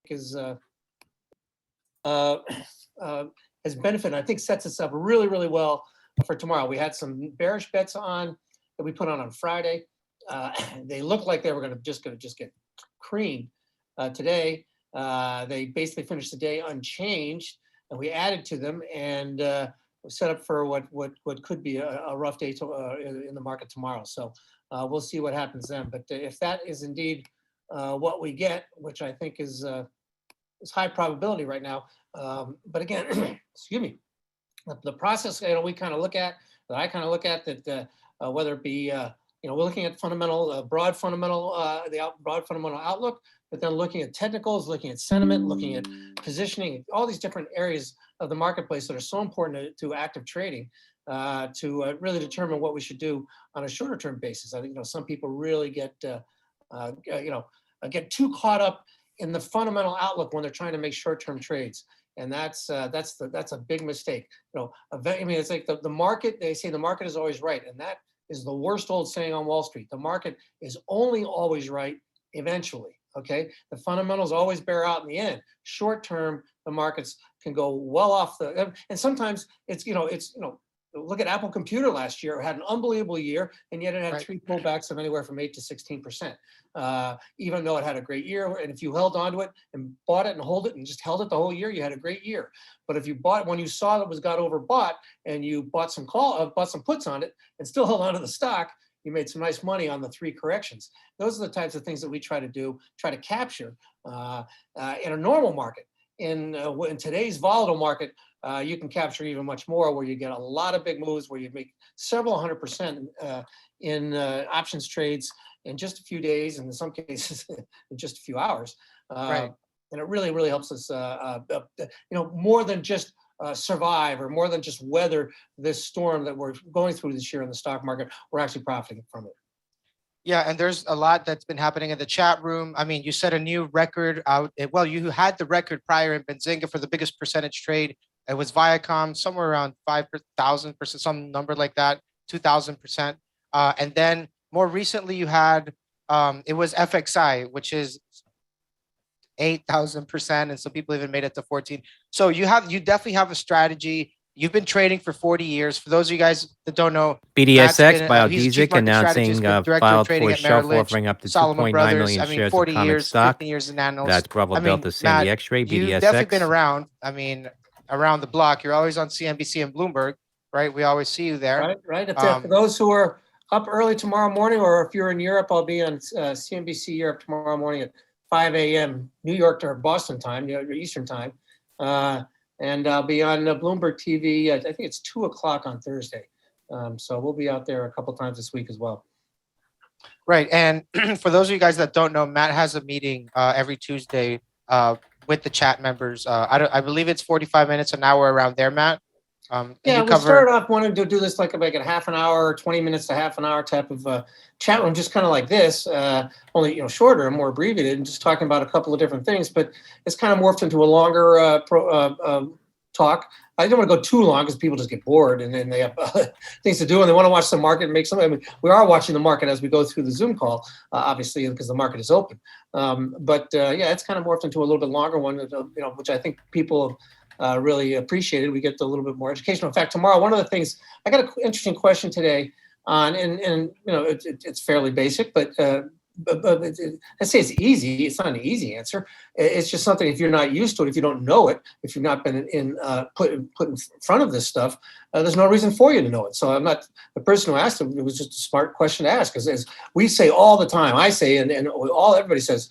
is has benefited. I think sets us up really, really well for tomorrow. We had some bearish bets on that we put on Friday. They looked like they were going to just get creamed today. They basically finished the day unchanged, and we added to them and set up for what could be a rough day in the market tomorrow. So we'll see what happens then. But if that is indeed what we get, which I think is high probability right now. But again, excuse me, the process we kind of look at, that I kind of look at, that whether it be we're looking at fundamental, broad fundamental outlook, but then looking at technicals, looking at sentiment, looking at positioning, all these different areas of the marketplace that are so important to active trading to really determine what we should do on a shorter term basis. I think some people really get too caught up in the fundamental outlook when they're trying to make short-term trades, and that's a big mistake. I mean, it's like the market. They say the market is always right, and that is the worst old saying on Wall Street. The market is only always right eventually. Okay, the fundamentals always bear out in the end. Short-term, the markets can go well off the, and sometimes it's look at Apple Computer last year. It had an unbelievable year, and yet it had three pullbacks of anywhere from 8 to 16%. Even though it had a great year, and if you held onto it and bought it and hold it and just held it the whole year, you had a great year. But if you bought when you saw that got overbought and you bought some puts on it and still held onto the stock, you made some nice money on the three corrections. Those are the types of things that we try to capture in a normal market. In today's volatile market, you can capture even much more, where you get a lot of big moves, where you make several 100% in options trades in just a few days, and in some cases in just a few hours. And it really, really helps us, more than just survive, or more than just weather this storm that we're going through this year in the stock market. We're actually profiting from it. Yeah, and there's a lot that's been happening in the chat room. I mean, you set a new record out. Well, you had the record prior in Benzinga for the biggest percentage trade. It was Viacom, somewhere around 5,000%, some number like that, 2,000%. And then more recently, you had it was FXI, which is 8,000%, and some people even made it to 14. So you definitely have a strategy. You've been trading for 40 years. For those of you guys that don't know, BDSX Biodesic announcing filed for shelf offering up to 2.9 million shares of common stock. 15 years as an analyst. That's Bravo Delta Sandy X-ray, BDSX. You've definitely been around. I mean, around the block. You're always on CNBC and Bloomberg, right? We always see you there. Right. For those who are up early tomorrow morning, or if you're in Europe, I'll be on CNBC Europe tomorrow morning at 5 a.m. New York or Boston time, Eastern time. And I'll be on Bloomberg TV. I think it's 2 o'clock on Thursday. So we'll be out there a couple times this week as well. Right. And for those of you guys that don't know, Matt has a meeting every Tuesday with the chat members. I believe it's 45 minutes, an hour around there, Matt. Yeah, we started off wanting to do this like a half an hour, 20 minutes to half an hour type of chat room, just kind of like this, only shorter and more abbreviated, and just talking about a couple of different things. But it's kind of morphed into a longer talk. I don't want to go too long because people just get bored, and then they have things to do, and they want to watch the market and make something. I mean, we are watching the market as we go through the Zoom call, obviously, because the market is open. But it's kind of morphed into a little bit longer one, which I think people really appreciated. We get a little bit more educational. In fact, tomorrow, one of the things, I got an interesting question today on, and it's fairly basic, but I say it's easy. It's not an easy answer. It's just something, if you're not used to it, if you don't know it, if you've not been put in front of this stuff, there's no reason for you to know it. So I'm not the person who asked it. It was just a smart question to ask, because as we say all the time, I say, and everybody says,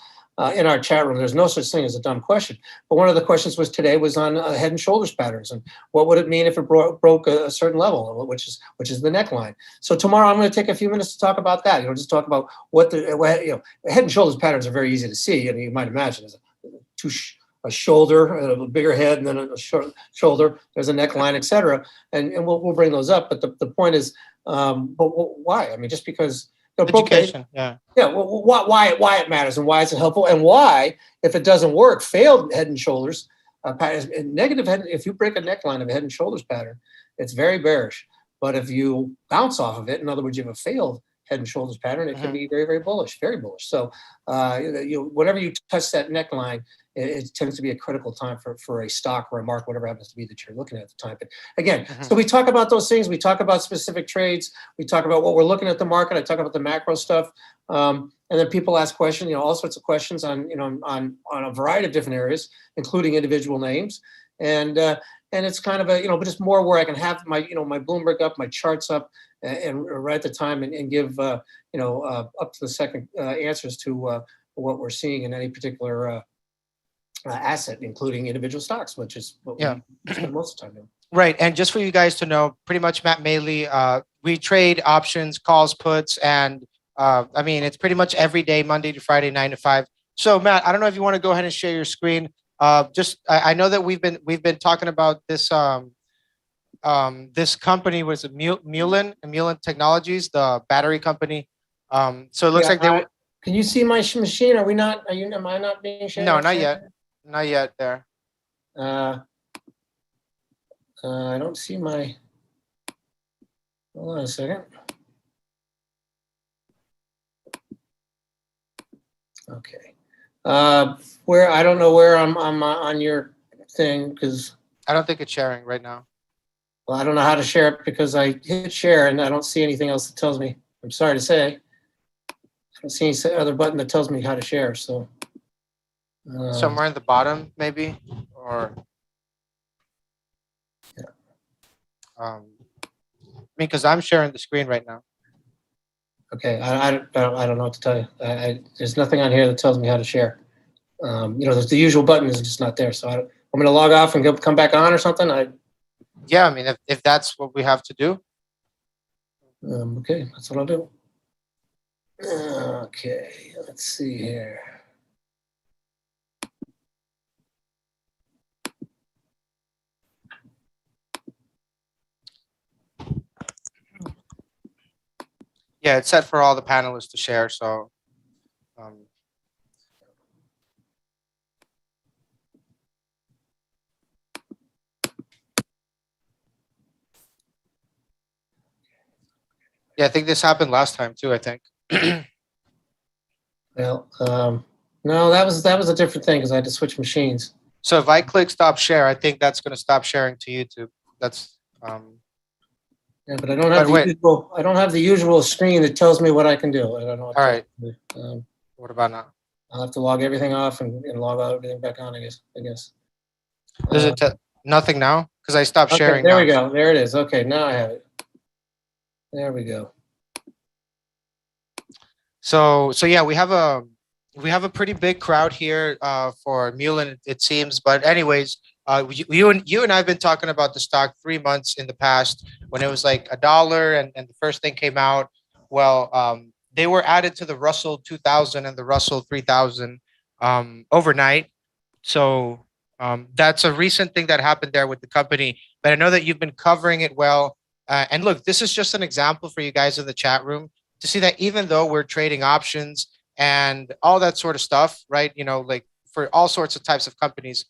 in our chat room, there's no such thing as a dumb question. But one of the questions today was on head and shoulders patterns, and what would it mean if it broke a certain level, which is the neckline. So tomorrow I'm going to take a few minutes to talk about that. Just talk about what head and shoulders patterns are very easy to see, and you might imagine there's a shoulder, a bigger head, and then a short shoulder. There's a neckline, etc. And we'll bring those up. But the point is, but why? I mean, just because. Education, well, why it matters, and why it's helpful, and why, if it doesn't work, failed head and shoulders negative head. If you break a neckline of a head and shoulders pattern, it's very bearish. But if you bounce off of it, in other words, you have a failed head and shoulders pattern, it can be very, very bullish, very bullish. So whenever you touch that neckline, it tends to be a critical time for a stock or a market, whatever happens to be that you're looking at the time. But again, so we talk about those things. We talk about specific trades. We talk about what we're looking at the market. I talk about the macro stuff. And then people ask questions, all sorts of questions on a variety of different areas, including individual names. And it's kind of but just more where I can have my, my Bloomberg up, my charts up, and right at the time and give, up to the second answers to what we're seeing in any particular asset, including individual stocks, which is what we spend most of the time doing. Right. And just for you guys to know, pretty much Matt Maley, we trade options, calls, puts, and I mean, it's pretty much every day, Monday to Friday, 9 to 5. So Matt, I don't know if you want to go ahead and share your screen. I know that we've been talking about this this company was Mullen Technologies, the battery company. So it looks like they were. Can you see my machine? Am I not being shared? No, not yet. Not yet there. I don't see my, hold on a second. Okay. Where, I don't know where I'm on your thing, because I don't think it's sharing right now. Well, I don't know how to share it because I hit share and I don't see anything else that tells me. I'm sorry to say. I don't see any other button that tells me how to share, so. Somewhere in the bottom, maybe, or. Yeah. I mean, because I'm sharing the screen right now. Okay, I don't know what to tell you. There's nothing on here that tells me how to share. There's the usual button is just not there. So I'm going to log off and come back on or something. Yeah, I mean, if that's what we have to do. Okay, that's what I'll do. Okay, let's see here. Yeah, it's set for all the panelists to share. So, yeah, I think this happened last time too. I think. Well, no, that was a different thing because I had to switch machines. So if I click stop share, I think that's going to stop sharing to YouTube. That's. Yeah, but I don't have the usual. I don't have the usual screen that tells me what I can do. I don't know. All right. What about now? I'll have to log everything off and log out everything back on. I guess. Does it nothing now? Because I stopped sharing. There we go. There it is. Okay, now I have it. There we go. So yeah, we have a pretty big crowd here for Mullen, it seems. But anyways, you and I've been talking about the stock 3 months in the past when it was like $1 and the first thing came out. Well, they were added to the Russell 2000 and the Russell 3000 overnight. So that's a recent thing that happened there with the company. But I know that you've been covering it well. And look, this is just an example for you guys in the chat room to see that even though we're trading options and all that sort of stuff, right? Like for all sorts of types of companies,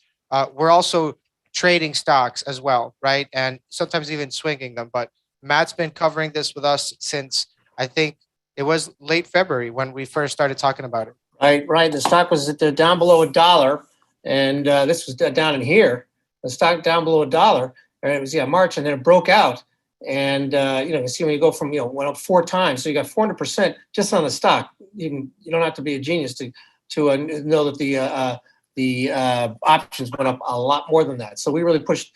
we're also trading stocks as well, right? And sometimes even swinging them. But Matt's been covering this with us since I think it was late February when we first started talking about it. Right. The stock was down below $1, and this was down in here. The stock down below $1, and it was March, and then it broke out. And you see when you go from went up 4 times, so you got 400% just on the stock. You don't have to be a genius to know that the options went up a lot more than that. So we really pushed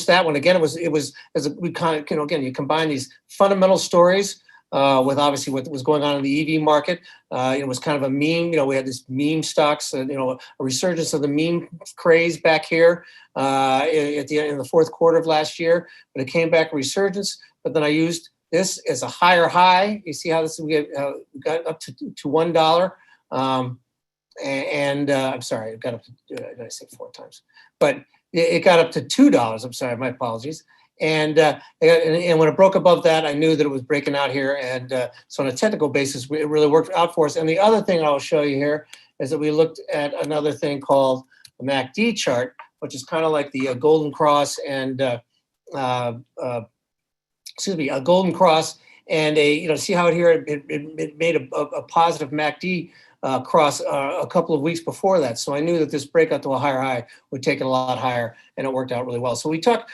that one. Again, it was as we kind of again you combine these fundamental stories with obviously what was going on in the EV market. It was kind of a meme. We had this meme stocks, a resurgence of the meme craze back here in the fourth quarter of last year. But it came back a resurgence. But then I used this as a higher high. You see how this we got up to $1. I'm sorry, it got up to, did I say 4 times? But it got up to $2. I'm sorry, my apologies. And when it broke above that, I knew that it was breaking out here. And so on a technical basis, it really worked out for us. And the other thing I'll show you here is that we looked at another thing called the MACD chart, which is kind of like the Golden Cross and, a Golden Cross and see how it made a positive MACD cross a couple of weeks before that. So I knew that this breakout to a higher high would take it a lot higher, and it worked out really well. So we talk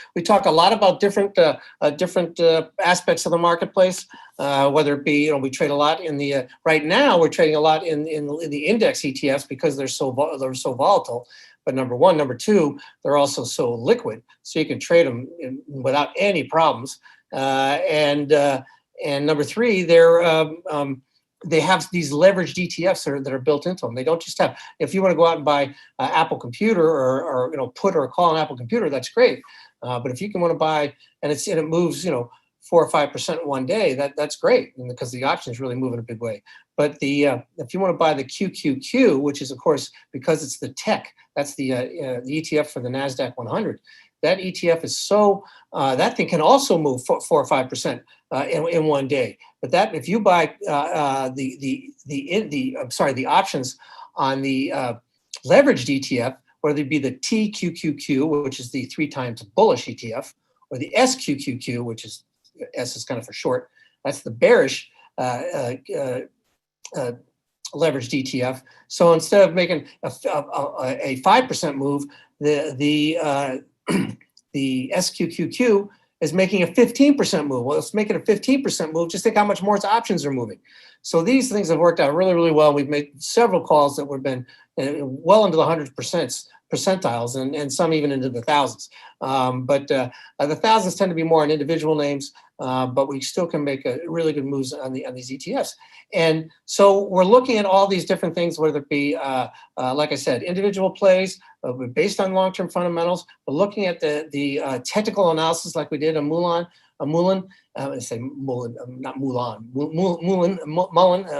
a lot about different aspects of the marketplace, whether it be, we trade a lot in the, right now we're trading a lot in the index ETFs because they're so volatile. But number one, number two, they're also so liquid, so you can trade them without any problems. And number three, they have these leveraged ETFs that are built into them. They don't just have, if you want to go out and buy Apple Computer or put or call an Apple Computer, that's great. But if you can want to buy, and it moves 4 or 5% in one day, that's great, because the options really move in a big way. But if you want to buy the QQQ, which is, of course, because it's the tech, that's the ETF for the NASDAQ 100. That ETF is so, that thing can also move 4 or 5% in one day. But that, if you buy the options on the leveraged ETF, whether it be the TQQQ, which is the 3 times bullish ETF, or the SQQQ, which is, S is kind of for short, that's the bearish leveraged ETF. So instead of making a 5% move, the SQQQ is making a 15% move. Well, it's making a 15% move. Just think how much more its options are moving. So these things have worked out really, really well. We've made several calls that have been well into the 100%, and some even into the thousands. But the thousands tend to be more on individual names, but we still can make a really good moves on these ETFs. And so we're looking at all these different things, whether it be, like I said, individual plays based on long-term fundamentals, but looking at the technical analysis like we did on Mullen, I say Mullen, not Mulan,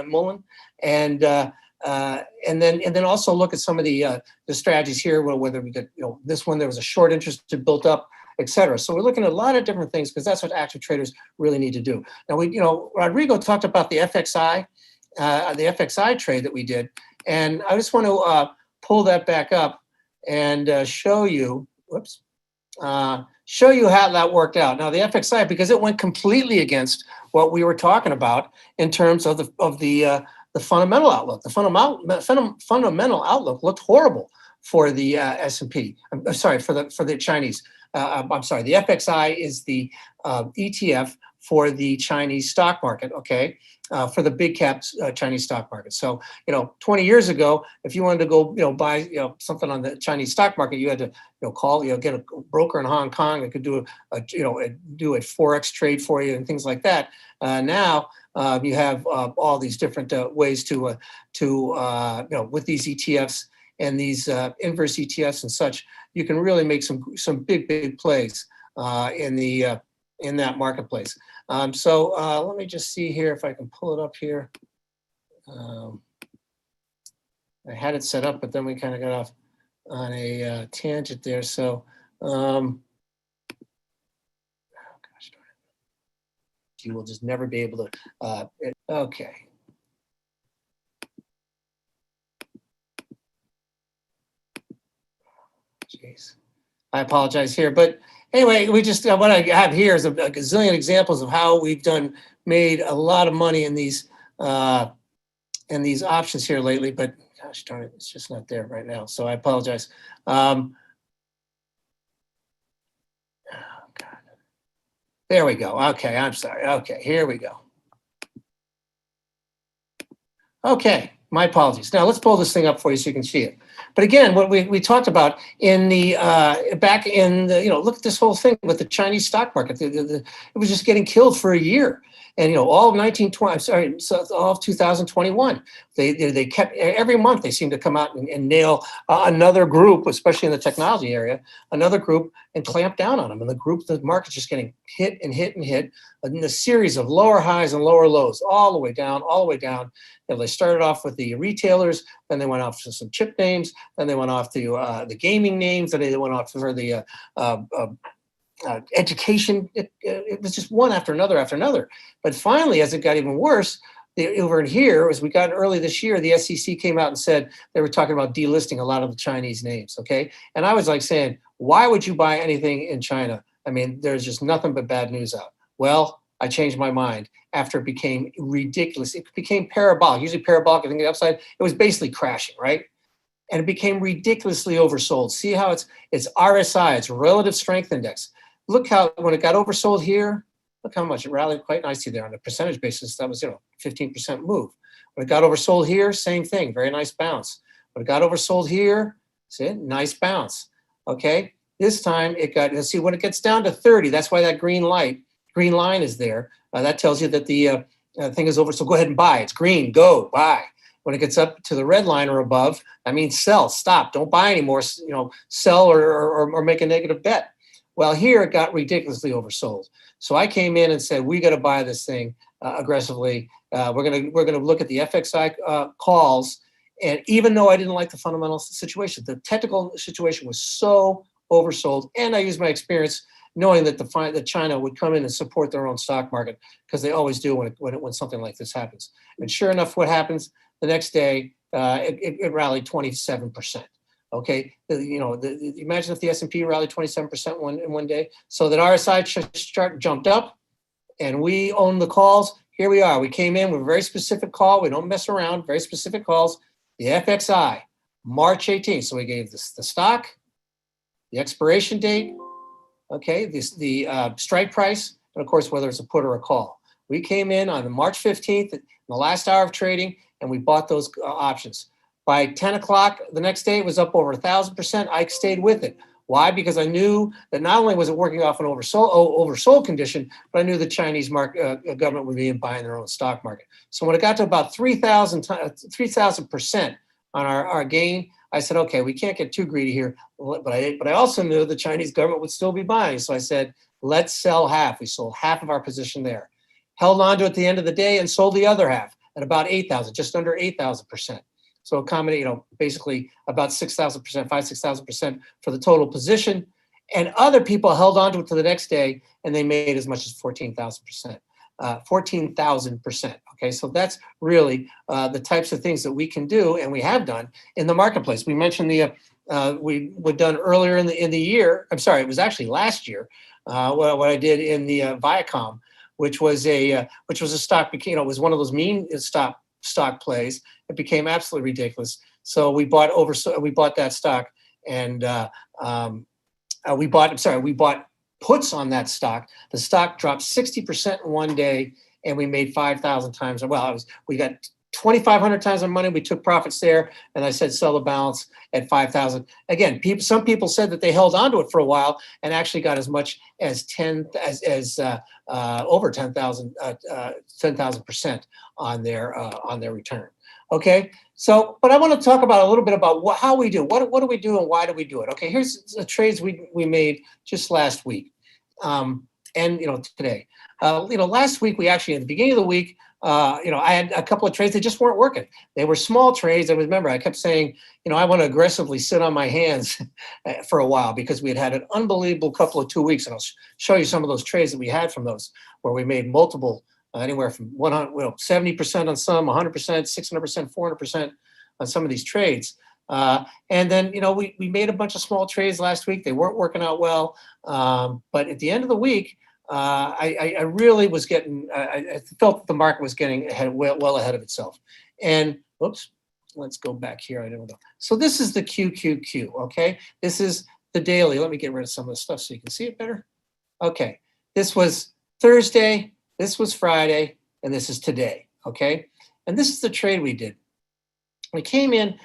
Mullen, and then also look at some of the strategies here, whether we get, this one, there was a short interest to built up, et cetera. So we're looking at a lot of different things because that's what active traders really need to do. Now, Rodrigo talked about the FXI trade that we did, and I just want to pull that back up and show you, show you how that worked out. Now, the FXI, because it went completely against what we were talking about in terms of the fundamental outlook. The fundamental outlook looked horrible for the S&P. I'm sorry, for the Chinese. I'm sorry, the FXI is the ETF for the Chinese stock market, okay, for the big cap Chinese stock market. So, 20 years ago, if you wanted to go, buy, something on the Chinese stock market, you had to, call, get a broker in Hong Kong that could do do a Forex trade for you and things like that. Now, you have all these different ways to with these ETFs and these inverse ETFs and such, you can really make some big plays in that marketplace. So let me just see here if I can pull it up here. I had it set up, but then we kind of got off on a tangent there. So, gosh darn it. You will just never be able to, okay. Jeez, I apologize here, but anyway, we just, what I have here is a gazillion examples of how we've made a lot of money in these options here lately, but gosh darn it, it's just not there right now. So I apologize. Oh God. There we go. Okay, I'm sorry. Okay, here we go. Okay, my apologies. Now let's pull this thing up for you so you can see it. But again, what we talked about in the back in the, look at this whole thing with the Chinese stock market. It was just getting killed for a year. And all of 2021, they kept, every month they seemed to come out and nail another group, especially in the technology area, another group, and clamp down on them. And the market's just getting hit and hit and hit in a series of lower highs and lower lows, all the way down, all the way down. They started off with the retailers, then they went off to some chip names, then they went off to the gaming names, then they went off for the education. It was just one after another. But finally, as it got even worse, over in here, as we got early this year, the SEC came out and said they were talking about delisting a lot of the Chinese names, okay? And I was like saying, why would you buy anything in China? I mean, there's just nothing but bad news out. Well, I changed my mind after it became ridiculous. It became parabolic. Usually parabolic, I think the upside, it was basically crashing, right? And it became ridiculously oversold. See how it's RSI, it's relative strength index. Look how, when it got oversold here, look how much it rallied quite nicely there on a percentage basis. That was, 15% move. When it got oversold here, same thing, very nice bounce. When it got oversold here, see, nice bounce, okay? This time it got, let's see, when it gets down to 30, that's why that green line is there. That tells you that the thing is over, so go ahead and buy. It's green, go, buy. When it gets up to the red line or above, that means sell, stop, don't buy anymore, sell or make a negative bet. Well, here it got ridiculously oversold. So I came in and said, we got to buy this thing aggressively. We're gonna look at the FXI calls, and even though I didn't like the fundamental situation, the technical situation was so oversold, and I used my experience knowing that China would come in and support their own stock market, because they always do when something like this happens. And sure enough, what happens the next day? It rallied 27%. Okay, imagine if the S&P rallied 27% in one day. So that RSI chart jumped up, and we own the calls. Here we are. We came in with a very specific call. We don't mess around. Very specific calls. The FXI, March 18th. So we gave the stock, the expiration date, okay, the strike price, and of course whether it's a put or a call. We came in on March 15th, in the last hour of trading, and we bought those options. By 10 o'clock the next day, it was up over 1,000%. I stayed with it. Why? Because I knew that not only was it working off an oversold condition, but I knew the Chinese government would be buying their own stock market. So when it got to about 3,000% on our gain, I said, okay, we can't get too greedy here. But I also knew the Chinese government would still be buying. So I said, let's sell half. We sold half of our position there, held on to it at the end of the day, and sold the other half at about 8,000, just under 8,000%. So accommodate, basically about 6,000%, 6,000% for the total position. And other people held on to it to the next day, and they made as much as 14,000%. 14,000%. Okay, so that's really the types of things that we can do, and we have done in the marketplace. We mentioned we've done earlier in the year. I'm sorry, it was actually last year. What I did in the Viacom, which was a stock. It was one of those meme stock plays. It became absolutely ridiculous. So we bought that stock, and we bought puts on that stock. The stock dropped 60% in one day, and we made 5,000 times. Well, we got 2,500 times our money. We took profits there, and I said sell the balance at 5,000. Again, some people said that they held on to it for a while and actually got as much as over 10,000% on their return. Okay, so but I want to talk about a little bit about how we do. What do we do and why do we do it? Okay, here's the trades we made just last week, and today. Last week we actually, at the beginning of the week, I had a couple of trades that just weren't working. They were small trades. I remember I kept saying, I want to aggressively sit on my hands for a while, because we had an unbelievable couple of 2 weeks, and I'll show you some of those trades that we had from those, where we made multiple, anywhere from 70% on some, 100%, 600%, 400% on some of these trades. And then, we made a bunch of small trades last week. They weren't working out well. But at the end of the week, I really was getting, I felt that the market was getting well ahead of itself. And whoops, let's go back here. I don't know. So this is the QQQ, okay? This is the daily. Let me get rid of some of the stuff so you can see it better. Okay, this was Thursday, this was Friday, and this is today, okay? And this is the trade we did. We came in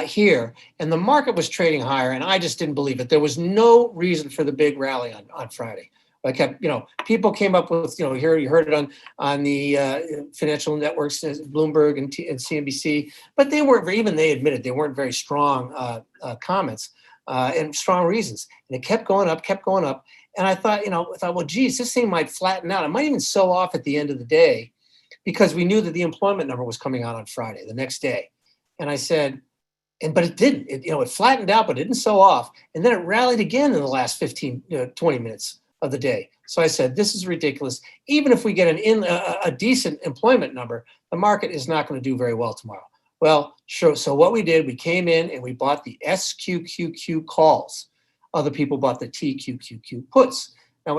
here, and the market was trading higher, and I just didn't believe it. There was no reason for the big rally on Friday. I kept, people came up with, here you heard it on the financial networks, Bloomberg and CNBC, but they weren't, even they admitted they weren't very strong comments and strong reasons. And it kept going up. And I thought, well, geez, this thing might flatten out. It might even sell off at the end of the day, because we knew that the employment number was coming out on Friday, the next day. And I said, but it didn't. It flattened out, but it didn't sell off. And then it rallied again in the last 15, 20 minutes of the day. So I said, this is ridiculous. Even if we get a decent employment number, the market is not going to do very well tomorrow. Well, sure. So what we did, we came in and we bought the SQQQ calls. Other people bought the TQQQ puts. Now,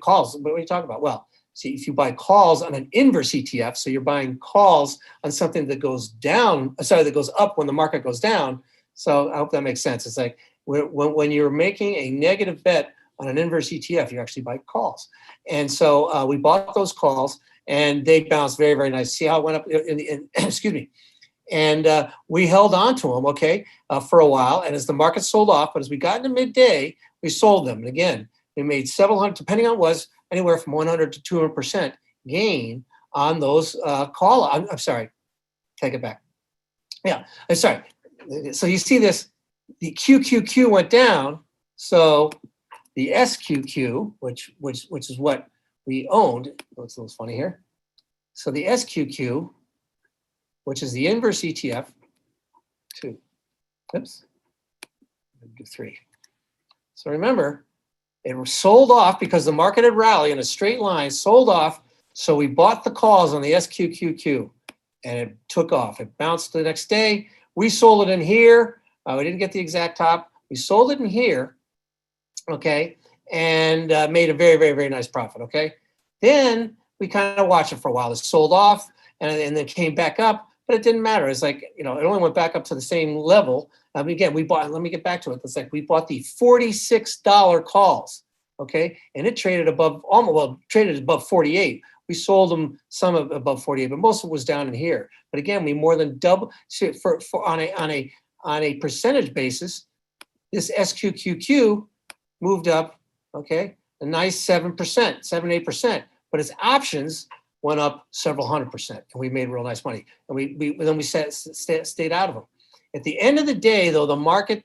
calls, what are you talking about? Well, See, if you buy calls on an inverse ETF, so you're buying calls on something that goes down, that goes up when the market goes down. So I hope that makes sense. It's like when you're making a negative bet on an inverse ETF, you actually buy calls. And so we bought those calls, and they bounced very, very nice. See how it went up excuse me. And we held on to them, okay, for a while. And as the market sold off, but as we got into midday, we sold them. And again, we made several hundred, depending on what it was, anywhere from 100 to 200% gain on those call. I'm sorry, take it back. Yeah, I'm sorry. So you see this, the QQQ went down. So the SQQ, which is what we owned, oh, it's a little funny here. So the SQQ, which is the inverse ETF, 2, oops, do 3. So remember, it was sold off because the market had rallied in a straight line, sold off. So we bought the calls on the SQQQ, and it took off. It bounced the next day. We sold it in here. We didn't get the exact top. We sold it in here, okay, and made a very, very, very nice profit, okay? Then we kind of watched it for a while. It sold off and then came back up, but it didn't matter. It's like, it only went back up to the same level. Again, we bought, let me get back to it. It's like we bought the $46 calls, okay? And it traded above, traded above 48. We sold them some above 48, but most of it was down in here. But again, we more than double, on a percentage basis, this SQQQ moved up, okay, a nice 7%, 7-8%, but its options went up several 100%, and we made real nice money. And then we stayed out of them. At the end of the day, though, the market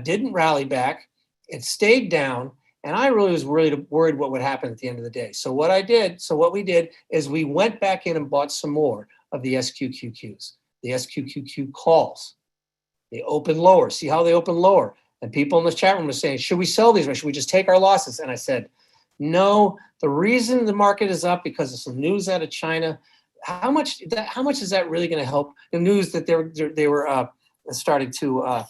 didn't rally back. It stayed down, and I really was worried what would happen at the end of the day. So what we did is we went back in and bought some more of the SQQQs, the SQQQ calls. They opened lower. See how they opened lower? And people in the chat room were saying, should we sell these or should we just take our losses? And I said, no, the reason the market is up because of some news out of China. How much is that really going to help? The news that they were starting to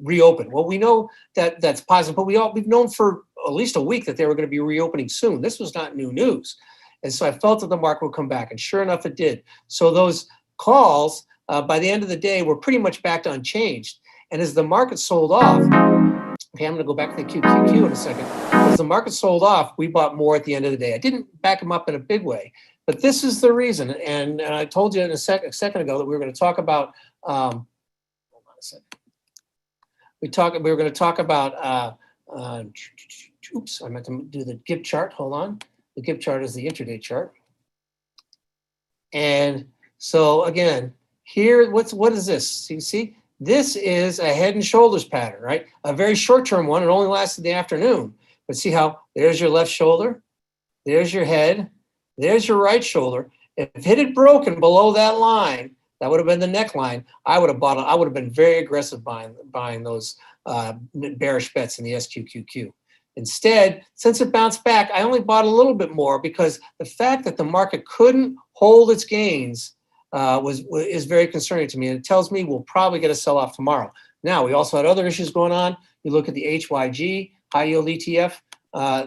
reopen. Well, we know that that's positive, but we've known for at least a week that they were going to be reopening soon. This was not new news. And so I felt that the market would come back, and sure enough, it did. So those calls, by the end of the day, were pretty much back to unchanged. And as the market sold off, okay, I'm going to go back to the QQQ in a second. As the market sold off, we bought more at the end of the day. I didn't back them up in a big way, but this is the reason. And I told you a second ago that we were going to talk about, hold on a second. We were going to talk about, oops, I meant to do the GIP chart. Hold on. The GIP chart is the intraday chart. And so again, here, what is this? So you see, this is a head and shoulders pattern, right? A very short-term one. It only lasted the afternoon. But see how there's your left shoulder, there's your head, there's your right shoulder. If it had broken below that line, that would have been the neckline. I would have been very aggressive buying those bearish bets in the SQQQ. Instead, since it bounced back, I only bought a little bit more because the fact that the market couldn't hold its gains is very concerning to me. And it tells me we'll probably get a sell-off tomorrow. Now, we also had other issues going on. You look at the HYG, high yield ETF,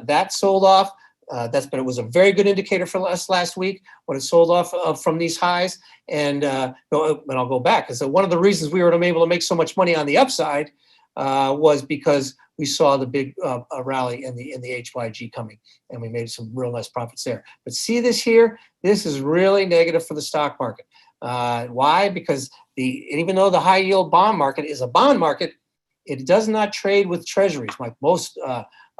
that sold off. But it was a very good indicator for us last week when it sold off from these highs. And I'll go back. So one of the reasons we were able to make so much money on the upside was because we saw the big rally in the HYG coming, and we made some real nice profits there. But see this here? This is really negative for the stock market. Why? Because even though the high yield bond market is a bond market, it does not trade with treasuries like most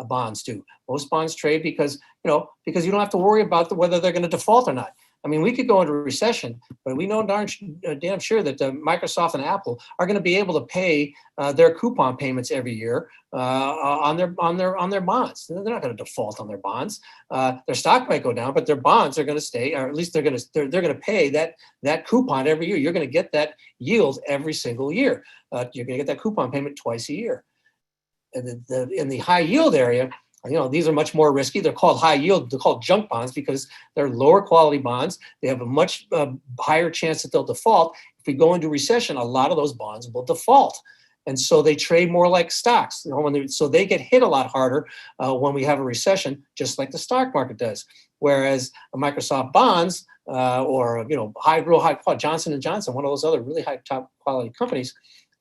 bonds do. Most bonds trade because you don't have to worry about whether they're going to default or not. I mean, we could go into a recession, but we know damn sure that Microsoft and Apple are going to be able to pay their coupon payments every year on their bonds. They're not going to default on their bonds. Their stock might go down, but their bonds are going to stay, or at least they're going to pay that coupon every year. You're going to get that yield every single year. You're going to get that coupon payment twice a year. And in the high yield area, these are much more risky. They're called high yield. They're called junk bonds because they're lower quality bonds. They have a much higher chance that they'll default. If we go into recession, a lot of those bonds will default. And so they trade more like stocks, so they get hit a lot harder when we have a recession, just like the stock market does. Whereas Microsoft bonds or real high quality Johnson & Johnson, one of those other really high top quality companies,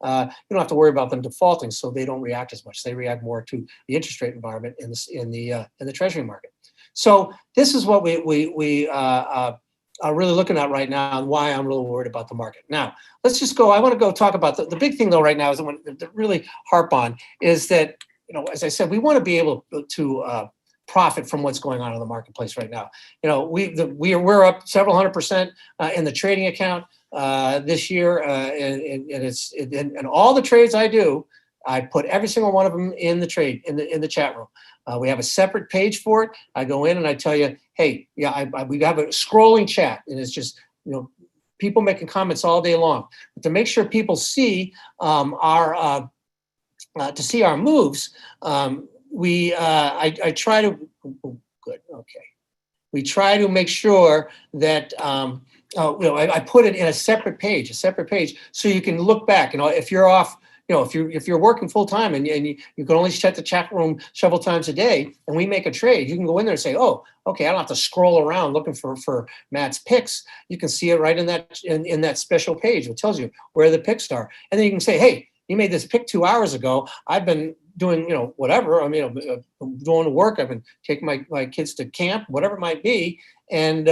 you don't have to worry about them defaulting, so they don't react as much. They react more to the interest rate environment in the Treasury market. So this is what we are really looking at right now, and why I'm really worried about the market. Now, let's just go. I want to go talk about the big thing though right now is the one to really harp on is that, as I said, we want to be able to profit from what's going on in the marketplace right now. We're up several 100% in the trading account this year, and all the trades I do, I put every single one of them in the trade in the chat room. We have a separate page for it. I go in and I tell you, hey, yeah, we have a scrolling chat, and it's just people making comments all day long. But to make sure people see our moves, I try to good okay. We try to make sure that I put it in a separate page, so you can look back. If you're off. If you're working full time and you can only check the chat room several times a day, and we make a trade, you can go in there and say, oh, okay, I don't have to scroll around looking for Matt's picks. You can see it right in that special page. It tells you where the picks are, and then you can say, hey, you made this pick 2 hours ago. I've been doing whatever. Doing work. I've been taking my kids to camp, whatever it might be, and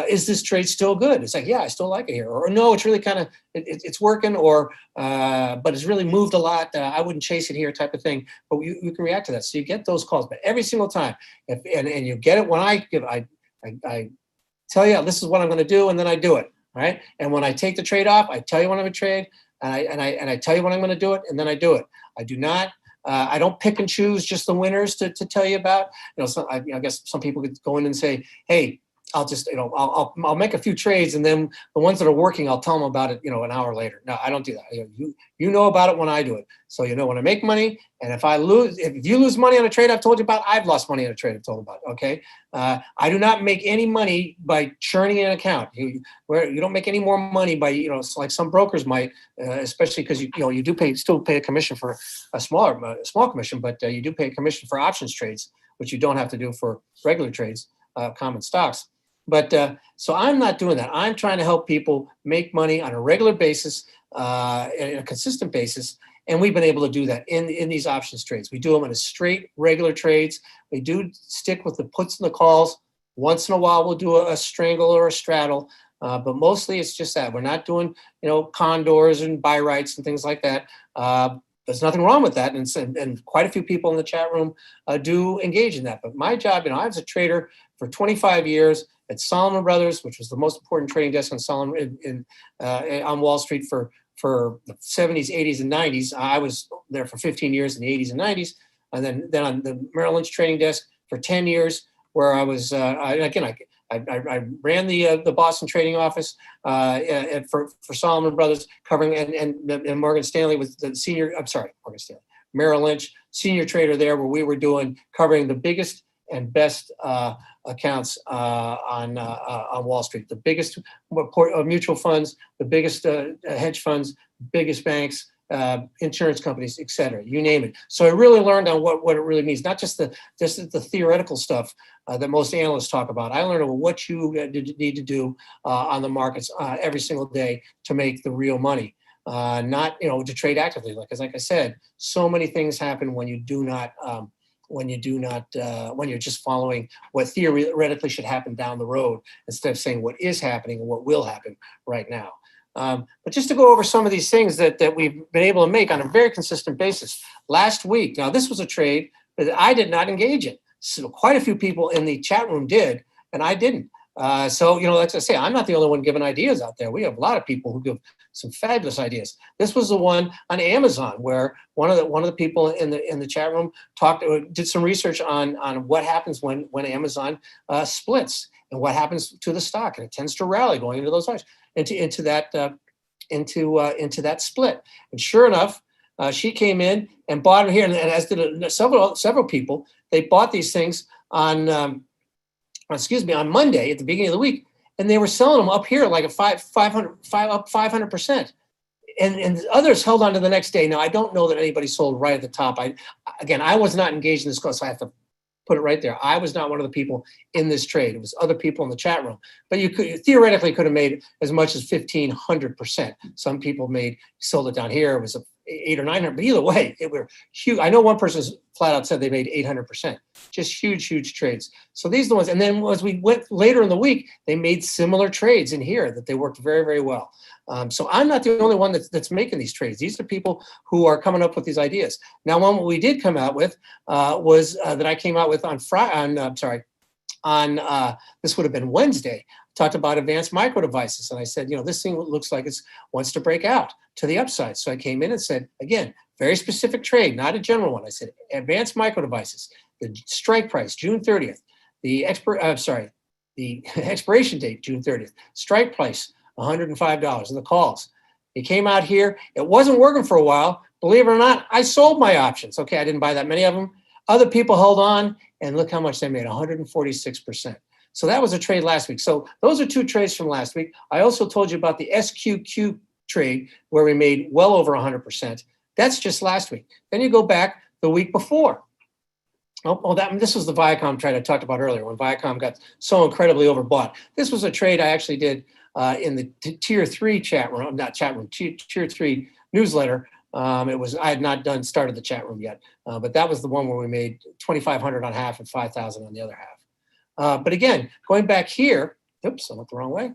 is this trade still good? It's like, yeah, I still like it here. Or no, it's really kind of, it's working, or, but it's really moved a lot. I wouldn't chase it here type of thing. But you can react to that. So you get those calls. But every single time, and you get it when I tell you, this is what I'm going to do, and then I do it, right? And when I take the trade off, I tell you when I'm going to trade, and I tell you when I'm going to do it, and then I do it. I do not. I don't pick and choose just the winners to tell you about. I guess some people could go in and say, hey, I'll just, I'll make a few trades, and then the ones that are working, I'll tell them about it, an hour later. No, I don't do that. You know about it when I do it. So when I make money, and if you lose money on a trade I've told you about, I've lost money on a trade I've told about. Okay, I do not make any money by churning an account. You don't make any more money by like some brokers might, especially because you do still pay a commission for a small commission, but you do pay a commission for options trades, which you don't have to do for regular trades, common stocks. But so I'm not doing that. I'm trying to help people make money on a regular basis, in a consistent basis. And we've been able to do that in these options trades. We do them in a straight regular trades. We do stick with the puts and the calls. Once in a while, we'll do a strangle or a straddle. But mostly it's just that. We're not doing, condors and buy rights and things like that. There's nothing wrong with that. And quite a few people in the chat room do engage in that. But my job, I was a trader for 25 years at Solomon Brothers, which was the most important trading desk on Wall Street for the 70s, 80s, and 90s. I was there for 15 years in the 80s and 90s. And then on the Merrill Lynch trading desk for 10 years, where I was, I ran the Boston trading office for Solomon Brothers, covering, and Morgan Stanley was the senior, Morgan Stanley, Merrill Lynch, senior trader there, where we were covering the biggest and best accounts on Wall Street, the biggest mutual funds, the biggest hedge funds, biggest banks, insurance companies, et cetera, you name it. So I really learned on what it really means, not just the theoretical stuff that most analysts talk about. I learned what you need to do on the markets every single day to make the real money, not to trade actively. Like I said, so many things happen when you're just following what theoretically should happen down the road, instead of saying what is happening and what will happen right now. But just to go over some of these things that we've been able to make on a very consistent basis. Last week, now this was a trade that I did not engage in. So quite a few people in the chat room did, and I didn't. So, like I say, I'm not the only one giving ideas out there. We have a lot of people who give some fabulous ideas. This was the one on Amazon, where one of the people in the chat room did some research on what happens when Amazon splits, and what happens to the stock, and it tends to rally going into those highs, into that split. And sure enough, she came in and bought them here, and as did several people. They bought these things on Monday at the beginning of the week, and they were selling them up here like up 500%. and others held on to the next day. Now, I don't know that anybody sold right at the top. I was not engaged in this call, so I have to put it right there. I was not one of the people in this trade. It was other people in the chat room. But you theoretically could have made as much as 1,500%. Some people sold it down here. It was 800 or 900. But either way, it were huge. I know one person flat out said they made 800%. Just huge trades. So these are the ones. And then as we went later in the week, they made similar trades in here that they worked very well. So I'm not the only one that's making these trades. These are people who are coming up with these ideas. Now, one what we did come out with was that I came out with on this would have been Wednesday. Talked about advanced micro devices, and I said, this thing looks like it wants to break out to the upside. So I came in and said, again, very specific trade, not a general one. I said advanced micro devices, the strike price June 30th, the expiration date June 30th, strike price $105 in the calls. It came out here. It wasn't working for a while. Believe it or not, I sold my options. Okay, I didn't buy that many of them. Other people held on, and look how much they made, 146%. So that was a trade last week. So those are two trades from last week. I also told you about the SQQ trade where we made well over 100%. That's just last week. Then you go back the week before. This was the Viacom trade I talked about earlier when Viacom got so incredibly overbought. This was a trade I actually did in the tier 3 chat room, not chat room, tier 3 newsletter. I had not started the chat room yet, but that was the one where we made 2,500 on half and 5,000 on the other half. But again, going back here, oops, I went the wrong way.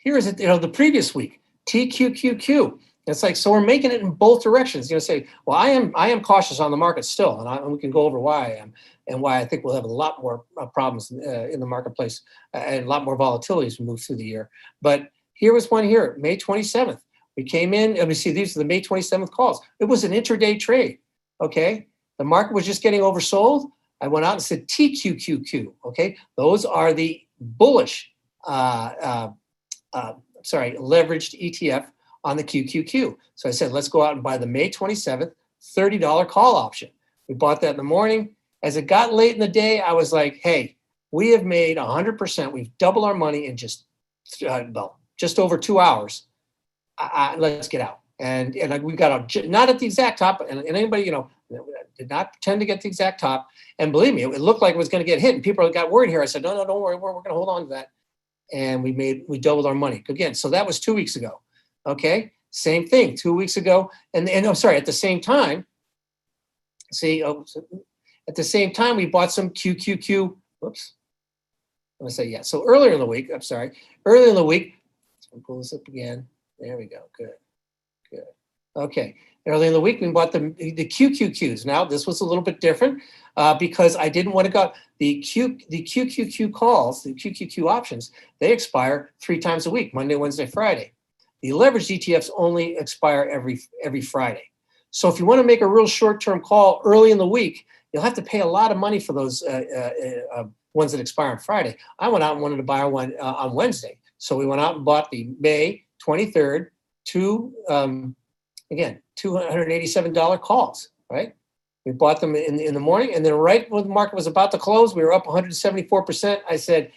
Here is it, the previous week, TQQQ. It's like, so we're making it in both directions. Say, well, I am cautious on the market still, and we can go over why I am and why I think we'll have a lot more problems in the marketplace and a lot more volatility as we move through the year. But here was one here, May 27th. We came in, and we see these are the May 27th calls. It was an intraday trade, okay? The market was just getting oversold. I went out and said TQQQ, okay? Those are the bullish, leveraged ETF on the QQQ. So I said, let's go out and buy the May 27th $30 call option. We bought that in the morning. As it got late in the day, I was like, hey, we have made 100%. We've doubled our money in just over 2 hours. Let's get out. And we got out, not at the exact top, and anybody, did not pretend to get the exact top. And believe me, it looked like it was going to get hit, and people got worried here. I said, no, don't worry, we're going to hold on to that. And we doubled our money. Again, so that was 2 weeks ago. Okay, same thing, 2 weeks ago. And I'm sorry, at the same time, at the same time, we bought some QQQ. Whoops. I'm going to say, yeah. So earlier in the week, let's pull this up again. There we go. Good. Okay. Early in the week, we bought the QQQs. Now, this was a little bit different because I didn't want to go. The QQQ calls, the QQQ options, they expire 3 times a week, Monday, Wednesday, Friday. The leveraged ETFs only expire every Friday. So if you want to make a real short-term call early in the week, you'll have to pay a lot of money for those ones that expire on Friday. I went out and wanted to buy one on Wednesday. So we went out and bought the May 23rd, $287 calls, right? We bought them in the morning, and then right when the market was about to close, we were up 174%. I said,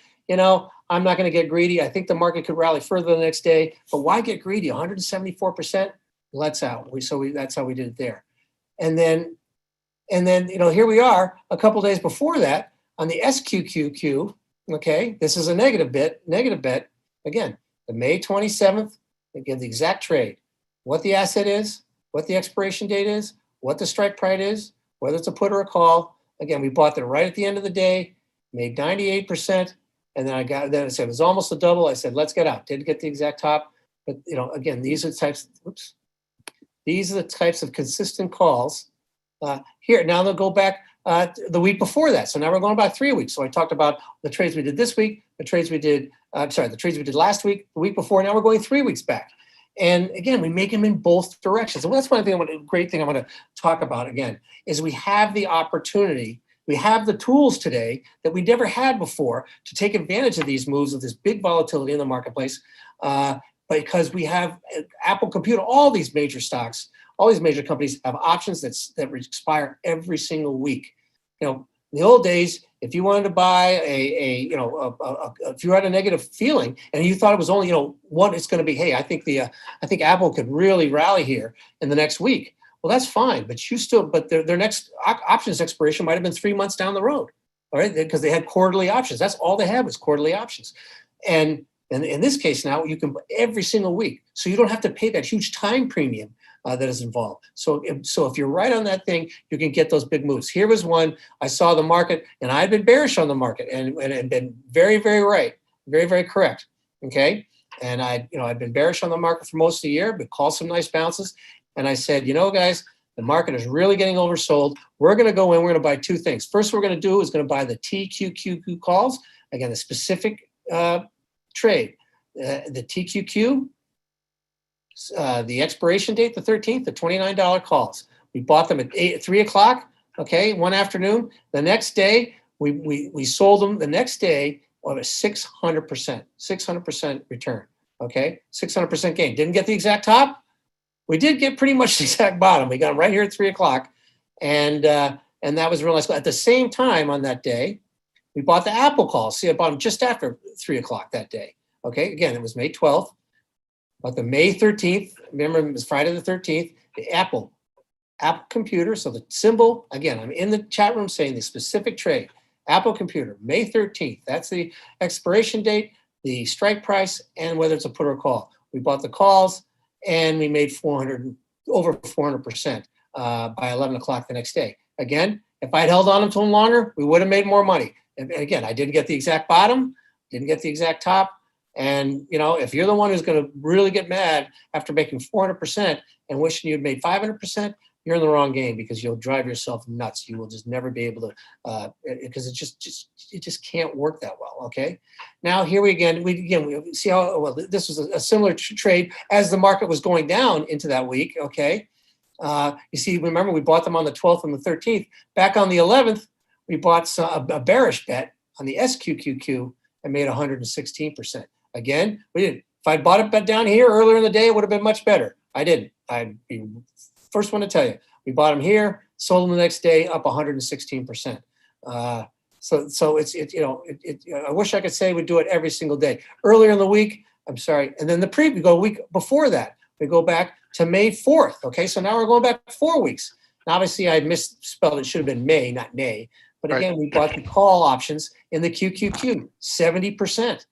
I'm not going to get greedy. I think the market could rally further the next day, but why get greedy? 174%, let's out. That's how we did it there. And then, here we are a couple days before that on the SQQQ. Okay, this is a negative bet. Again, the May 27th, again, the exact trade, what the asset is, what the expiration date is, what the strike price is, whether it's a put or a call. Again, we bought that right at the end of the day, made 98%. And then I said, it was almost a double. I said, let's get out. Didn't get the exact top. But, again, these are the types of consistent calls. Here, now they'll go back the week before that. So now we're going back 3 weeks. So I talked about the trades we did this week, the trades we did last week, the week before. Now we're going 3 weeks back. And again, we make them in both directions. And that's one thing, great thing I want to talk about again, is we have the opportunity, we have the tools today that we never had before to take advantage of these moves of this big volatility in the marketplace, because we have Apple Computer, all these major stocks, all these major companies have options that expire every single week. In the old days, if you wanted to buy if you had a negative feeling and you thought it was only, what it's going to be, hey, I think Apple could really rally here in the next week. Well, that's fine, but their next options expiration might have been 3 months down the road, all right? Because they had quarterly options. That's all they had was quarterly options. And in this case now, you can every single week. So you don't have to pay that huge time premium that is involved. So if you're right on that thing, you can get those big moves. Here was one, I saw the market, and I had been bearish on the market and been very, very right, very, very correct, okay? And I'd been bearish on the market for most of the year, but called some nice bounces. And I said, guys, the market is really getting oversold. We're going to go in, we're going to buy two things. First, we're going to do is going to buy the TQQQ calls. Again, the specific trade. The TQQ, the expiration date, the 13th, the $29 calls. We bought them at 3 o'clock, okay, one afternoon. The next day, we sold them the next day on a 600% return, okay? 600% gain. Didn't get the exact top. We did get pretty much the exact bottom. We got them right here at 3 o'clock. And that was real nice. At the same time on that day, we bought the Apple calls. See, I bought them just after 3 o'clock that day. Okay, again, it was May 12th. But the May 13th, remember it was Friday the 13th, the Apple computer. So the symbol, again, I'm in the chat room saying the specific trade. Apple computer, May 13th. That's the expiration date, the strike price, and whether it's a put or call. We bought the calls and we made over 400% by 11 o'clock the next day. Again, if I'd held on to them longer, we would have made more money. And again, I didn't get the exact bottom, didn't get the exact top. And, if you're the one who's going to really get mad after making 400% and wishing you'd made 500%, you're in the wrong game because you'll drive yourself nuts. You will just never be able to, because it just can't work that well. Okay. Now here we see how well this was a similar trade as the market was going down into that week. Okay. You see, remember we bought them on the 12th and the 13th. Back on the 11th, we bought a bearish bet on the SQQQ and made 116%. Again, we didn't. If I'd bought it down here earlier in the day, it would have been much better. I didn't. I'd be first one to tell you. We bought them here, sold them the next day, up 116%. So it's I wish I could say we'd do it every single day. Earlier in the week, I'm sorry, and then we go a week before that. We go back to May 4th. Okay, so now we're going back 4 weeks. Now, obviously, I misspelled it. Should have been May, not Nay. But again, we bought the call options in the QQQ, 70%.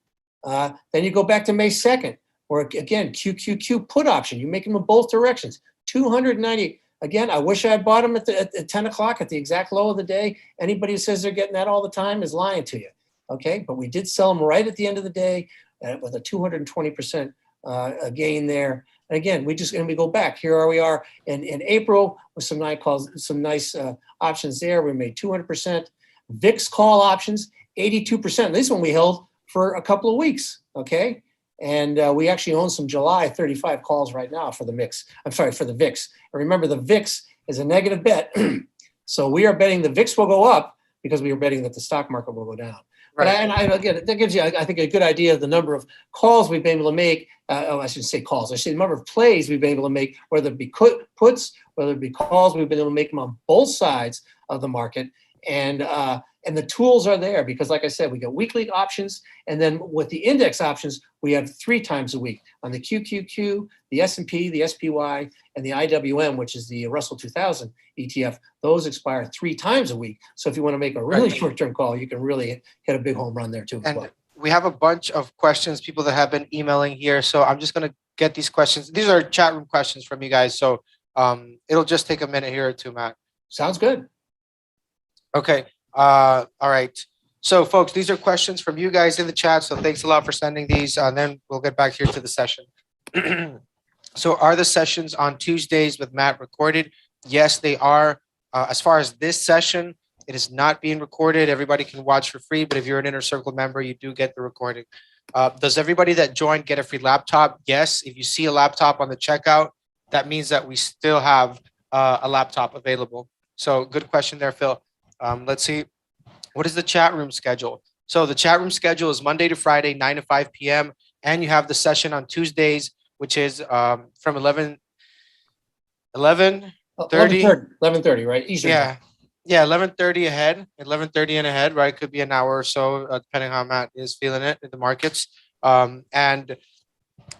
Then you go back to May 2nd, or again, QQQ put option. You make them in both directions, 290. Again, I wish I had bought them at 10 o'clock at the exact low of the day. Anybody who says they're getting that all the time is lying to you. Okay, but we did sell them right at the end of the day with a 220% gain there. And again, we go back. Here we are in April with some nice options there. We made 200%. VIX call options, 82%. This one we held for a couple of weeks, okay? And we actually own some July 35 calls right now for the VIX. And remember, the VIX is a negative bet. So we are betting the VIX will go up because we are betting that the stock market will go down. Right. But again, that gives you, I think, a good idea of the number of calls we've been able to make. I shouldn't say calls. I should say the number of plays we've been able to make, whether it be puts, whether it be calls. We've been able to make them on both sides of the market. And the tools are there because, like I said, we got weekly options. And then with the index options, we have 3 times a week on the QQQ, the S&P, the SPY, and the IWM, which is the Russell 2000 ETF. Those expire 3 times a week. So if you want to make a really short-term call, you can really hit a big home run there too. And we have a bunch of questions, people that have been emailing here. So I'm just going to get these questions. These are chat room questions from you guys. So it'll just take a minute here or two, Matt. Sounds good. Okay. All right. So folks, these are questions from you guys in the chat. So thanks a lot for sending these. And then we'll get back here to the session. So are the sessions on Tuesdays with Matt recorded? Yes, they are. As far as this session, it is not being recorded. Everybody can watch for free. But if you're an Inner Circle member, you do get the recording. Does everybody that joined get a free laptop? Yes. If you see a laptop on the checkout, that means that we still have a laptop available. So good question there, Phil. Let's see. What is the chat room schedule? So the chat room schedule is Monday to Friday, 9 to 5 p.m. And you have the session on Tuesdays, which is from 11:30, right? Eastern. Yeah. Yeah, 11:30 ahead, 11:30 and ahead, right? Could be an hour or so, depending how Matt is feeling it in the markets. And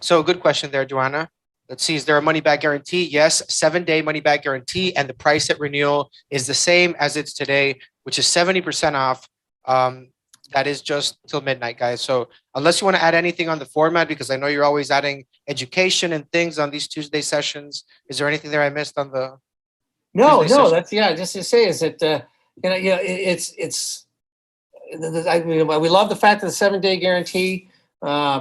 so good question there, Joanna. Let's see, is there a money back guarantee? Yes, 7-day money back guarantee, and the price at renewal is the same as it's today, which is 70% off. That is just till midnight, guys. So unless you want to add anything on the format, because I know you're always adding education and things on these Tuesday sessions. Is there anything there I missed on the No, Tuesday no, session? that's, yeah, just to say is that, we love the fact of the 7-day guarantee,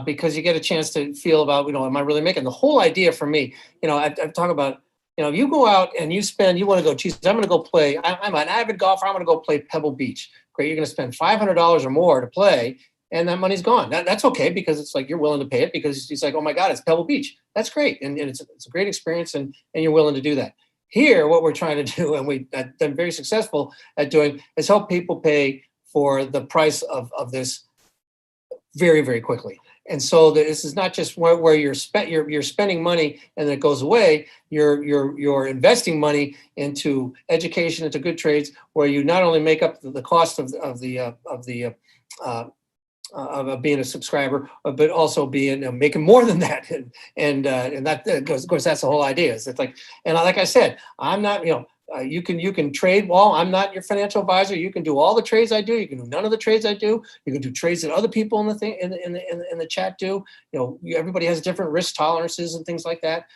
because you get a chance to feel about, am I really making the whole idea for me? I've talked about, if you go out and you want to go, geez, I'm going to go play. I'm an avid golfer. I'm going to go play Pebble Beach. Great. You're going to spend $500 or more to play, and that money's gone. That's okay, because it's like you're willing to pay it because it's like, oh my God, it's Pebble Beach. That's great. And it's a great experience, and you're willing to do that. Here, what we're trying to do, and we've been very successful at doing, is help people pay for the price of this very, very quickly. And so this is not just where you're spending money and then it goes away. You're investing money into education, into good trades, where you not only make up the cost of being a subscriber, but also making more than that, and that goes. Of course, that's the whole idea. Is it's like, and like I said, I'm not. You can trade. Well, I'm not your financial advisor. You can do all the trades I do. You can do none of the trades I do. You can do trades that other people in the chat do. Everybody has different risk tolerances and things like that.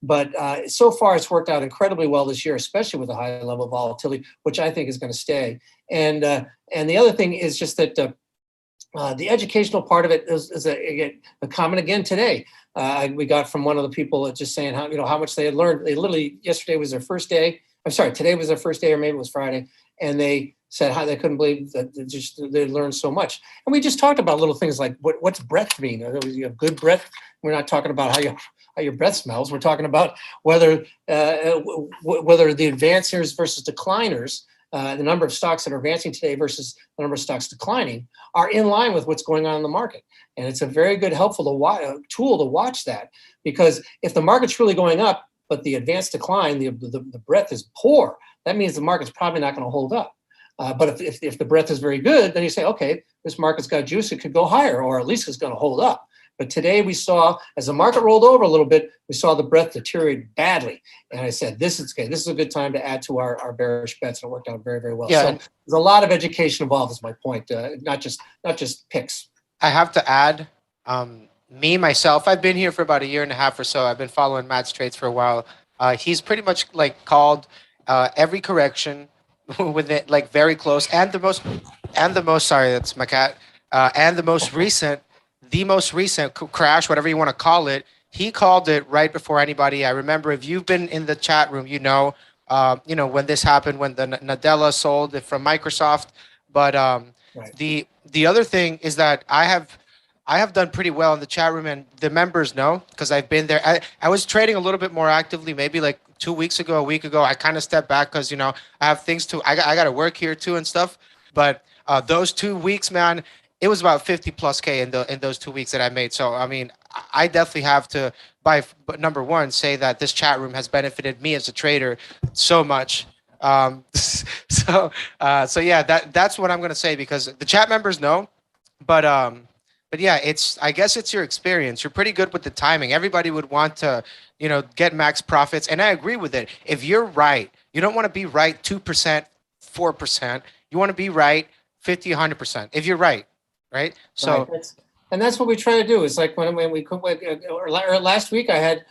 But so far, it's worked out incredibly well this year, especially with a high level of volatility, which I think is going to stay. And the other thing is just that. The educational part of it is a comment again today. We got from one of the people just saying how much they had learned. They literally, yesterday was their first day. I'm sorry, today was their first day, or maybe it was Friday, and they said how they couldn't believe that they learned so much. And we just talked about little things like what's breath mean. You have good breath. We're not talking about how your breath smells. We're talking about whether the advancers versus decliners. The number of stocks that are advancing today versus the number of stocks declining are in line with what's going on in the market. And it's a very good, helpful tool to watch that, because if the market's really going up, but the advanced decline, the breadth is poor, that means the market's probably not going to hold up. But if the breadth is very good, then you say, okay, this market's got juice, it could go higher, or at least it's going to hold up. But today we saw, as the market rolled over a little bit, we saw the breadth deteriorate badly. And I said, this is good. This is a good time to add to our bearish bets. And it worked out very, very well. Yeah. So there's a lot of education involved, is my point, not just picks. I have to add, myself, I've been here for about 1.5 years or so. I've been following Matt's trades for a while. He's pretty much called every correction with it very close, and the most sorry, that's my cat, and the most recent crash, whatever you want to call it, he called it right before anybody. I remember, if you've been in the chat room, when this happened, when the Nadella sold it from Microsoft. But right. The other thing is that I have done pretty well in the chat room, and the members know, because I've been there. I was trading a little bit more actively, maybe 2 weeks ago, a week ago. I kind of stepped back because I have things I got to work here too and stuff. But those 2 weeks, man, it was about 50+ K in those 2 weeks that I made. So I mean, I definitely have to, number one, say that this chat room has benefited me as a trader so much. So yeah, that's what I'm gonna say, because the chat members know, but yeah, I guess it's your experience. You're pretty good with the timing. Everybody would want to, get max profits, and I agree with it. If you're right, you don't want to be right 2%, 4%. You want to be right 50, 100%. If you're right. Right. So, right. That's what we try to do. It's like when we or last week, I had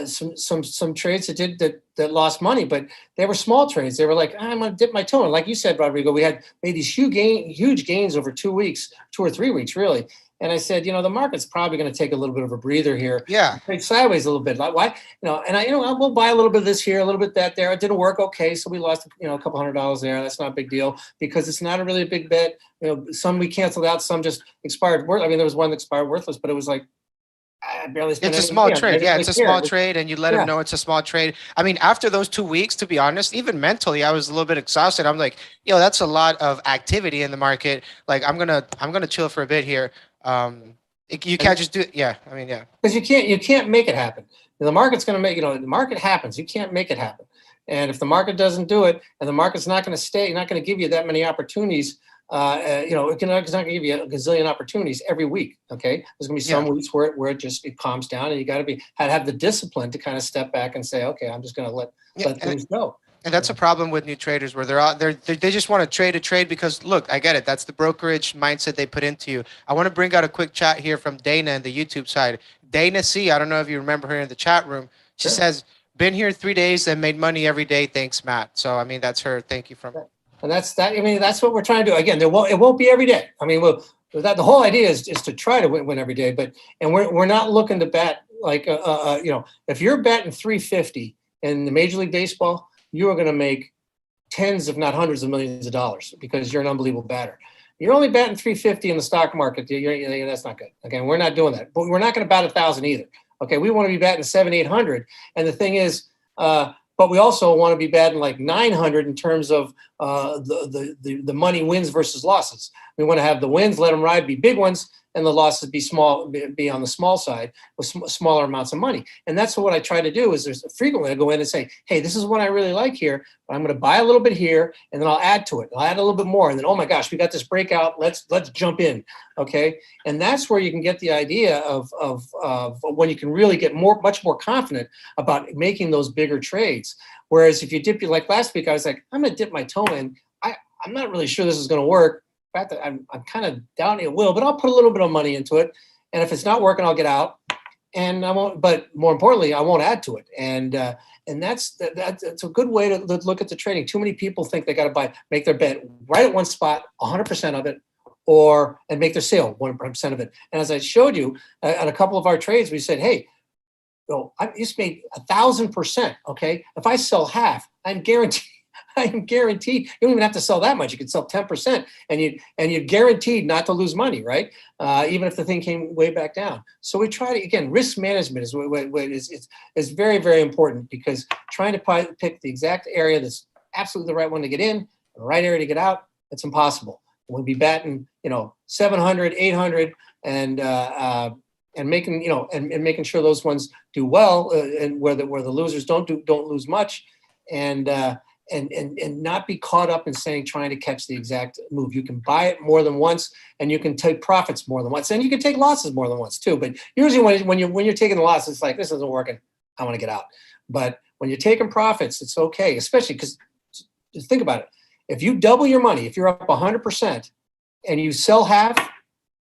some trades that lost money, but they were small trades. They were like, I'm going to dip my toe in. Like you said, Rodrigo, we had made these huge gains over 2 weeks, 2 or 3 weeks, really. And I said, the market's probably going to take a little bit of a breather here. Yeah. Trade sideways a little bit. Like, why? We'll buy a little bit of this here, a little bit that there. It didn't work. Okay. So we lost, a couple $100 there. That's not a big deal, because it's not a really big bet. Some we canceled out, some just expired. I mean, there was one that expired worthless, but it was like, I barely spent. It's a small trade. Yeah, it's a small trade, and you let them know it's a small trade. I mean, after those 2 weeks, to be honest, even mentally, I was a little bit exhausted. I'm like, that's a lot of activity in the market. Like, I'm gonna chill for a bit here. You can't just do it. Yeah, I mean, yeah. Because you can't make it happen. The market's going to make, the market happens. You can't make it happen. And if the market doesn't do it, and the market's not going to stay, not going to give you that many opportunities, it's not going to give you a gazillion opportunities every week. Okay, there's going to be some weeks where it calms down, and you got to have the discipline to kind of step back and say, okay, I'm just going to let things go. And that's a problem with new traders, where they just want to trade a trade because, look, I get it. That's the brokerage mindset they put into you. I want to bring out a quick chat here from Dana in the YouTube side. Dana C, I don't know if you remember her in the chat room. She says, been here 3 days and made money every day. Thanks, Matt. So, I mean, that's her. Thank you from. And that's what we're trying to do. Again, it won't be every day. I mean, the whole idea is to try to win every day, and we're not looking to bet like, if you're betting 350 in the Major League Baseball, you are going to make tens, if not hundreds of millions of dollars because you're an unbelievable batter. You're only batting 350 in the stock market. That's not good. Okay, we're not doing that. But we're not going to bat 1,000 either. Okay, we want to be batting 700, 800. And the thing is, but we also want to be batting like 900 in terms of the money wins versus losses. We want to have the wins, let them ride, be big ones, and the losses be small, be on the small side with smaller amounts of money. And that's what I try to do. Is there's frequently I go in and say, hey, this is what I really like here, but I'm going to buy a little bit here, and then I'll add to it. I'll add a little bit more, and then oh my gosh, we got this breakout. Let's jump in, okay? And that's where you can get the idea of when you can really get much more confident about making those bigger trades. Whereas if you dip, like last week, I was like, I'm going to dip my toe in. I'm not really sure this is going to work. In fact, I'm kind of doubting it will, but I'll put a little bit of money into it. And if it's not working, I'll get out. And I won't, but more importantly, I won't add to it. And that's a good way to look at the trading. Too many people think they got to make their bet right at one spot, 100% of it, and make their sale 100% of it. And as I showed you on a couple of our trades, we said, hey, I just made 1,000%. Okay, if I sell half, I'm guaranteed. You don't even have to sell that much. You could sell 10%, and you're guaranteed not to lose money, right? Even if the thing came way back down. So we try to, again, risk management is very, very important, because trying to pick the exact area that's absolutely the right one to get in, the right area to get out, it's impossible. We'll be batting, 700, 800, and making, and making sure those ones do well, and where the losers don't lose much, and not be caught up in trying to catch the exact move. You can buy it more than once, and you can take profits more than once, and you can take losses more than once too. But usually when you're taking the loss, it's like, this isn't working, I want to get out. But when you're taking profits, it's okay, especially because just think about it. If you double your money, if you're up 100% and you sell half,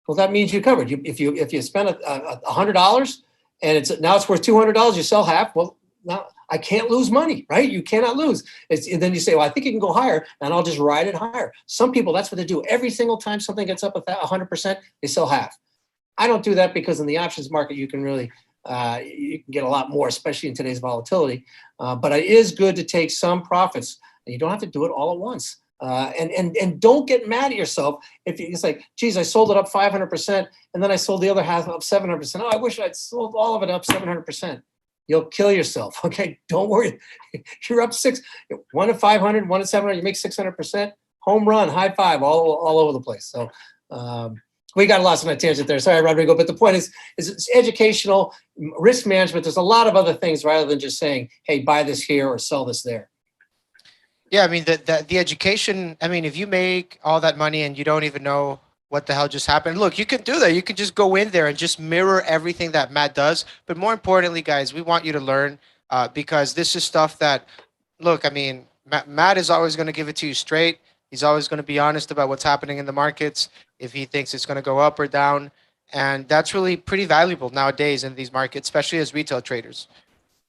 well, that means you covered. If you spend $100 and it's worth $200, you sell half. Well, now I can't lose money, right? You cannot lose. And then you say, well, I think it can go higher, and I'll just ride it higher. Some people, that's what they do. Every single time something gets up 100%, they sell half. I don't do that, because in the options market, you can really you can get a lot more, especially in today's volatility. But it is good to take some profits, and you don't have to do it all at once. And don't get mad at yourself if it's like, geez, I sold it up 500%, and then I sold the other half up 700%. Oh, I wish I'd sold all of it up 700%. You'll kill yourself. Okay, don't worry. You're up 1 at 500, 1 at 700. You make 600%. Home run, high five, all over the place. So we got lost on a tangent there. Sorry, Rodrigo. But the point is it's educational, risk management. There's a lot of other things rather than just saying, hey, buy this here or sell this there. Yeah, I mean, the education, I mean, if you make all that money and you don't even know what the hell just happened, look, you can do that. You can just go in there and just mirror everything that Matt does. But more importantly, guys, we want you to learn, because this is stuff that, look, I mean, Matt is always going to give it to you straight. He's always going to be honest about what's happening in the markets, if he thinks it's going to go up or down. And that's really pretty valuable nowadays in these markets, especially as retail traders.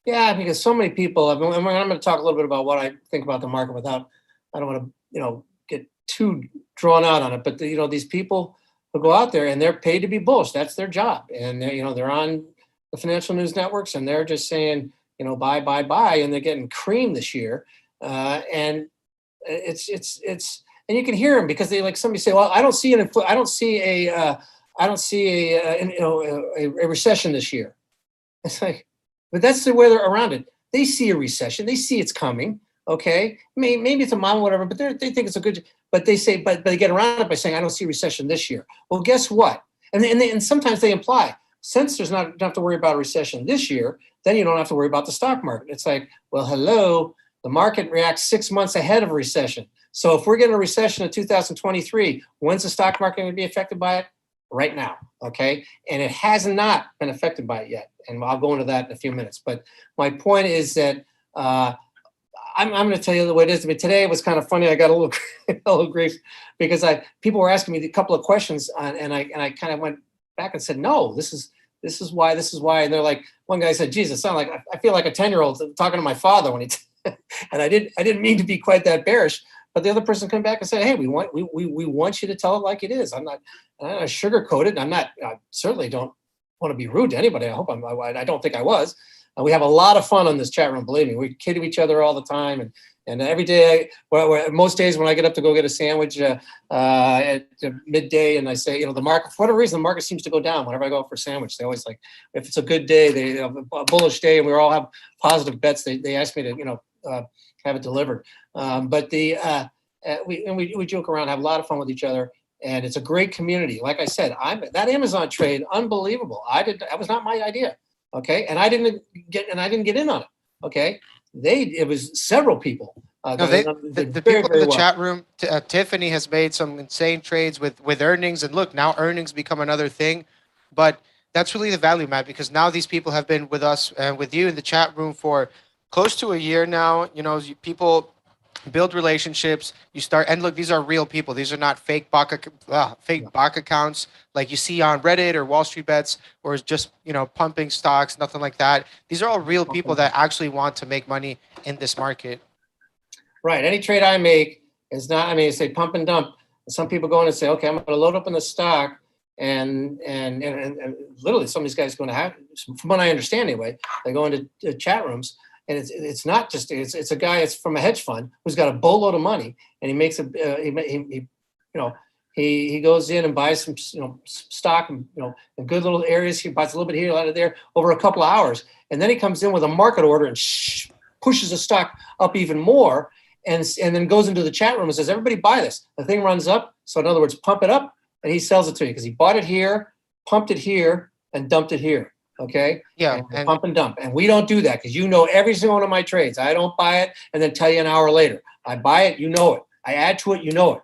Yeah, because so many people, I'm going to talk a little bit about what I think about the market without, I don't want to, get too drawn out on it. But, these people who go out there and they're paid to be bullish, that's their job. And, they're on the financial news networks and they're just saying, buy, buy, buy. And they're getting creamed this year. And it's, and you can hear them because they, like somebody say, well, I don't see a recession this year. It's like, but that's the way they're around it. They see a recession. They see it's coming. Okay, maybe it's a mild whatever, but they think it's a good. But they say, but they get around it by saying, I don't see a recession this year. Well, guess what? And sometimes they imply, since you don't have to worry about a recession this year, then you don't have to worry about the stock market. It's like, well, hello, The market reacts 6 months ahead of a recession. So if we're getting a recession in 2023, when's the stock market going to be affected by it? Right now, okay? And it has not been affected by it yet. And I'll go into that in a few minutes. But my point is that I'm going to tell you the way it is. I mean, today was kind of funny. I got a little, a little grief because people were asking me a couple of questions, and I kind of went back and said, no, this is why, and they're like, one guy said, geez, it sounds like I feel like a 10-year-old talking to my father when he, and I didn't mean to be quite that bearish. But the other person came back and said, hey, we want you to tell it like it is. I'm not sugarcoat it. I certainly don't want to be rude to anybody. I don't think I was. We have a lot of fun on this chat room. Believe me, we kid each other all the time, and every day, most days when I get up to go get a sandwich at midday, and I say, the market, for whatever reason, the market seems to go down whenever I go for a sandwich. They always like, if it's a good day, they a bullish day, and we all have positive bets. They ask me to have it delivered. But we joke around, have a lot of fun with each other, and it's a great community. Like I said, that Amazon trade, unbelievable. That was not my idea. Okay, and I didn't get in on it. Okay, it was several people. The people in the chat room. Tiffany has made some insane trades with earnings, and look, now earnings become another thing. But that's really the value, Matt, because now these people have been with us and with you in the chat room for close to a year now. People build relationships. You start, and look, these are real people. These are not fake bot accounts like you see on Reddit or Wall Street Bets, or just pumping stocks, nothing like that. These are all real people that actually want to make money in this market. Right. Any trade I make is not. I mean, say pump and dump. Some people go in and say, okay, I'm going to load up in the stock, and literally some of these guys are going to have, from what I understand anyway, they go into chat rooms. And it's not just it's a guy. It's from a hedge fund who's got a boatload of money, and he makes he goes in and buys some stock in good little areas. He buys a little bit here, a lot of there over a couple of hours, and then he comes in with a market order and pushes the stock up even more, and then goes into the chat room and says, "Everybody buy this." The thing runs up. So in other words, pump it up, and he sells it to you because he bought it here, pumped it here, and dumped it here. Okay. Yeah. And pump and dump. And we don't do that because every single one of my trades. I don't buy it and then tell you an hour later. I buy it, you know it. I add to it, you know it.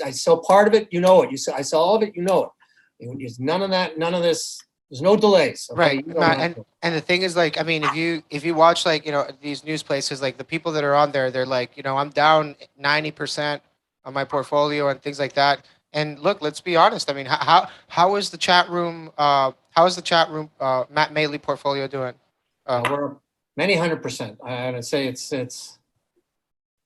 I sell part of it, you know it. I sell all of it, you know it. There's none of that, none of this. There's no delays. Okay? Right. And the thing is, like, I mean, if you watch these news places, like the people that are on there, they're like, I'm down 90% on my portfolio and things like that. And look, let's be honest. I mean, how is the chat room? How is the chat room, Matt Maley portfolio doing? We're many 100%. I would say it's.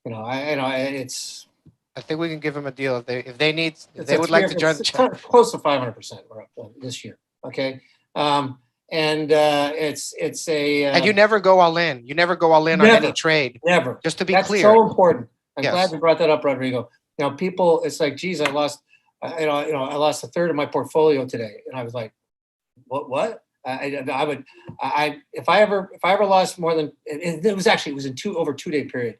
I think we can give them a deal if they would like to join the chat. Close to 500% we're up this year. Okay, and it's a. And you never go all in. You never go all in on any trade. Never. Just to be That's clear. So important. I'm Yes. glad you brought that up, Rodrigo. People, it's like, geez, I lost. I lost a third of my portfolio today, and I was like, what? If I ever lost more than, it was in over 2 day period,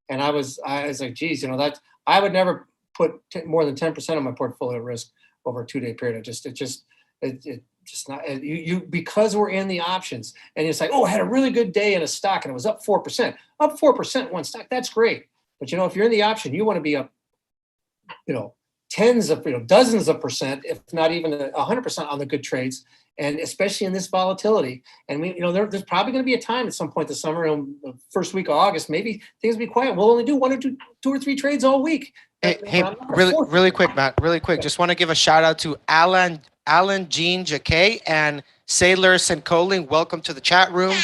and I was like, geez, that I would never put more than 10% of my portfolio at risk over a 2 day period. It just not you because we're in the options, and it's like, oh, I had a really good day in a stock and it was up 4%, in one stock. That's great, but if you're in the option, you want to be up, tens of, dozens of percent, if not even 100% on the good trades. And especially in this volatility, and there's probably going to be a time at some point this summer, the first week of August, maybe things will be quiet. We'll only do two or three trades all week. Hey, really quick, Matt, really quick. Just want to give a shout out to Alan, Jean, Jacquet, and Sailor Senkoling. Welcome to the chat room.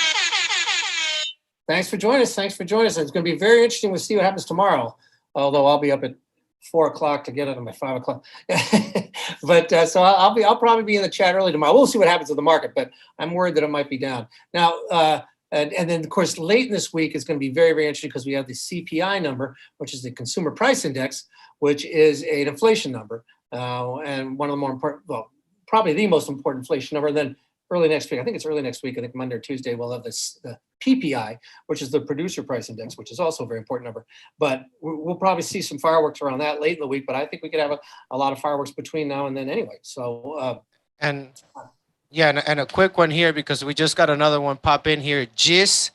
Thanks for joining us. It's going to be very interesting. We'll see what happens tomorrow. Although I'll be up at 4 o'clock to get it on my 5 o'clock. But so I'll probably be in the chat early tomorrow. We'll see what happens to the market, but I'm worried that it might be down. Now, and then of course, late in this week is going to be very, very interesting because we have the CPI number, which is the Consumer Price Index, which is an inflation number. And one of the more important, probably the most important inflation number. And then early next week, I think it's early next week, I think Monday or Tuesday, we'll have the PPI, which is the Producer Price Index, which is also a very important number. But we'll probably see some fireworks around that late in the week, but I think we could have a lot of fireworks between now and then anyway. So, and a quick one here, because we just got another one pop in here. Freitas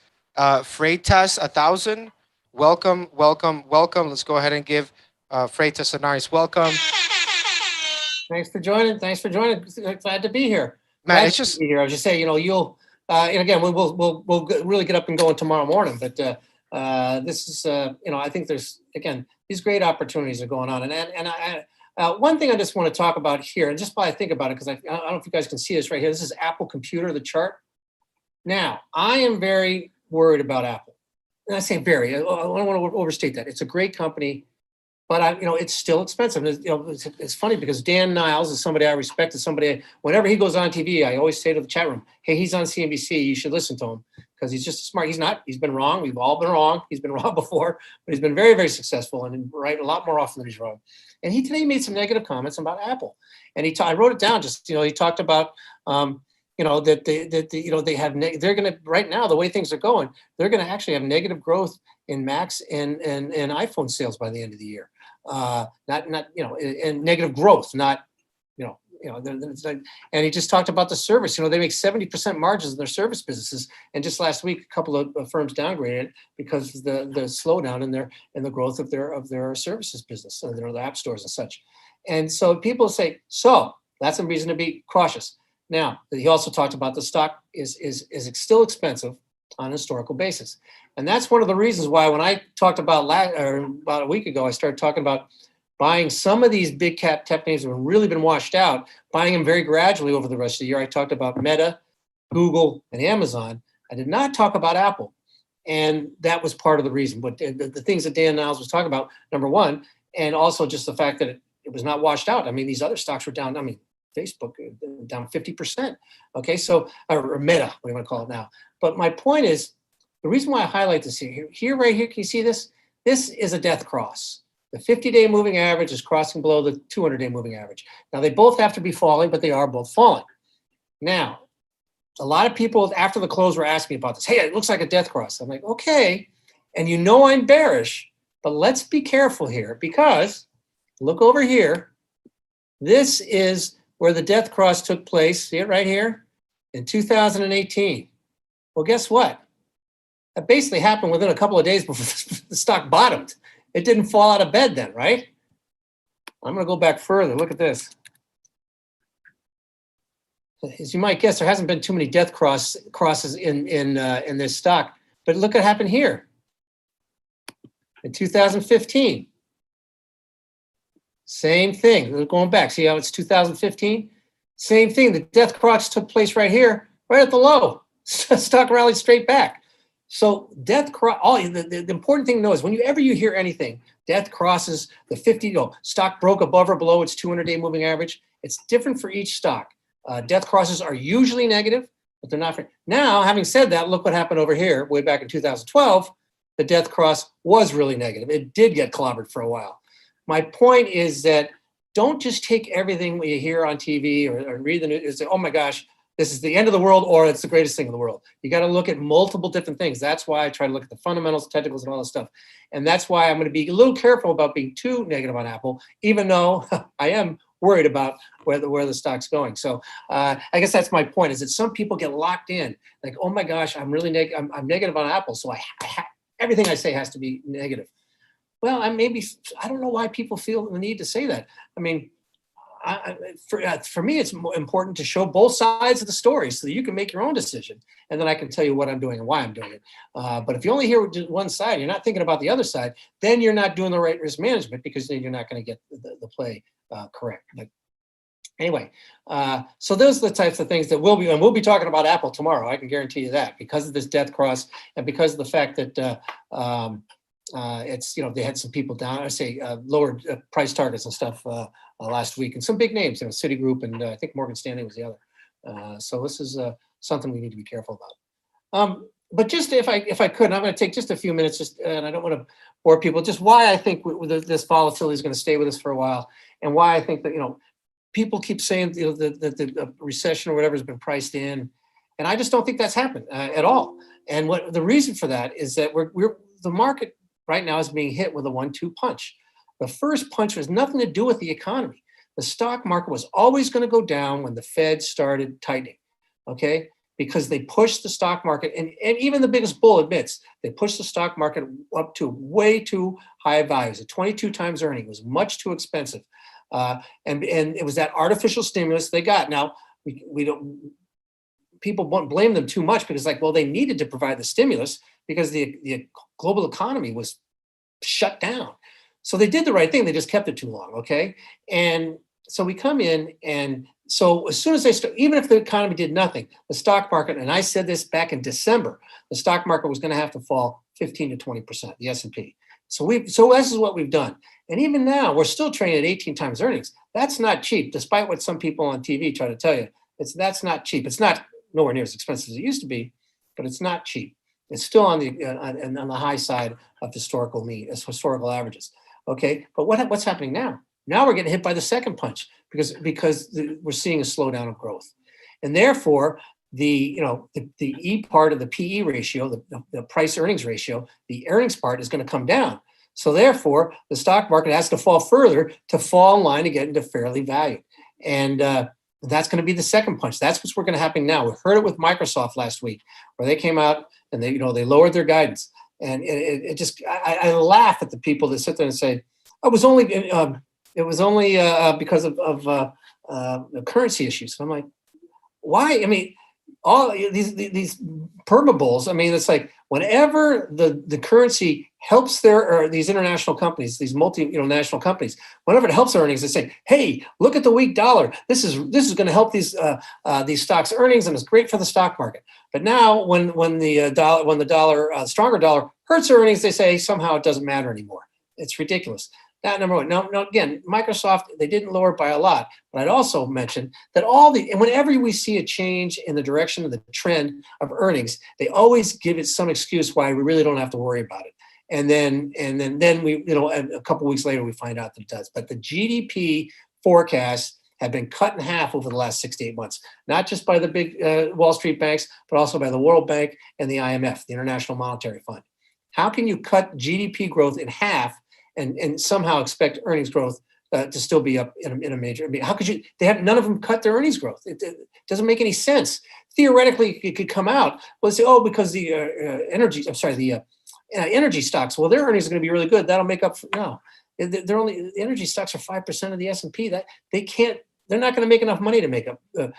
1000. welcome, welcome, welcome. Let's go ahead and give Freitas a nice welcome. Thanks for joining. Thanks for joining. Glad to be here. Matt, it's just be here. I was just saying, you'll and again, we'll really get up and going tomorrow morning. But this is, I think there's, again, these great opportunities are going on. And one thing I just want to talk about here, and just while I think about it, because I don't know if you guys can see this right here. This is Apple Computer, the chart. Now, I am very worried about Apple. And I say very, I don't want to overstate that. It's a great company, but it's still expensive. It's funny because Dan Niles is somebody I respect. Is somebody, whenever he goes on TV, I always say to the chat room, hey, he's on CNBC. You should listen to him because he's just smart. He's not. He's been wrong. We've all been wrong. He's been wrong before, but he's been very, very successful and right a lot more often than he's wrong. And he today made some negative comments about Apple. And I wrote it down. Just he talked about that they have they're going to right now the way things are going, they're going to actually have negative growth in Macs and iPhone sales by the end of the year. And negative growth, not, and he just talked about the service. They make 70% margins in their service businesses, and just last week, a couple of firms downgraded it because of the slowdown in the growth of their services business and their app stores and such. And so people say, so that's a reason to be cautious. Now, he also talked about the stock is still expensive on a historical basis. And that's one of the reasons why when I talked about about a week ago, I started talking about buying some of these big cap tech names that have really been washed out, buying them very gradually over the rest of the year. I talked about Meta, Google, and Amazon. I did not talk about Apple. And that was part of the reason. But the things that Dan Niles was talking about, number one, and also just the fact that it was not washed out. I mean, these other stocks were down. I mean, Facebook down 50%. Okay, so or Meta, what do you want to call it now? But my point is, the reason why I highlight this here, right here, can you see this? This is a death cross. The 50-day moving average is crossing below the 200-day moving average. Now, they both have to be falling, but they are both falling. Now, a lot of people after the close were asking me about this. Hey, it looks like a death cross. I'm like, okay, and I'm bearish, but let's be careful here because look over here. This is where the death cross took place. See it right here in 2018. Well, guess what? That basically happened within a couple of days before the stock bottomed. It didn't fall out of bed then, right? I'm going to go back further. Look at this. As you might guess, there hasn't been too many death crosses in this stock, but look what happened here in 2015. Same thing. We're going back. See how it's 2015? Same thing. The death cross took place right here, right at the low. Stock rallied straight back. So death cross. The important thing to know is whenever you hear anything, death crosses the 50. Stock broke above or below its 200-day moving average. It's different for each stock. Death crosses are usually negative, but they're not. Now, having said that, look what happened over here. Way back in 2012, the death cross was really negative. It did get clobbered for a while. My point is that don't just take everything you hear on TV or read the news and say, oh my gosh, this is the end of the world or it's the greatest thing in the world. You got to look at multiple different things. That's why I try to look at the fundamentals, technicals, and all this stuff. And that's why I'm going to be a little careful about being too negative on Apple, even though I am worried about where the stock's going. So I guess that's my point, is that some people get locked in, like, oh my gosh, I'm really I'm negative on Apple, so everything I say has to be negative. Well, I don't know why people feel the need to say that. I mean, for me, it's important to show both sides of the story so that you can make your own decision, and then I can tell you what I'm doing and why I'm doing it. But if you only hear one side, you're not thinking about the other side, then you're not doing the right risk management, because then you're not going to get the play correct. But anyway, so those are the types of things that we'll be talking about Apple tomorrow. I can guarantee you that, because of this death cross and because of the fact that it's, they had some people down, lowered price targets and stuff last week, and some big names, Citigroup, and I think Morgan Stanley was the other. So this is something we need to be careful about. But just if I could, I'm going to take just a few minutes, and I don't want to bore people, just why I think this volatility is going to stay with us for a while, and why I think that, people keep saying, that the recession or whatever has been priced in, and I just don't think that's happened at all. And what the reason for that is that the market right now is being hit with a 1-2 punch. The first punch was nothing to do with the economy. The stock market was always going to go down when the Fed started tightening, okay? because they pushed the stock market, and even the biggest bull admits, they pushed the stock market up to way too high values. At 22 times earning, it was much too expensive. And it was that artificial stimulus they got. Now, we don't, people won't blame them too much because like, well, they needed to provide the stimulus because the global economy was shut down. So they did the right thing. They just kept it too long. Okay. And so we come in, and so as soon as they start, even if the economy did nothing, the stock market, and I said this back in December, the stock market was going to have to fall 15 to 20%, the S&P. So this is what we've done. And even now, we're still trading at 18 times earnings. That's not cheap, despite what some people on TV try to tell you. That's not cheap. It's not nowhere near as expensive as it used to be, but it's not cheap. It's still on the high side of historical averages. Okay, but what's happening now? Now we're getting hit by the second punch because we're seeing a slowdown of growth, and therefore the E part of the PE ratio, the price earnings ratio, the earnings part is going to come down. So therefore, the stock market has to fall further to fall in line to get into fairly valued, and that's going to be the second punch. That's what's going to happen now. We heard it with Microsoft last week, where they came out and they lowered their guidance, and it just I laugh at the people that sit there and say, "Oh, it was only because of the currency issues." And I'm like, why? I mean, all these perma-bulls, I mean, it's like whenever the currency helps these international companies, these multinational companies, whenever it helps their earnings, they say, "Hey, look at the weak dollar. This is going to help these stocks' earnings, and it's great for the stock market." But now, when the stronger dollar hurts their earnings, they say somehow it doesn't matter anymore. It's ridiculous. That number one. Now, again, Microsoft, they didn't lower it by a lot, but I'd also mention that whenever we see a change in the direction of the trend of earnings, they always give it some excuse why we really don't have to worry about it. And then we, a couple of weeks later, we find out that it does. But the GDP forecasts have been cut in half over the last 6 to 8 months, not just by the big Wall Street banks, but also by the World Bank and the IMF, the International Monetary Fund. How can you cut GDP growth in half and somehow expect earnings growth to still be up in a major? I mean, how could you? None of them cut their earnings growth. It doesn't make any sense. Theoretically, it could come out. Well, say, oh, because the energy stocks. Well, their earnings are going to be really good. That'll make up for no. The energy stocks are 5% of the S&P. That they can't. They're not going to make enough money to make up the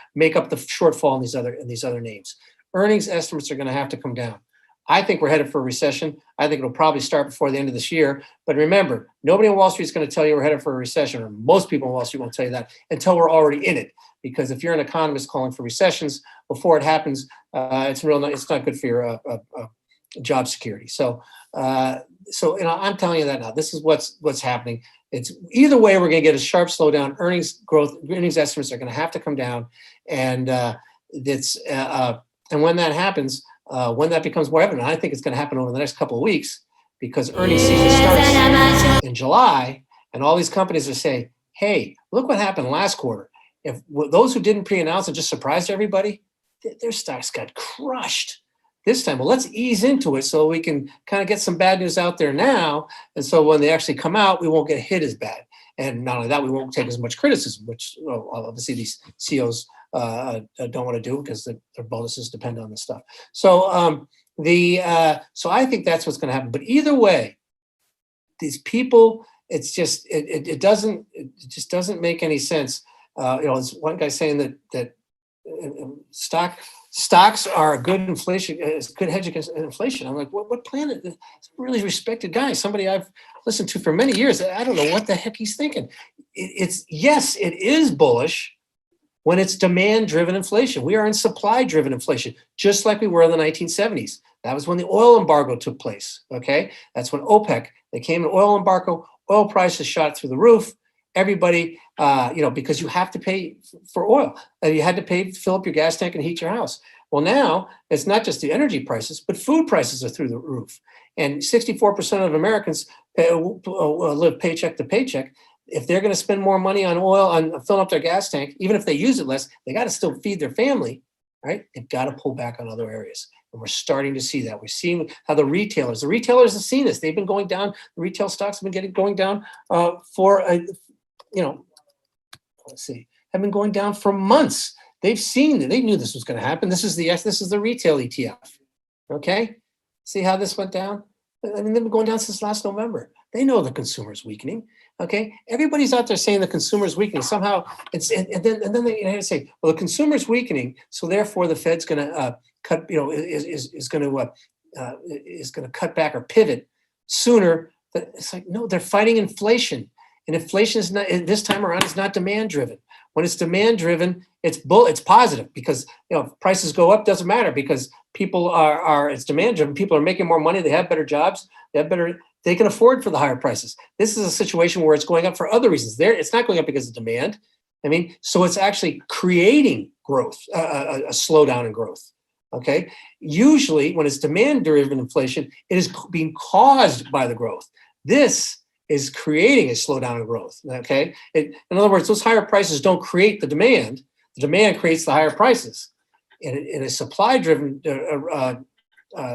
shortfall in these other names. Earnings estimates are going to have to come down. I think we're headed for a recession. I think it'll probably start before the end of this year. But remember, nobody on Wall Street is going to tell you we're headed for a recession, or most people on Wall Street won't tell you that until we're already in it. Because if you're an economist calling for recessions before it happens, it's not good for your job security. So I'm telling you that now. This is what's happening. It's either way, we're going to get a sharp slowdown. Earnings estimates are going to have to come down, and and when that happens. When that becomes more evident, I think it's going to happen over the next couple of weeks, because earnings season starts in July, and all these companies are saying, "Hey, look what happened last quarter. If those who didn't pre-announce and just surprised everybody, their stocks got crushed this time. Well, let's ease into it so we can kind of get some bad news out there now, and so when they actually come out, we won't get hit as bad. And not only that, we won't take as much criticism, which obviously these CEOs don't want to do because their bonuses depend on this stuff. So so I think that's what's going to happen. But either way, these people, it just doesn't make any sense. There's one guy saying that stocks are a good good hedge against inflation. I'm like, what planet? It's a really respected guy, somebody I've listened to for many years. I don't know what the heck he's thinking. Yes, it is bullish when it's demand-driven inflation. We are in supply-driven inflation, just like we were in the 1970s. That was when the oil embargo took place, okay? That's when OPEC, they came in oil embargo, oil prices shot through the roof. Everybody, because you have to pay for oil. You had to pay to fill up your gas tank and heat your house. Well, now it's not just the energy prices, but food prices are through the roof. And 64% of Americans live paycheck to paycheck. If they're going to spend more money on oil, on filling up their gas tank, even if they use it less, they got to still feed their family, right? They've got to pull back on other areas. And we're starting to see that. We're seeing how the retailers have seen this. They've been going down. The retail stocks have been going down have been going down for months. They've seen it. They knew this was going to happen. This is the retail ETF. Okay, see how this went down? I mean, they've been going down since last November. They know the consumer's weakening. Okay, everybody's out there saying the consumer's weakening. Somehow it's and then they say, well, the consumer's weakening, so therefore the Fed's going to cut. Is going to cut back or pivot sooner. It's like, no, they're fighting inflation, and inflation is not, this time around, is not demand driven. When it's demand driven, it's positive, because if prices go up, doesn't matter, because people it's demand driven. People are making more money. They have better jobs. They can afford for the higher prices. This is a situation where it's going up for other reasons. It's not going up because of demand. I mean, so it's actually creating growth, a slowdown in growth. Okay. Usually, when it's demand-driven inflation, it is being caused by the growth. This is creating a slowdown in growth. Okay. In other words, those higher prices don't create the demand. The demand creates the higher prices. In a supply-driven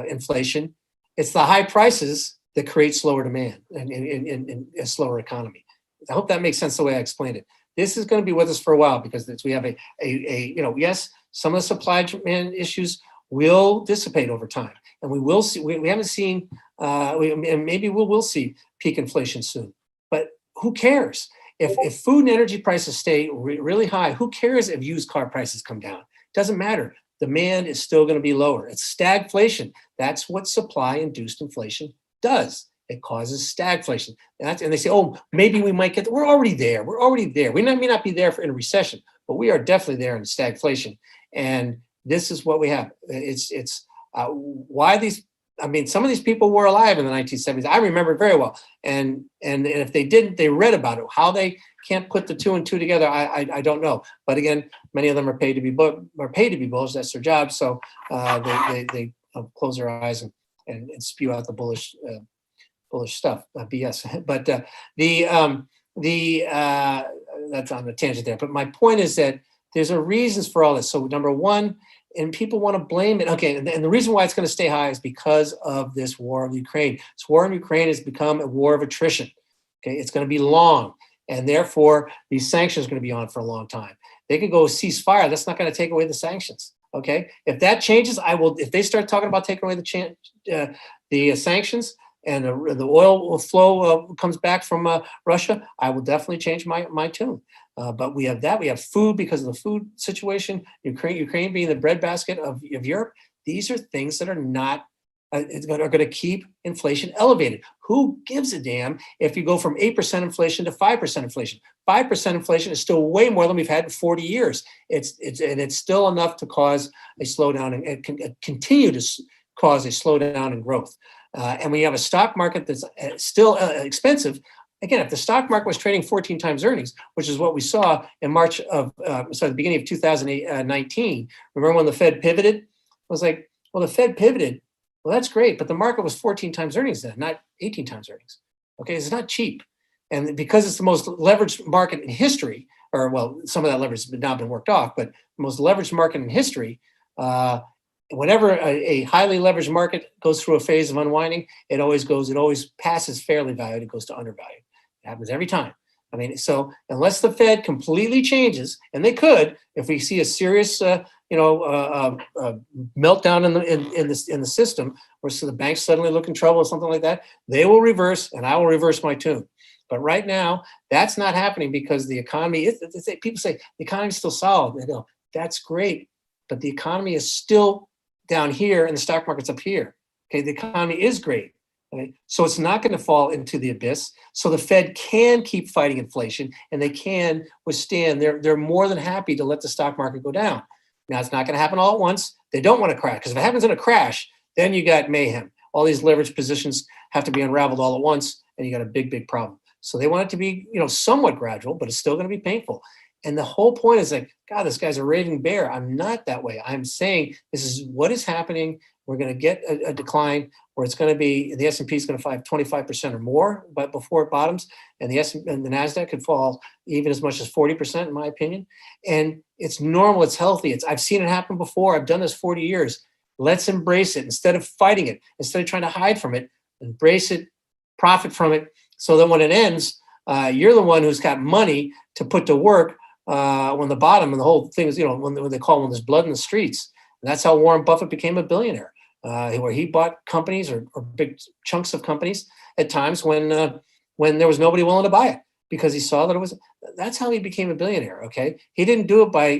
inflation, it's the high prices that create slower demand in a slower economy. I hope that makes sense the way I explained it. This is going to be with us for a while, because we have yes, some of the supply demand issues will dissipate over time, and we will see. We haven't seen, and maybe we will see peak inflation soon. But who cares if food and energy prices stay really high? Who cares if used car prices come down? Doesn't matter. Demand is still going to be lower. It's stagflation. That's what supply-induced inflation does. It causes stagflation. And they say, oh, maybe we might get. We're already there. We're already there. We may not be there in a recession, but we are definitely there in stagflation. And this is what we have. It's why these. I mean, some of these people were alive in the 1970s. I remember it very well. And if they didn't, they read about it. How they can't put the two and two together, I don't know. But again, many of them are paid to be bullish. That's their job. So they close their eyes and spew out the bullish stuff, BS. But that's on the tangent there. But my point is that there's a reasons for all this. So number one, and people want to blame it. Okay, and the reason why it's going to stay high is because of this war in Ukraine. This war in Ukraine has become a war of attrition. Okay, it's going to be long, and therefore these sanctions are going to be on for a long time. They could go ceasefire. That's not going to take away the sanctions. Okay, if that changes, I will. If they start talking about taking away the sanctions and the oil flow comes back from Russia, I will definitely change my tune. But we have that. We have food because of the food situation. Ukraine being the breadbasket of Europe. These are things that are not are going to keep inflation elevated. Who gives a damn if you go from 8% inflation to 5% inflation? 5% inflation is still way more than we've had in 40 years. It's still enough to cause a slowdown and continue to cause a slowdown in growth. And we have a stock market that's still expensive. Again, if the stock market was trading 14 times earnings, which is what we saw in the beginning of 2019, remember when the Fed pivoted? I was like, well, the Fed pivoted. Well, that's great, but the market was 14 times earnings then, not 18 times earnings. Okay, it's not cheap. And because it's the most leveraged market in history, or well, some of that leverage has now been worked off, but the most leveraged market in history, whenever a highly leveraged market goes through a phase of unwinding, it always passes fairly valued, it goes to undervalued. It happens every time. I mean, so unless the Fed completely changes, and they could, if we see a serious, meltdown in the system, or so the banks suddenly look in trouble or something like that, they will reverse, and I will reverse my tune. But right now, that's not happening because the economy. People say the economy is still solid. They go, that's great, but the economy is still down here, and the stock market's up here. Okay, the economy is great. Okay? So it's not going to fall into the abyss. So the Fed can keep fighting inflation, and they can withstand. They're more than happy to let the stock market go down. Now, it's not going to happen all at once. They don't want to crash, because if it happens in a crash, then you got mayhem. All these leveraged positions have to be unraveled all at once, and you got a big, big problem. So they want it to be, somewhat gradual, but it's still going to be painful. And the whole point is like, God, this guy's a raving bear. I'm not that way. I'm saying this is what is happening. We're going to get a decline where it's going to be, the S&P is going to fall 25% or more, but before it bottoms, and the NASDAQ could fall even as much as 40%, in my opinion. And it's normal. It's healthy. I've seen it happen before. I've done this 40 years. Let's embrace it instead of fighting it, instead of trying to hide from it. Embrace it, profit from it, so that when it ends, you're the one who's got money to put to work when the bottom and the whole thing is, when they call it when there's blood in the streets. And that's how Warren Buffett became a billionaire, where he bought companies or big chunks of companies at times when there was nobody willing to buy it, because he saw that that's how he became a billionaire. Okay. He didn't do it by,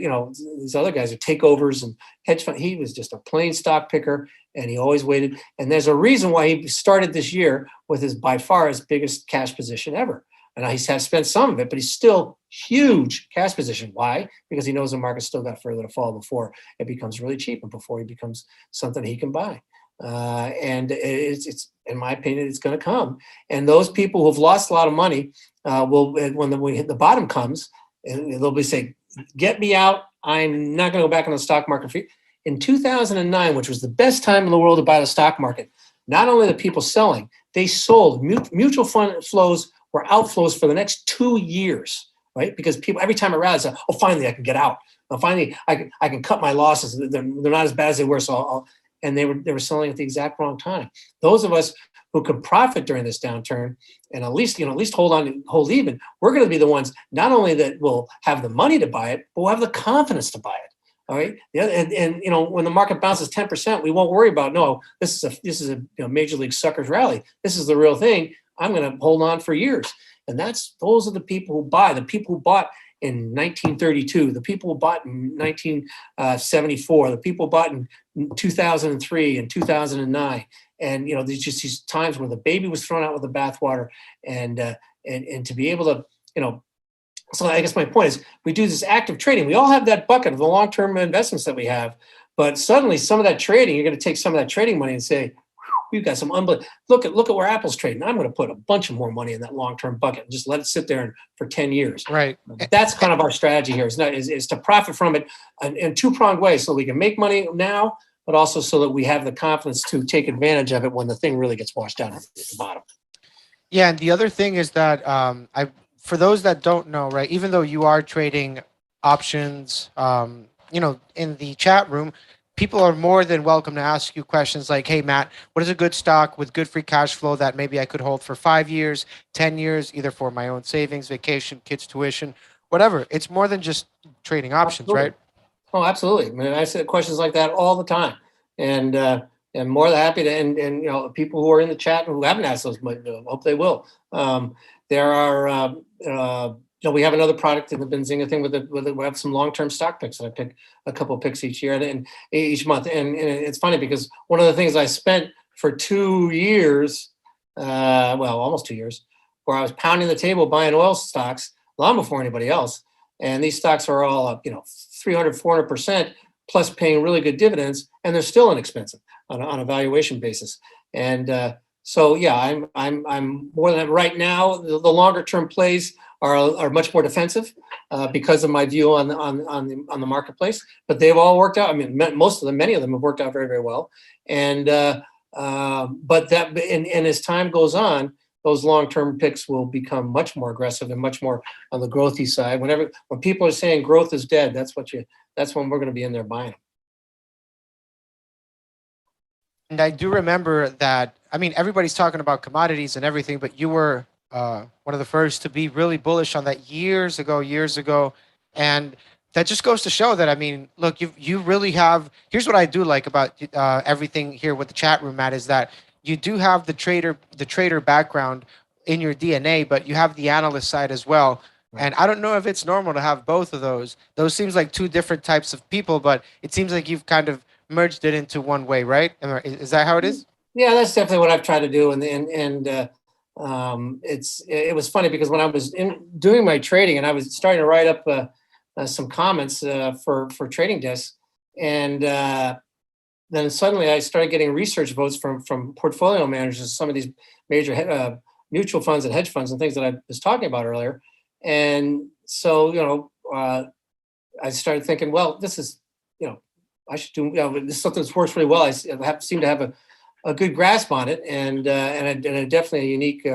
these other guys who takeovers and hedge fund. He was just a plain stock picker, and he always waited. And there's a reason why he started this year with by far his biggest cash position ever. And he has spent some of it, but he's still huge cash position. Why? Because he knows the market's still got further to fall before it becomes really cheap and before he becomes something he can buy. And it's in my opinion, it's going to come. And those people who've lost a lot of money will, when the bottom comes, and they'll be saying, "Get me out! I'm not going to go back on the stock market." In 2009, which was the best time in the world to buy the stock market, not only the people selling, they sold. Mutual fund flows were outflows for the next 2 years, right? Because people, every time it rallies, oh, finally I can get out. Finally I can cut my losses. They're not as bad as they were. So and they were selling at the exact wrong time. Those of us who could profit during this downturn and at least hold even, we're going to be the ones not only that will have the money to buy it, but will have the confidence to buy it. All right. Yeah, and when the market bounces 10%, we won't worry about, no, this is a major league suckers rally. This is the real thing. I'm going to hold on for years. And those are the people who buy. The people who bought in 1932, the people who bought in 1974, the people who bought in 2003 and 2009. And there's just these times where the baby was thrown out with the bathwater, and to be able to, so I guess my point is, we do this active trading. We all have that bucket of the long-term investments that we have, but suddenly some of that trading, you're going to take some of that trading money and say, we've got some unbelievable. Look at where Apple's trading. I'm going to put a bunch of more money in that long-term bucket and just let it sit there for 10 years. Right. That's kind of our strategy here. Is to profit from it in two-pronged ways, so we can make money now, but also so that we have the confidence to take advantage of it when the thing really gets washed out at the bottom. Yeah, and the other thing is that for those that don't know, right, even though you are trading options, in the chat room, people are more than welcome to ask you questions like, "Hey, Matt, what is a good stock with good free cash flow that maybe I could hold for 5 years, 10 years, either for my own savings, vacation, kids' tuition, whatever." It's more than just trading options, Absolutely. right? Oh, absolutely. I mean, I say questions like that all the time, and more than happy to. And people who are in the chat who haven't asked those, but hope they will. There are. We have another product in the Benzinga thing with we have some long-term stock picks that I pick a couple of picks each year and each month. And it's funny because one of the things I spent for 2 years, almost 2 years, where I was pounding the table buying oil stocks long before anybody else. And these stocks are all up, 300, 400% plus paying really good dividends, and they're still inexpensive on a valuation basis. And so, yeah, I'm more than right now. The longer term plays are much more defensive because of my view on the marketplace. But they've all worked out. I mean, many of them have worked out very, very well. And but as time goes on, those long-term picks will become much more aggressive and much more on the growthy side. When people are saying growth is dead, that's when we're going to be in there buying them. And I do remember that, I mean, everybody's talking about commodities and everything, but you were one of the first to be really bullish on that years ago. And that just goes to show that, I mean, look, you really have, here's what I do like about everything here with the chat room, Matt, is that you do have the trader background in your DNA, but you have the analyst side as well. Right. And I don't know if it's normal to have both of those. Those seems like two different types of people, but it seems like you've kind of merged it into one way, right? Is that how it is? Yeah, that's definitely what I've tried to do. And it was funny because when I was doing my trading and I was starting to write up some comments for Trading Desk, and then suddenly I started getting research votes from portfolio managers of some of these major mutual funds and hedge funds and things that I was talking about earlier. And so, I started thinking, well, this is, I should do, this is something that's works really well. I seem to have a good grasp on it, and definitely a unique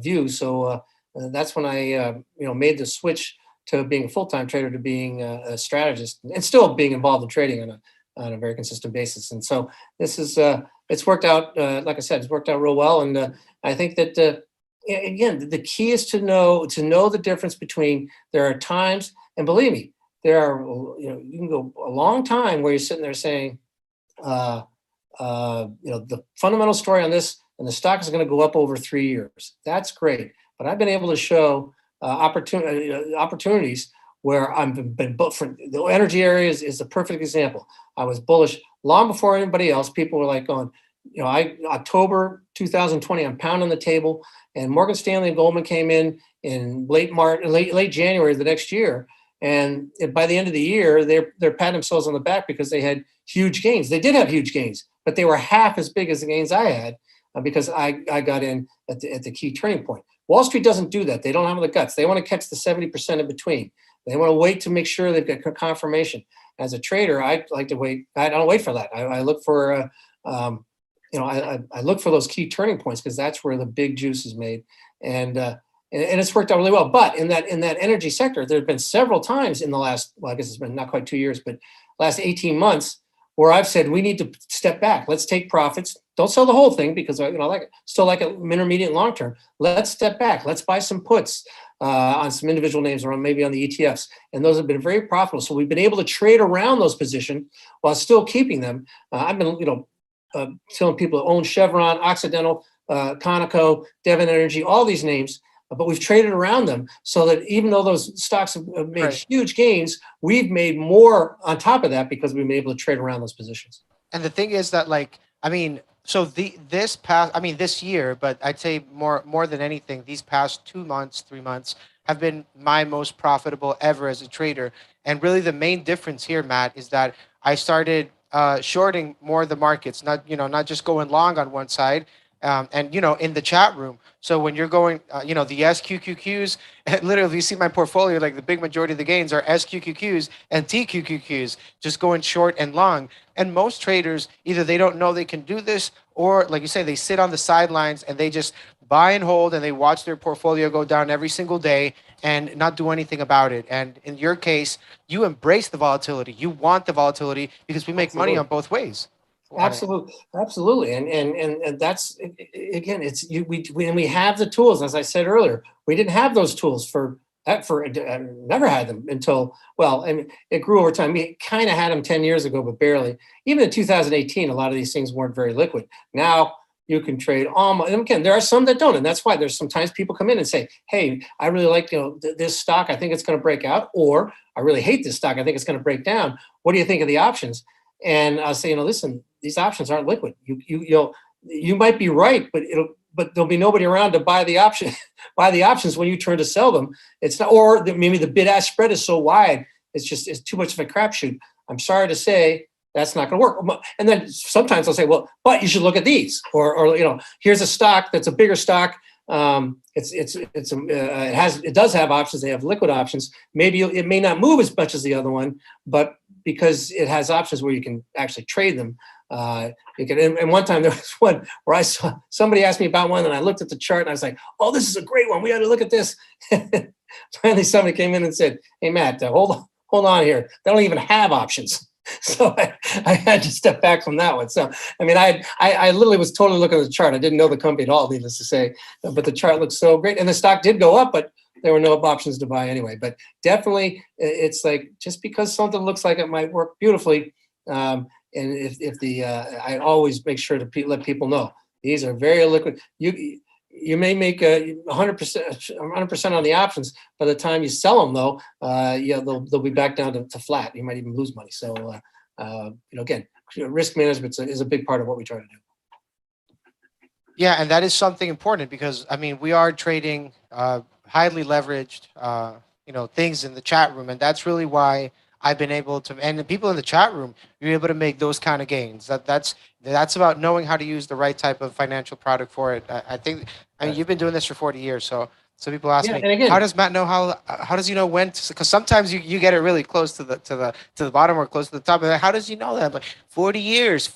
view. So that's when I made the switch to being a full-time trader to being a strategist, and still being involved in trading on a very consistent basis. And so this is it's worked out. Like I said, it's worked out real well. And I think that again, the key is to know the difference between there are times And believe me, there are, you can go a long time where you're sitting there saying, the fundamental story on this, and the stock is going to go up over 3 years. That's great. But I've been able to show opportunities where I've been for the energy area is the perfect example. I was bullish long before anybody else. People were like going, October 2020, I'm pounding the table, and Morgan Stanley and Goldman came in late January of the next year. And by the end of the year, they're patting themselves on the back because they had huge gains. They did have huge gains, but they were half as big as the gains I had because I got in at the key turning point. Wall Street doesn't do that. They don't have the guts. They want to catch the 70% in between. They want to wait to make sure they've got confirmation. As a trader, I like to wait. I don't wait for that. I look for, I look for those key turning points because that's where the big juice is made. And it's worked out really well. But in that energy sector, there have been several times in the last, well, I guess it's been not quite 2 years, but last 18 months where I've said we need to step back. Let's take profits. Don't sell the whole thing because I still like it intermediate and long term. Let's step back. Let's buy some puts on some individual names or maybe on the ETFs. And those have been very profitable. So we've been able to trade around those positions while still keeping them. I've been, telling people who own Chevron, Occidental, Conoco, Devon Energy, all these names, but we've traded around them so that even though those stocks have made huge gains, we've made more on top of that because we've been able to trade around those positions. And the thing is that, this year, but I'd say more than anything, these past 2 months, 3 months have been my most profitable ever as a trader. And really the main difference here, Matt, is that I started shorting more of the markets, not just going long on one side. In the chat room. So when you're going, the SQQQs, literally, you see my portfolio, like the big majority of the gains are SQQQs and TQQQs, just going short and long. And most traders, either they don't know they can do this, or like you say, they sit on the sidelines and they just buy and hold and they watch their portfolio go down every single day and not do anything about it. And in your case, you embrace the volatility. You want the volatility because we make money on both ways. Absolutely, and that's, again, it's we have the tools. As I said earlier, we didn't have those tools for never had them until, well, I mean, it grew over time. We kind of had them 10 years ago, but barely. Even in 2018, a lot of these things weren't very liquid. Now you can trade almost. And again, there are some that don't, and that's why there's sometimes people come in and say, "Hey, I really like this stock. I think it's going to break out," or "I really hate this stock. I think it's going to break down. What do you think of the options?" And I'll say, listen, these options aren't liquid. You might be right, but there'll be nobody around to buy the options when you turn to sell them. It's not, or maybe the bid-ask spread is so wide, it's too much of a crapshoot. I'm sorry to say that's not going to work. And then sometimes I'll say, well, but you should look at these, or here's a stock that's a bigger stock. It does have options. They have liquid options. Maybe it may not move as much as the other one, but because it has options where you can actually trade them, and one time there was one where I saw somebody asked me about one, and I looked at the chart and I was like, "Oh, this is a great one. We got to look at this." Finally, somebody came in and said, "Hey, Matt, hold on here. They don't even have options." So I had to step back from that one. So, I mean, I literally was totally looking at the chart. I didn't know the company at all, needless to say, but the chart looked so great. And the stock did go up, but there were no options to buy anyway. But definitely, it's like, just because something looks like it might work beautifully, and I always make sure to let people know, these are very liquid. You may make 100% on the options. By the time you sell them, though, they'll be back down to flat. You might even lose money. So, again, risk management is a big part of what we try to do. Yeah, and that is something important because, I mean, we are trading highly leveraged, things in the chat room, and that's really why I've been able to, and the people in the chat room, you're able to make those kind of gains. That's about knowing how to use the right type of financial product for it. I mean, you've been doing this for 40 years, so people ask me, again, how does Matt know how does he know when? Because sometimes you get it really close to the bottom or close to the top. How does he know that? But 40 years,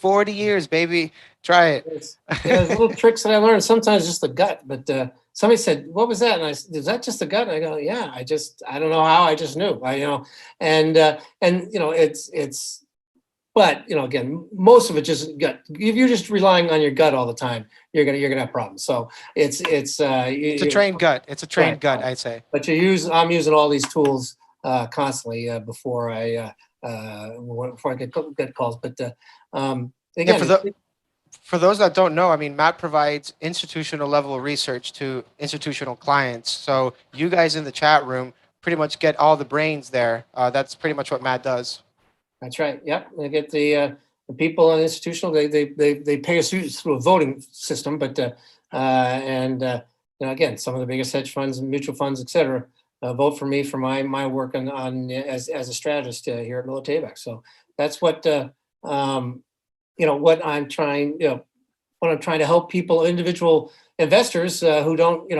baby, try it. There's little tricks that I learned. Sometimes just the gut, but somebody said, "What was that?" And I said, "Is that just the gut?" And I go, "Yeah, I don't know how. I just knew." It's. But again, most of it just gut. If you're just relying on your gut all the time, you're gonna have problems. So it's a trained gut. It's a trained gut, I'd say. But I'm using all these tools constantly before I get calls. But again, yeah, for those that don't know, I mean, Matt provides institutional level research to institutional clients. So you guys in the chat room pretty much get all the brains there. That's pretty much what Matt does. That's right. Yep. They get the people in the institutional. They pay us through a voting system, but again, some of the biggest hedge funds and mutual funds, et cetera, vote for me for my work on as a strategist here at Maley. So that's what what I'm trying to help people, individual investors who don't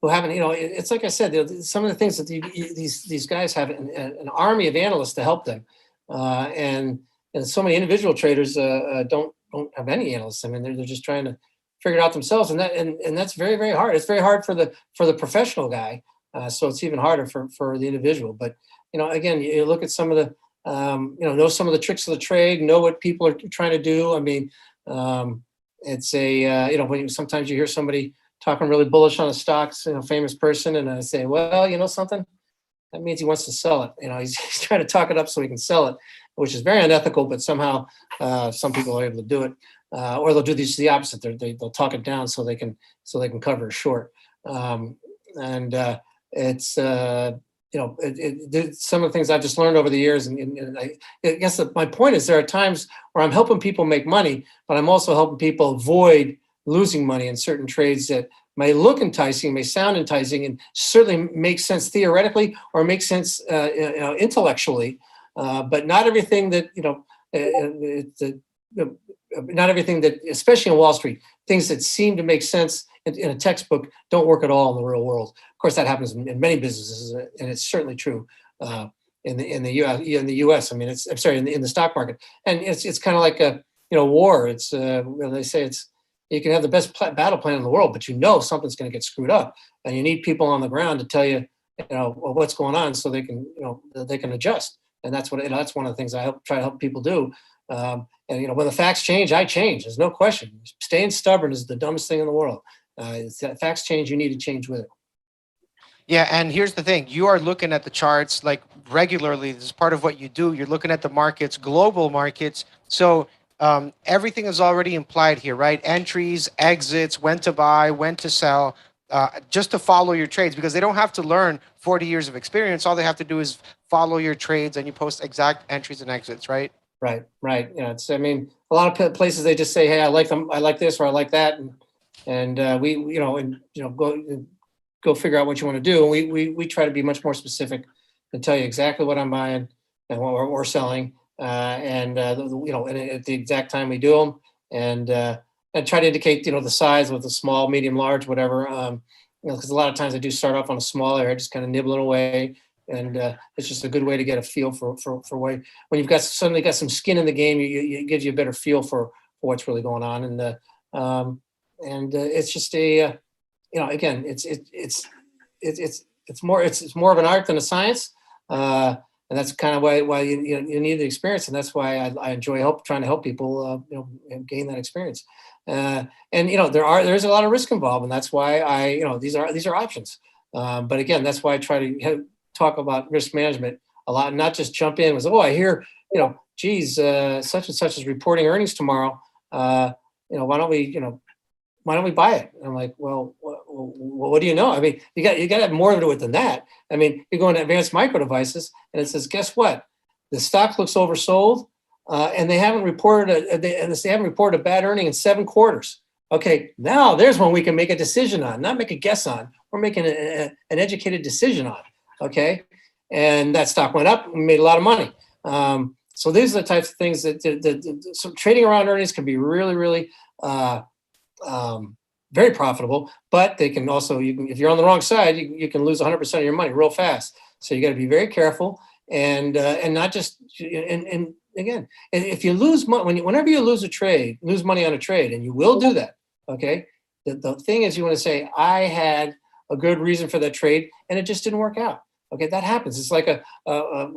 who haven't it's like I said, some of the things that these guys have an army of analysts to help them. And so many individual traders don't have any analysts. I mean, they're just trying to figure it out themselves, and that's very, very hard. It's very hard for the professional guy, so it's even harder for the individual. But again, you look at some of the know some of the tricks of the trade, know what people are trying to do. I mean, it's a when sometimes you hear somebody talking really bullish on a stocks, famous person, and I say, well, something. That means he wants to sell it. He's trying to talk it up so he can sell it, which is very unethical. But somehow, some people are able to do it, or they'll do the opposite. They'll talk it down so they can cover a short. It's some of the things I've just learned over the years. And I guess my point is there are times where I'm helping people make money, but I'm also helping people avoid losing money in certain trades that may look enticing, may sound enticing, and certainly make sense theoretically or make sense intellectually, but not everything that not everything that, especially in Wall Street, things that seem to make sense in a textbook don't work at all in the real world. Of course, that happens in many businesses, and it's certainly true in the U.S. I mean, in the stock market, and it's kind of like a war. It's they say you can have the best battle plan in the world, but something's going to get screwed up, and you need people on the ground to tell you, what's going on, so they can adjust. And that's one of the things I try to help people do. And when the facts change, I change. There's no question. Staying stubborn is the dumbest thing in the world. Facts change, you need to change with it. Yeah, and here's the thing: you are looking at the charts like regularly. This is part of what you do. You're looking at the markets, global markets. So everything is already implied here, right? Entries, exits, when to buy, when to sell, just to follow your trades, because they don't have to learn 40 years of experience. All they have to do is follow your trades, and you post exact entries and exits, right? Right. I mean, a lot of places they just say, hey, I like them, I like this, or I like that, and go figure out what you want to do. And we try to be much more specific and tell you exactly what I'm buying and what we're selling. And at the exact time we do them, and try to indicate the size with the small, medium, large, whatever. Because a lot of times I do start off on a small area, just kind of nibbling away, and it's just a good way to get a feel for when you've suddenly got some skin in the game. It gives you a better feel for what's really going on, and it's just again, it's more of an art than a science. And that's kind of why you need the experience, and that's why I enjoy trying to help people gain that experience. And there's a lot of risk involved, and that's why these are options. But again, that's why I try to talk about risk management a lot, and not just jump in with, I hear geez, such and such is reporting earnings tomorrow. Why don't we buy it? And I'm like, well, what do you know? I mean, you got to have more to it than that. I mean, you go into advanced micro devices, and it says, guess what? The stock looks oversold, and they haven't reported a bad earning in 7 quarters. Okay, now there's one we can make a decision on, not make a guess on. We're making an educated decision on. Okay, and that stock went up. We made a lot of money. So these are the types of things that so trading around earnings can be really, really very profitable, but they can also, if you're on the wrong side, you can lose 100% of your money real fast. So you got to be very careful, and not just, and again, if you lose money, whenever you lose money on a trade, and you will do that, okay, the thing is, you want to say, I had a good reason for that trade, and it just didn't work out. Okay, that happens. It's like a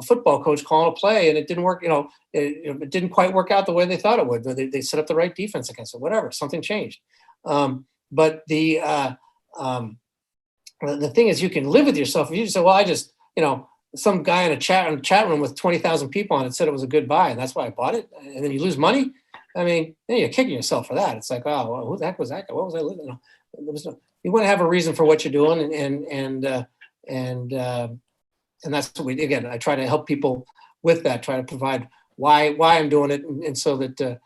football coach calling a play, and it didn't work. It didn't quite work out the way they thought it would. They set up the right defense against it. Whatever, something changed. But the thing is, you can live with yourself. If you just say, well, I just, some guy in a chat room with 20,000 people on it said it was a good buy, and that's why I bought it, and then you lose money. I mean, then you're kicking yourself for that. It's like, oh, well, who the heck was that guy? What was I living? You want to have a reason for what you're doing, and that's what we, again, I try to help people with that, try to provide why I'm doing it, and so that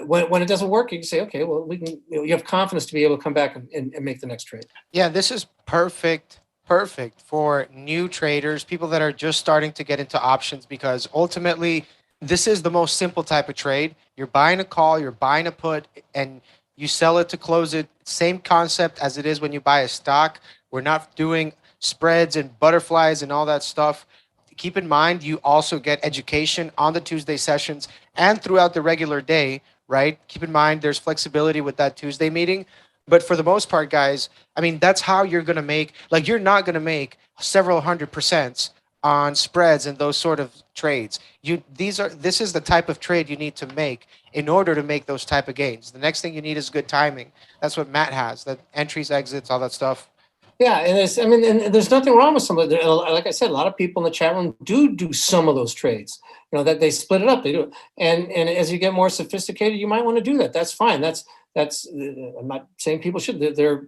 when it doesn't work, you can say, okay, well, we can, you have confidence to be able to come back and make the next trade. Yeah, this is perfect for new traders, people that are just starting to get into options, because ultimately this is the most simple type of trade. You're buying a call, you're buying a put, and you sell it to close it. Same concept as it is when you buy a stock. We're not doing spreads and butterflies and all that stuff. Keep in mind, you also get education on the Tuesday sessions and throughout the regular day, right? Keep in mind, there's flexibility with that Tuesday meeting. But for the most part, guys, I mean, that's how you're going to make, like, you're not going to make several 100% on spreads and those sort of trades. This is the type of trade you need to make in order to make those type of gains. The next thing you need is good timing. That's what Matt has, that entries, exits, all that stuff. Yeah, and there's nothing wrong with some of it. Like I said, a lot of people in the chat room do some of those trades. You know, that they split it up. They do it, and as you get more sophisticated, you might want to do that. That's fine. That's I'm not saying people should.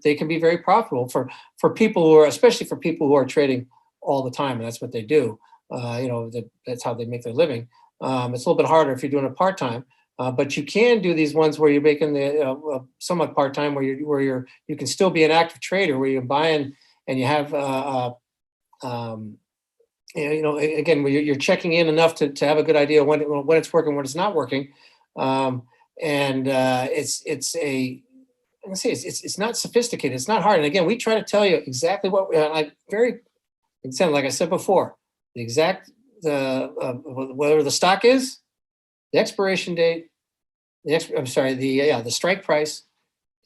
They can be very profitable for people who are, especially for people who are trading all the time, and that's what they do. You know, that's how they make their living. It's a little bit harder if you're doing it part time. But you can do these ones where you're making the somewhat part time, where you can still be an active trader, where you're buying and you have you know, again, where you're checking in enough to have a good idea when it's working, when it's not working, and it's not sophisticated, it's not hard, and again, we try to tell you exactly what like I said before, the exact whether the stock is, the expiration date, the strike price,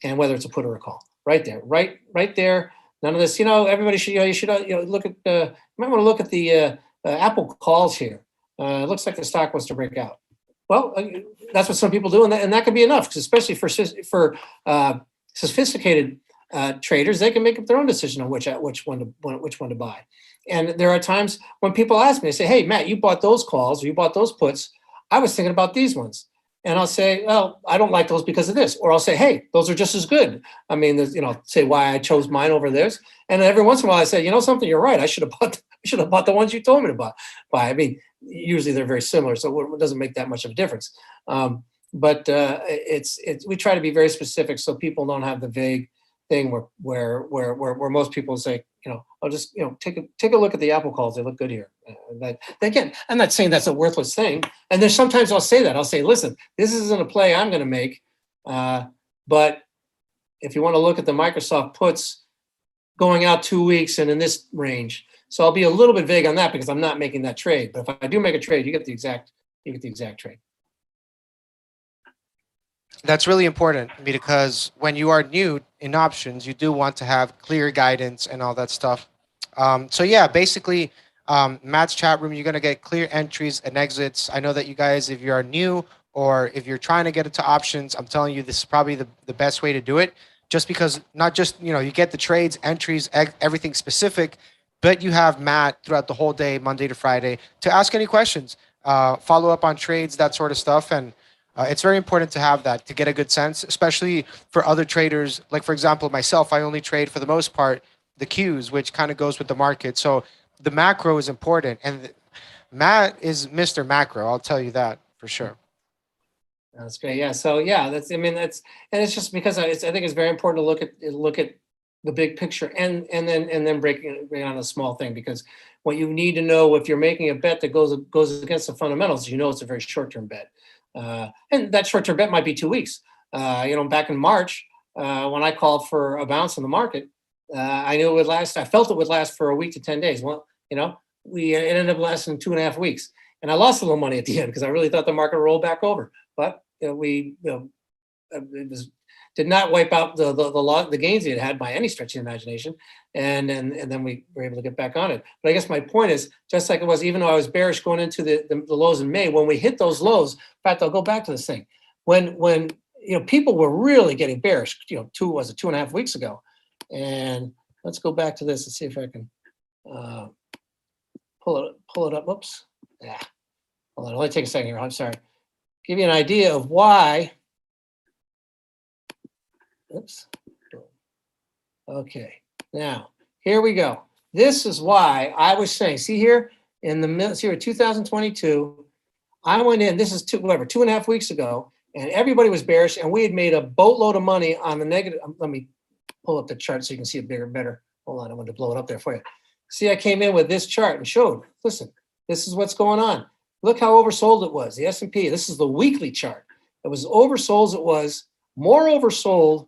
and whether it's a put or a call. Right there, right there. None of this. You know, everybody should. You should look at. You might want to look at the Apple calls here. It looks like the stock wants to break out. Well, that's what some people do, and that could be enough. Because especially for sophisticated traders, they can make up their own decision on which one to buy. And there are times when people ask me, they say, "Hey, Matt, you bought those calls or you bought those puts. I was thinking about these ones." And I'll say, well, I don't like those because of this. Or I'll say, hey, those are just as good. I mean, say why I chose mine over theirs. And every once in a while I say, you know something, you're right. I should have bought the ones you told me to buy. I mean, usually they're very similar, so it doesn't make that much of a difference. But we try to be very specific so people don't have the vague thing where most people say, I'll just, take a look at the Apple calls. They look good here. Again, I'm not saying that's a worthless thing. And there's sometimes I'll say that. I'll say, listen, this isn't a play I'm going to make. But if you want to look at the Microsoft puts going out 2 weeks and in this range, so I'll be a little bit vague on that because I'm not making that trade. But if I do make a trade, you get the exact trade. That's really important because when you are new in options, you do want to have clear guidance and all that stuff. So yeah, basically, Matt's chat room, you're going to get clear entries and exits. I know that you guys, if you are new or if you're trying to get into options, I'm telling you, this is probably the best way to do it. Just because not just, you get the trades, entries, everything specific, but you have Matt throughout the whole day, Monday to Friday, to ask any questions, follow up on trades, that sort of stuff. And it's very important to have that to get a good sense, especially for other traders. Like, for example, myself, I only trade for the most part the Qs, which kind of goes with the market. So the macro is important. And Matt is Mr. Macro. I'll tell you that for sure. That's great. Yeah. So yeah, and it's just because I think it's very important to look at the big picture and then breaking on a small thing, because what you need to know if you're making a bet that goes against the fundamentals, it's a very short-term bet. And that short-term bet might be 2 weeks. Back in March, when I called for a bounce in the market, I knew it would last. I felt it would last for a week to 10 days. Well, it ended up lasting 2.5 weeks, and I lost a little money at the end because I really thought the market would roll back over. But did not wipe out the gains it had by any stretch of the imagination, and then we were able to get back on it. But I guess my point is, just like it was, even though I was bearish going into the lows in May, when we hit those lows, in fact, I'll go back to this thing. When people were really getting bearish, 2.5 weeks ago, and let's go back to this and see if I can pull it up. Whoops. Yeah. Hold on. Let me take a second here. I'm sorry. Give you an idea of why. Oops. Okay. Now, here we go. This is why I was saying, see here in the middle, here 2022, I went in, this is 2.5 weeks ago, and everybody was bearish, and we had made a boatload of money on the negative. Let me pull up the chart so you can see it better. Hold on, I want to blow it up there for you. See, I came in with this chart and showed, listen, this is what's going on. Look how oversold it was. The S&P, this is the weekly chart. It was oversold as it was, more oversold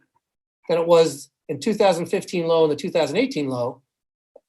than it was in 2015 low and the 2018 low,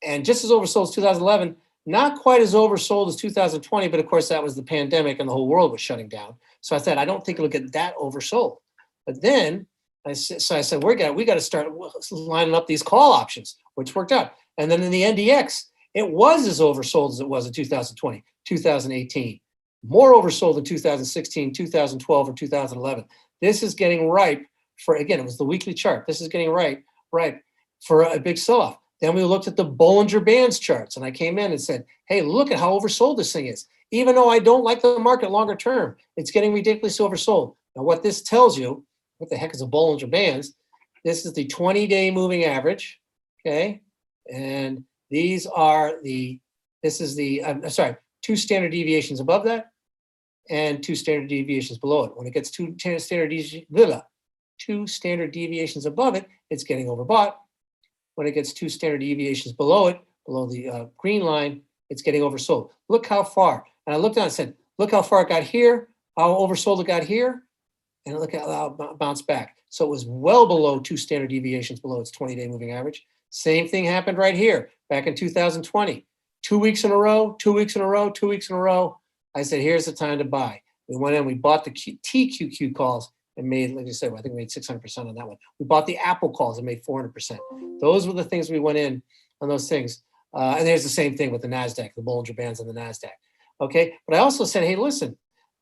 and just as oversold as 2011, not quite as oversold as 2020, but of course that was the pandemic and the whole world was shutting down. So I said, I don't think it'll get that oversold. But then I said, we got to start lining up these call options, which worked out. And then in the NDX, it was as oversold as it was in 2020, 2018, more oversold in 2016, 2012, or 2011. This is getting ripe for, again, it was the weekly chart. This is getting ripe for a big sell-off. Then we looked at the Bollinger Bands charts, and I came in and said, hey, look at how oversold this thing is. Even though I don't like the market longer term, it's getting ridiculously oversold. Now, what this tells you, what the heck is a Bollinger Bands? This is the 20-day moving average, okay? And these are two standard deviations above that and two standard deviations below it. When it gets two standard deviations above it, it's getting overbought. When it gets two standard deviations below it, below the green line, it's getting oversold. Look how far. And I looked down and said, look how far it got here, how oversold it got here, and look how it bounced back. So it was well below two standard deviations below its 20-day moving average. Same thing happened right here back in 2020. 2 weeks in a row, 2 weeks in a row, 2 weeks in a row. I said, here's the time to buy. We went in, we bought the TQQ calls and made, like I said, I think we made 600% on that one. We bought the Apple calls and made 400%. Those were the things we went in on those things. And there's the same thing with the NASDAQ, the Bollinger Bands on the NASDAQ. Okay, but I also said, hey, listen,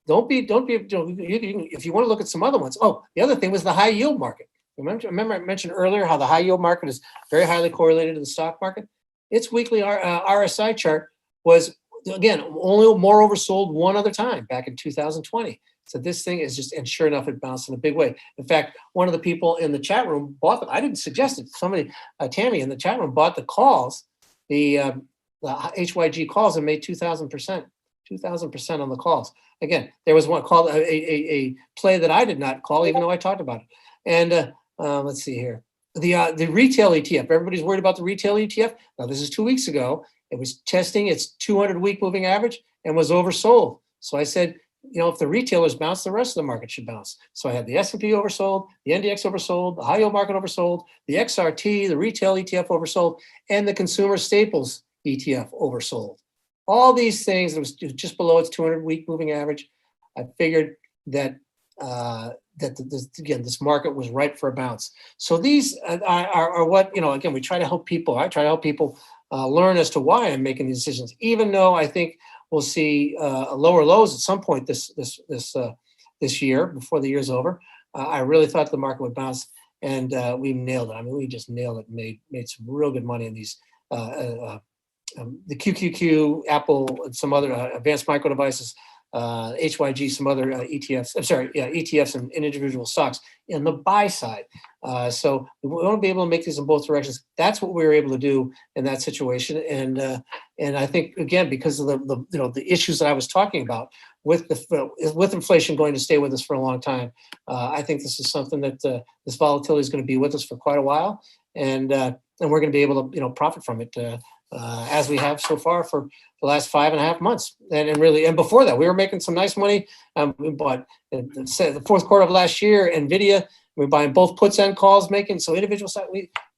don't be, if you want to look at some other ones. Oh, the other thing was the high yield market. Remember I mentioned earlier how the high yield market is very highly correlated to the stock market? Its weekly RSI chart was, again, only more oversold one other time back in 2020. So this thing is just, and sure enough, it bounced in a big way. In fact, one of the people in the chat room bought them. I didn't suggest it. Somebody, Tammy in the chat room, bought the calls, the HYG calls, and made 2,000%, 2,000% on the calls. Again, there was one called a play that I did not call, even though I talked about it. And let's see here. The retail ETF, everybody's worried about the retail ETF. Now, this is 2 weeks ago. It was testing its 200-week moving average and was oversold. So I said, you know, if the retailers bounce, the rest of the market should bounce. So I had the S&P oversold, the NDX oversold, the high yield market oversold, the XRT, the retail ETF oversold, and the consumer staples ETF oversold. All these things, it was just below its 200-week moving average. I figured that this market was ripe for a bounce. So these are what, you know, again, we try to help people. I try to help people learn as to why I'm making these decisions, even though I think we'll see lower lows at some point this year before the year's over. I really thought the market would bounce, and we nailed it. I mean, we just nailed it. Made some real good money in these the QQQ, Apple, and some other advanced micro devices, HYG, some other ETFs. I'm sorry, yeah, ETFs and individual stocks in the buy side. So we want to be able to make these in both directions. That's what we were able to do in that situation. And I think, again, because of the issues that I was talking about with inflation going to stay with us for a long time, I think this is something that this volatility is going to be with us for quite a while, and we're going to be able to profit from it as we have so far for the last 5.5 months. And before that, we were making some nice money. We bought the fourth quarter of last year, NVIDIA. We're buying both puts and calls, making so individual side.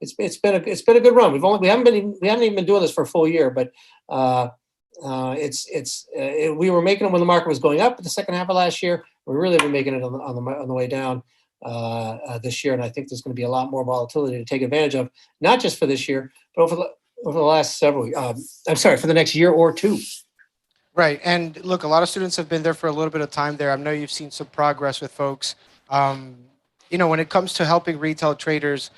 It's been a good run. We haven't even been doing this for a full year, but we were making it when the market was going up in the second half of last year. We've really been making it on the way down this year, and I think there's going to be a lot more volatility to take advantage of, not just for this year, but over the last several. For the next year or two. Right, and look, a lot of students have been there for a little bit of time there. I know you've seen some progress with folks. When it comes to helping retail traders,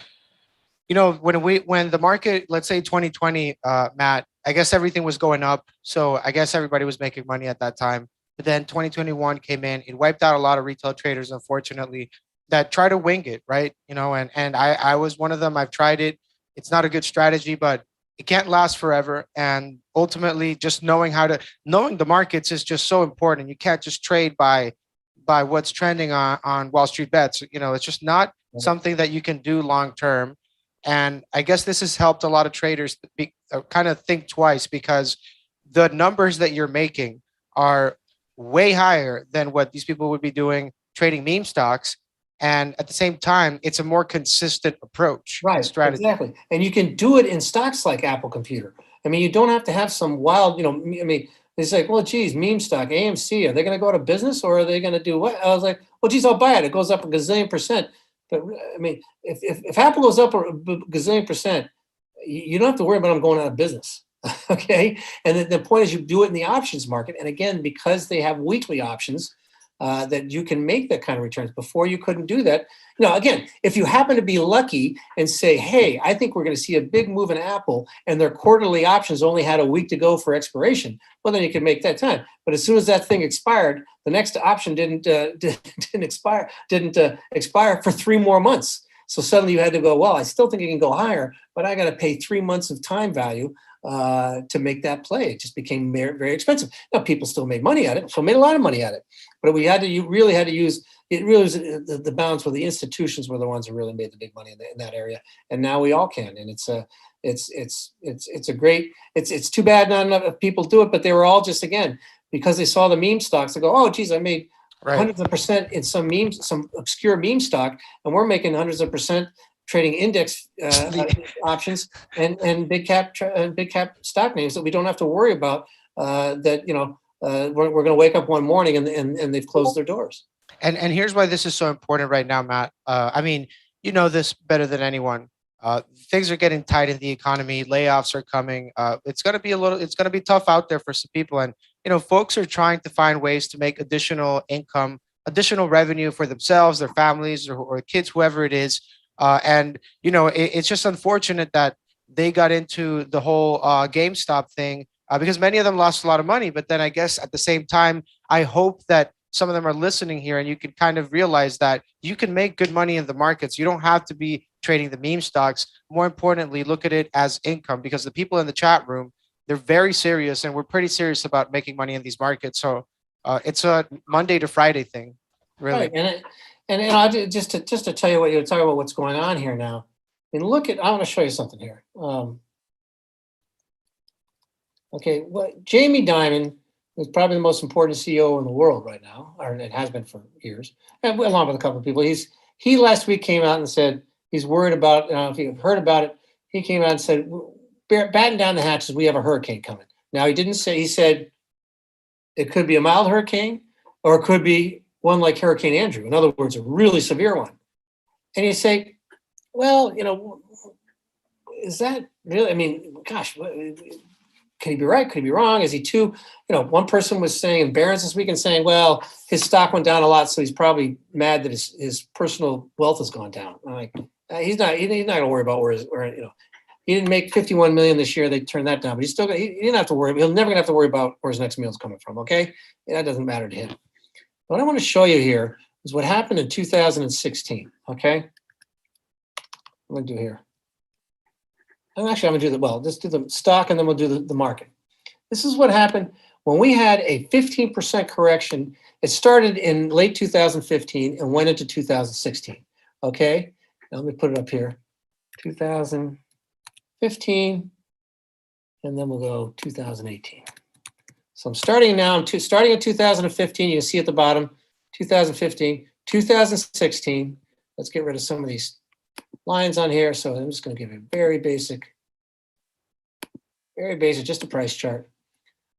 when the market, let's say 2020, Matt, I guess everything was going up. So I guess everybody was making money at that time. But then 2021 came in. It wiped out a lot of retail traders, unfortunately, that try to wing it, right? You know, and I was one of them. I've tried it. It's not a good strategy, but it can't last forever. And ultimately, just knowing the markets is just so important. You can't just trade by what's trending on Wall Street bets. You know, it's just not something that you can do long term. And I guess this has helped a lot of traders kind of think twice, because the numbers that you're making are way higher than what these people would be doing trading meme stocks. And at the same time, it's a more consistent approach. Right, strategy. exactly. And you can do it in stocks like Apple Computer. I mean, you don't have to have some wild, I mean, it's like, well, geez, meme stock, AMC, are they going to go out of business, or are they going to do what? I was like, well, geez, I'll buy it. It goes up a gazillion percent. But I mean, if Apple goes up a gazillion percent, you don't have to worry about them going out of business. Okay. And the point is, you do it in the options market. And again, because they have weekly options, that you can make that kind of returns. Before, you couldn't do that. Again, if you happen to be lucky and say, hey, I think we're going to see a big move in Apple, and their quarterly options only had a week to go for expiration, well, then you can make that time. But as soon as that thing expired, the next option didn't expire for 3 more months. So suddenly you had to go, well, I still think it can go higher, but I got to pay 3 months of time value to make that play. It just became very, very expensive. Now, people still made money at it, so made a lot of money at it. But we really had to use it. Really was the balance where the institutions were the ones who really made the big money in that area, and now we all can. And it's a great. It's too bad not enough people do it, but they were all just, again, because they saw the meme stocks. They go, oh, geez, I made hundreds of percent in some memes, some obscure meme stock, and we're making hundreds of percent trading index options and big cap stock names that we don't have to worry about. We're going to wake up one morning and they've closed their doors. And here's why this is so important right now, Matt. I mean, you know this better than anyone. Things are getting tight in the economy. Layoffs are coming. It's going to be tough out there for some people. And, folks are trying to find ways to make additional income, additional revenue for themselves, their families, or kids, whoever it is. And it's just unfortunate that they got into the whole GameStop thing, because many of them lost a lot of money. But then I guess at the same time, I hope that some of them are listening here, and you can kind of realize that you can make good money in the markets. You don't have to be trading the meme stocks. More importantly, look at it as income, because the people in the chat room, they're very serious, and we're pretty serious about making money in these markets. So it's a Monday to Friday thing, really. Right. And I'll just to tell you what you're talking about, what's going on here now. I mean, I want to show you something here. Okay, Jamie Dimon is probably the most important CEO in the world right now, or it has been for years, and along with a couple of people. He last week came out and said he's worried about. I don't know if you've heard about it. He came out and said, "Batten down the hatches. We have a hurricane coming." Now, he didn't say. He said it could be a mild hurricane, or it could be one like Hurricane Andrew. In other words, a really severe one. And you say, well, is that really? I mean, gosh, can he be right? Could he be wrong? Is he too? One person was saying in Barron's this weekend, saying, well, his stock went down a lot, so he's probably mad that his personal wealth has gone down. I'm like, he's not going to worry about where he didn't make 51 million this year. They turned that down, but he didn't have to worry. He'll never gonna have to worry about where his next meal is coming from. Okay, that doesn't matter to him. What I want to show you here is what happened in 2016. Okay, I'm gonna do here. And actually, I'm gonna do let's do the stock, and then we'll do the market. This is what happened when we had a 15% correction. It started in late 2015 and went into 2016. Okay, now let me put it up here. 2015, and then we'll go 2018. So I'm starting now. Starting in 2015, you can see at the bottom, 2015, 2016. Let's get rid of some of these lines on here. So I'm just going to give you a very basic, just a price chart.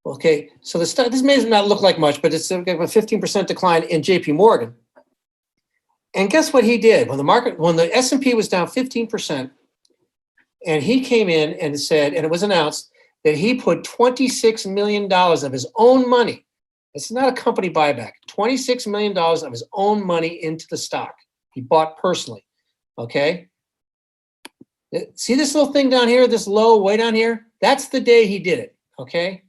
Okay, so this may not look like much, but it's a 15% decline in JP Morgan. And guess what he did? When the S&P was down 15%, and he came in and said, and it was announced that he put $26 million of his own money. It's not a company buyback. $26 million of his own money into the stock. He bought personally. Okay. See this little thing down here, this low way down here? That's the day he did it, okay?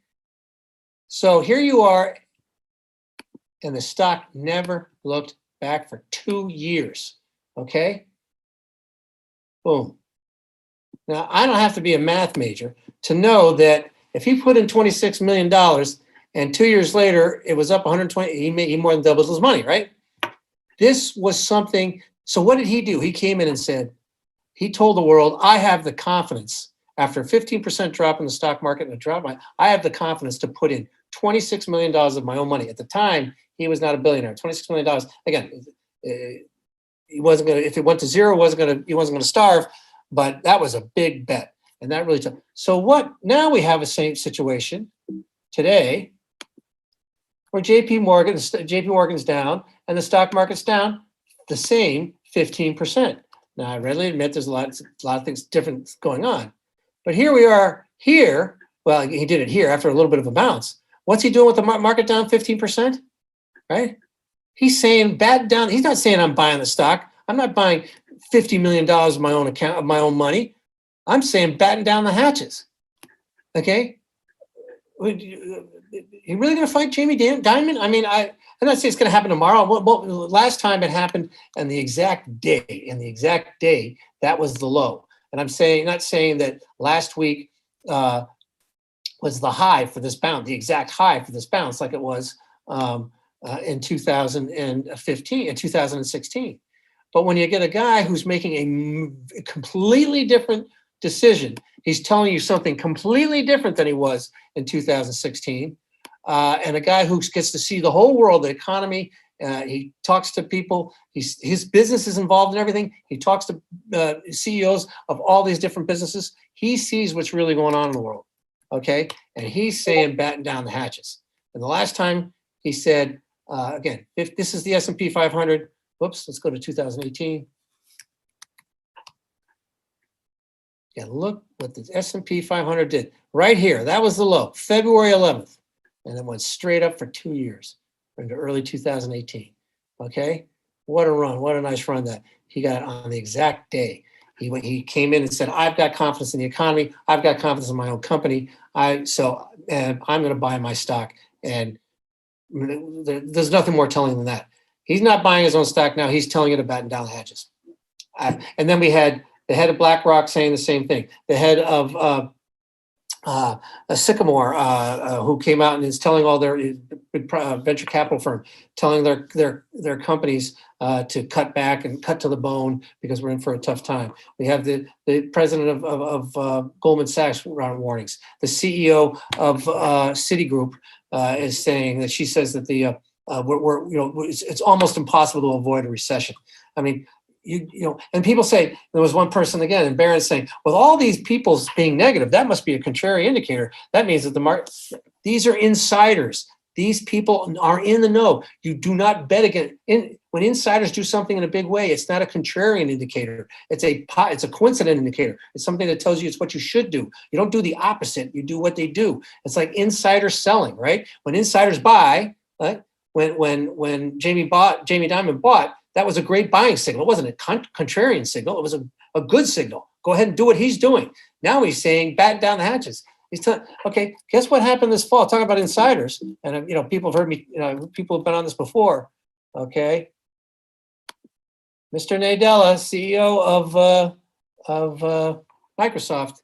So here you are, and the stock never looked back for 2 years, okay? Boom. Now, I don't have to be a math major to know that if he put in $26 million and 2 years later it was up 120, he more than doubles his money, right? This was something. So what did he do? He came in and said, he told the world, I have the confidence after a 15% drop in the stock market and a drop, I have the confidence to put in $26 million of my own money. At the time, he was not a billionaire. $26 million. Again, he wasn't going to, if it went to zero, he wasn't going to starve, but that was a big bet. And that really took. So what, now we have a same situation today where JP Morgan's down and the stock market's down the same 15%. Now, I readily admit there's a lot of things different going on. But here we are here. Well, he did it here after a little bit of a bounce. What's he doing with the market down 15%? Right? He's saying batten down. He's not saying I'm buying the stock. I'm not buying $50 million of my own account, of my own money. I'm saying batten down the hatches. Okay? You really going to fight Jamie Dimon? I mean, I'm not saying it's going to happen tomorrow. Well, last time it happened on the exact day, that was the low. And I'm saying, not saying that last week was the high for this bounce, the exact high for this bounce, like it was in 2015 and 2016. But when you get a guy who's making a completely different decision, he's telling you something completely different than he was in 2016, and a guy who gets to see the whole world, the economy. He talks to people. His business is involved in everything. He talks to CEOs of all these different businesses. He sees what's really going on in the world, okay? And he's saying batten down the hatches. And the last time he said, again, if this is the S&P 500, whoops, let's go to 2018. Yeah, look what the S&P 500 did right here. That was the low, February 11th. And it went straight up for 2 years into early 2018. Okay, what a run! What a nice run that he got on the exact day. He came in and said, "I've got confidence in the economy. I've got confidence in my own company. I'm going to buy my stock." And there's nothing more telling than that. He's not buying his own stock now. He's telling you to batten down the hatches. And then we had the head of BlackRock saying the same thing. The head of Sycamore, who came out and is telling all their venture capital firm, telling their companies to cut back and cut to the bone because we're in for a tough time. We have the president of Goldman Sachs around warnings. The CEO of Citigroup is saying that she says that it's almost impossible to avoid a recession. I mean, and people say, there was one person again, and Barron's saying, with all these people being negative, that must be a contrary indicator. That means that the market, these are insiders. These people are in the know. You do not bet against, when insiders do something in a big way, it's not a contrarian indicator. It's a coincident indicator. It's something that tells you it's what you should do. You don't do the opposite. You do what they do. It's like insider selling, right? When insiders buy, right? When Jamie Dimon bought, that was a great buying signal. It wasn't a contrarian signal. It was a good signal. Go ahead and do what he's doing. Now he's saying batten down the hatches. He's telling, okay, guess what happened this fall? Talking about insiders, and people have heard me. People have been on this before. Okay, Mr. Nadella, CEO of Microsoft.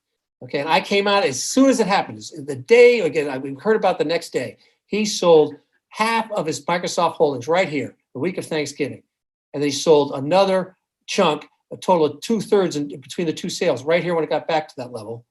Okay, and I came out as soon as it happened. The day again, we heard about the next day. He sold half of his Microsoft holdings right here, the week of Thanksgiving. And they sold another chunk, a total of 2/3 in between the two sales, right here when it got back to that level.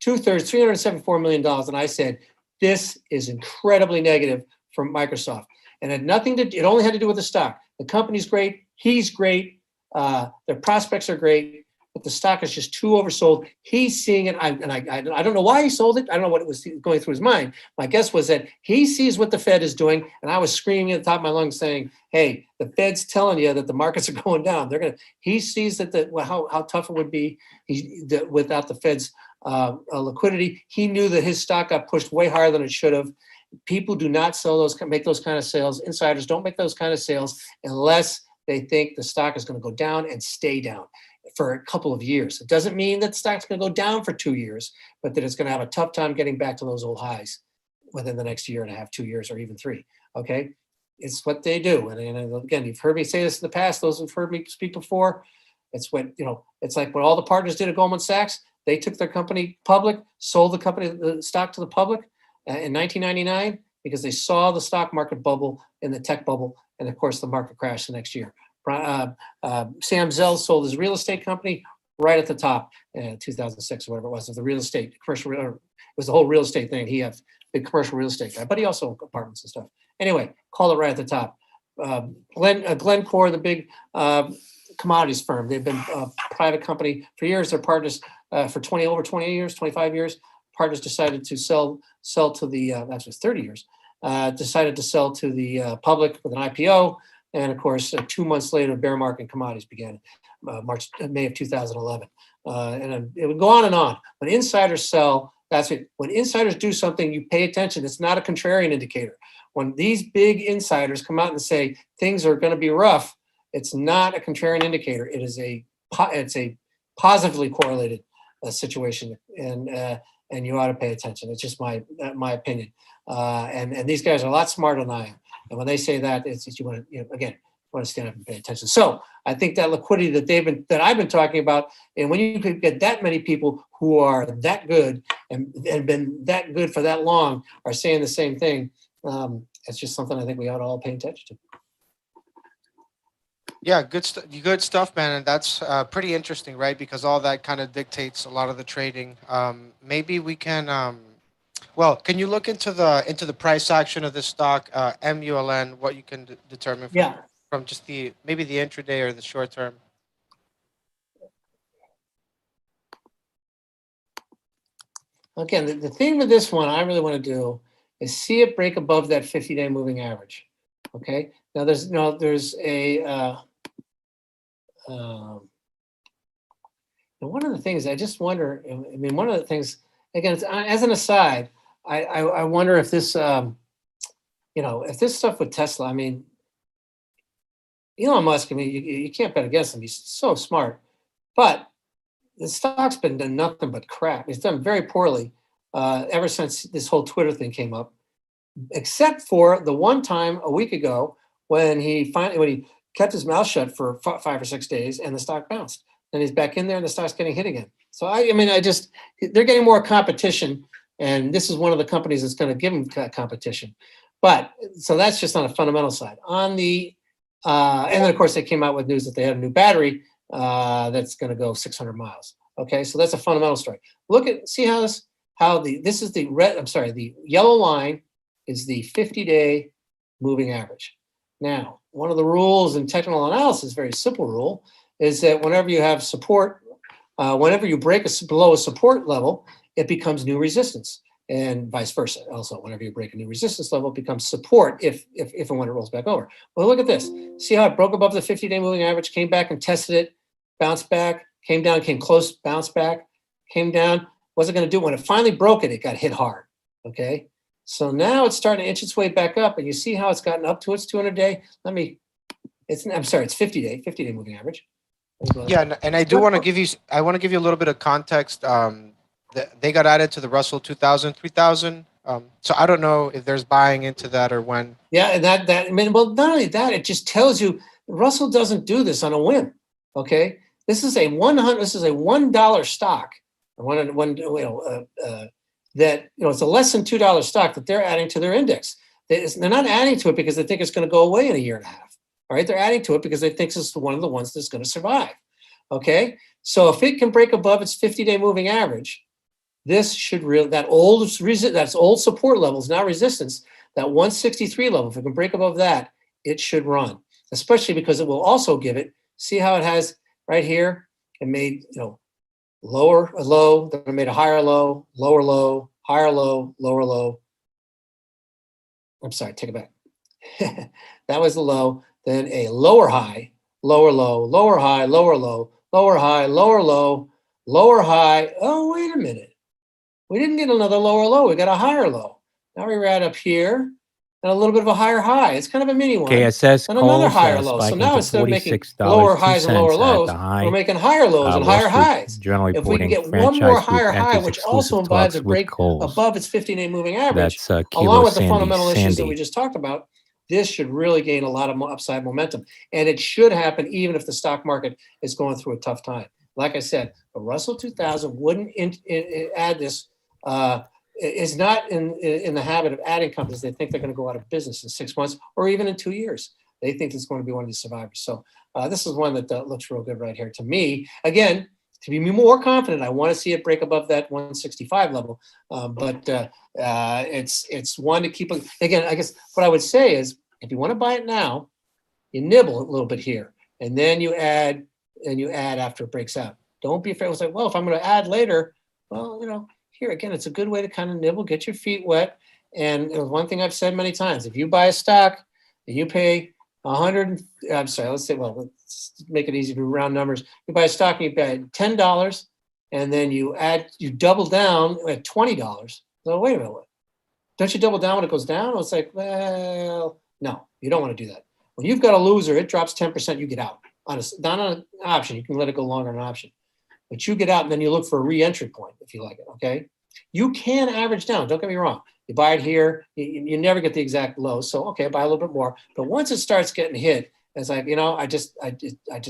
2/3, $374 million. And I said, this is incredibly negative for Microsoft. And it only had to do with the stock. The company's great, he's great, their prospects are great, but the stock is just too oversold. He's seeing it, I don't know why he sold it. I don't know what was going through his mind. My guess was that he sees what the Fed is doing, and I was screaming at the top of my lungs saying, hey, the Fed's telling you that the markets are going down. He sees that how tough it would be without the Fed's liquidity. He knew that his stock got pushed way higher than it should have. People do not make those kind of sales. Insiders don't make those kind of sales unless they think the stock is going to go down and stay down. for a couple of years. It doesn't mean that the stock's going to go down for 2 years, but that it's going to have a tough time getting back to those old highs within the next year and a half, 2 years, or even 3. Okay, it's what they do. And again, you've heard me say this in the past. Those who've heard me speak before, it's what, it's like what all the partners did at Goldman Sachs. They took their company public, sold the stock to the public in 1999 because they saw the stock market bubble in the tech bubble, and of course the market crashed the next year. Sam Zell sold his real estate company right at the top in 2006 or whatever it was, of the real estate commercial. It was the whole real estate thing. He had big commercial real estate guy, but he also owned apartments and stuff. Anyway, call it right at the top. Glencore, the big commodities firm, they've been a private company for years. They're partners for over 20 years, 25 years. Partners decided to sell to the, actually 30 years, decided to sell to the public with an IPO. And of course, 2 months later, bear market in commodities began, May of 2011. And it would go on and on. When insiders sell, that's it. When insiders do something, you pay attention. It's not a contrarian indicator. When these big insiders come out and say things are going to be rough, it's not a contrarian indicator. It's a positively correlated situation, and you ought to pay attention. It's just my opinion. And these guys are a lot smarter than I am. And when they say that, it's you want to, again, you want to stand up and pay attention. So I think that liquidity that I've been talking about, and when you could get that many people who are that good and been that good for that long are saying the same thing, it's just something I think we ought to all pay attention to. Yeah, good stuff, man. And that's pretty interesting, right? Because all that kind of dictates a lot of the trading. Maybe we can. Well, can you look into the price action of this stock, MULN? What you can determine from just maybe the intraday or the short term? Again, the thing with this one I really want to do is see it break above that 50-day moving average. Okay. Now there's a one of the things I just wonder. I mean, one of the things, again, as an aside, I wonder if this, if this stuff with Tesla. I mean, Elon Musk. I mean, you can't bet against him. He's so smart, but the stock's been done nothing but crap. It's done very poorly ever since this whole Twitter thing came up, except for the one time a week ago when he kept his mouth shut for 5 or 6 days and the stock bounced. Then he's back in there and the stock's getting hit again. So they're getting more competition, and this is one of the companies that's going to give them competition. But so that's just on a fundamental side. On the and then of course they came out with news that they had a new battery that's going to go 600 miles. Okay, so that's a fundamental story. See the yellow line is the 50-day moving average. Now, one of the rules in technical analysis, very simple rule, is that whenever you have support, whenever you break below a support level, it becomes new resistance, and vice versa. Also, whenever you break a new resistance level, it becomes support if and when it rolls back over. Well, look at this. See how it broke above the 50-day moving average, came back and tested it, bounced back, came down, came close, bounced back, came down. Wasn't going to do it. When it finally broke it got hit hard. Okay. So now it's starting to inch its way back up, and you see how it's gotten up to its 200-day. It's 50-day moving average. Yeah, and I do want to give you a little bit of context. They got added to the Russell 2000, 3000. So I don't know if there's buying into that or when. Yeah, and well, not only that, it just tells you Russell doesn't do this on a whim. Okay, this is a $1 stock, it's a less than $2 stock that they're adding to their index. They're not adding to it because they think it's going to go away in a year and a half. All right, they're adding to it because they think it's one of the ones that's going to survive. Okay, so if it can break above its 50-day moving average, this should that's old support levels, now resistance, that 163 level. If it can break above that, it should run, especially because it will also give it. See how it has right here? It made lower low, then it made a higher low, lower low, higher low, lower low. I'm sorry, take it back. That was the low. Then a lower high, lower low, lower high, lower low, lower high, lower low, lower high. Oh, wait a minute. We didn't get another lower low. We got a higher low. Now we're right up here. and a little bit of a higher high. It's kind of a mini one. KSS And another calls higher low. So spiking now to instead of making $46, lower highs and lower 2 cents at lows, the we're high. making higher lows and Wall higher Street highs. Journal If we can reporting get one more franchise group higher high, enters which also exclusive implies a talks with break Coles. above its 50-day moving average, That's along Kilo with the Sandy fundamental issues that we Sandy. just talked about, this should really gain a lot of upside momentum. And it should happen even if the stock market is going through a tough time. Like I said, the Russell 2000 wouldn't add this, is not in the habit of adding companies they think they're going to go out of business in 6 months or even in 2 years. They think it's going to be one of these survivors. So this is one that looks real good right here to me. Again, to be more confident, I want to see it break above that 165 level. But it's one to keep. Again, I guess what I would say is, if you want to buy it now, you nibble a little bit here, and then you add after it breaks out. Don't be afraid. It's like, well, if I'm going to add later, well, here again, it's a good way to kind of nibble, get your feet wet. And one thing I've said many times: if you buy a stock and you pay let's make it easy to round numbers. You buy a stock and you pay $10, and then you double down at $20. So wait a minute, don't you double down when it goes down? It's like, well, no, you don't want to do that. When you've got a loser, it drops 10%, you get out. Not on an option, you can let it go longer on an option. But you get out and then you look for a re-entry point if you like it, okay? You can average down, don't get me wrong. You buy it here, you never get the exact low. So, okay, buy a little bit more. But once it starts getting hit, it's like, I just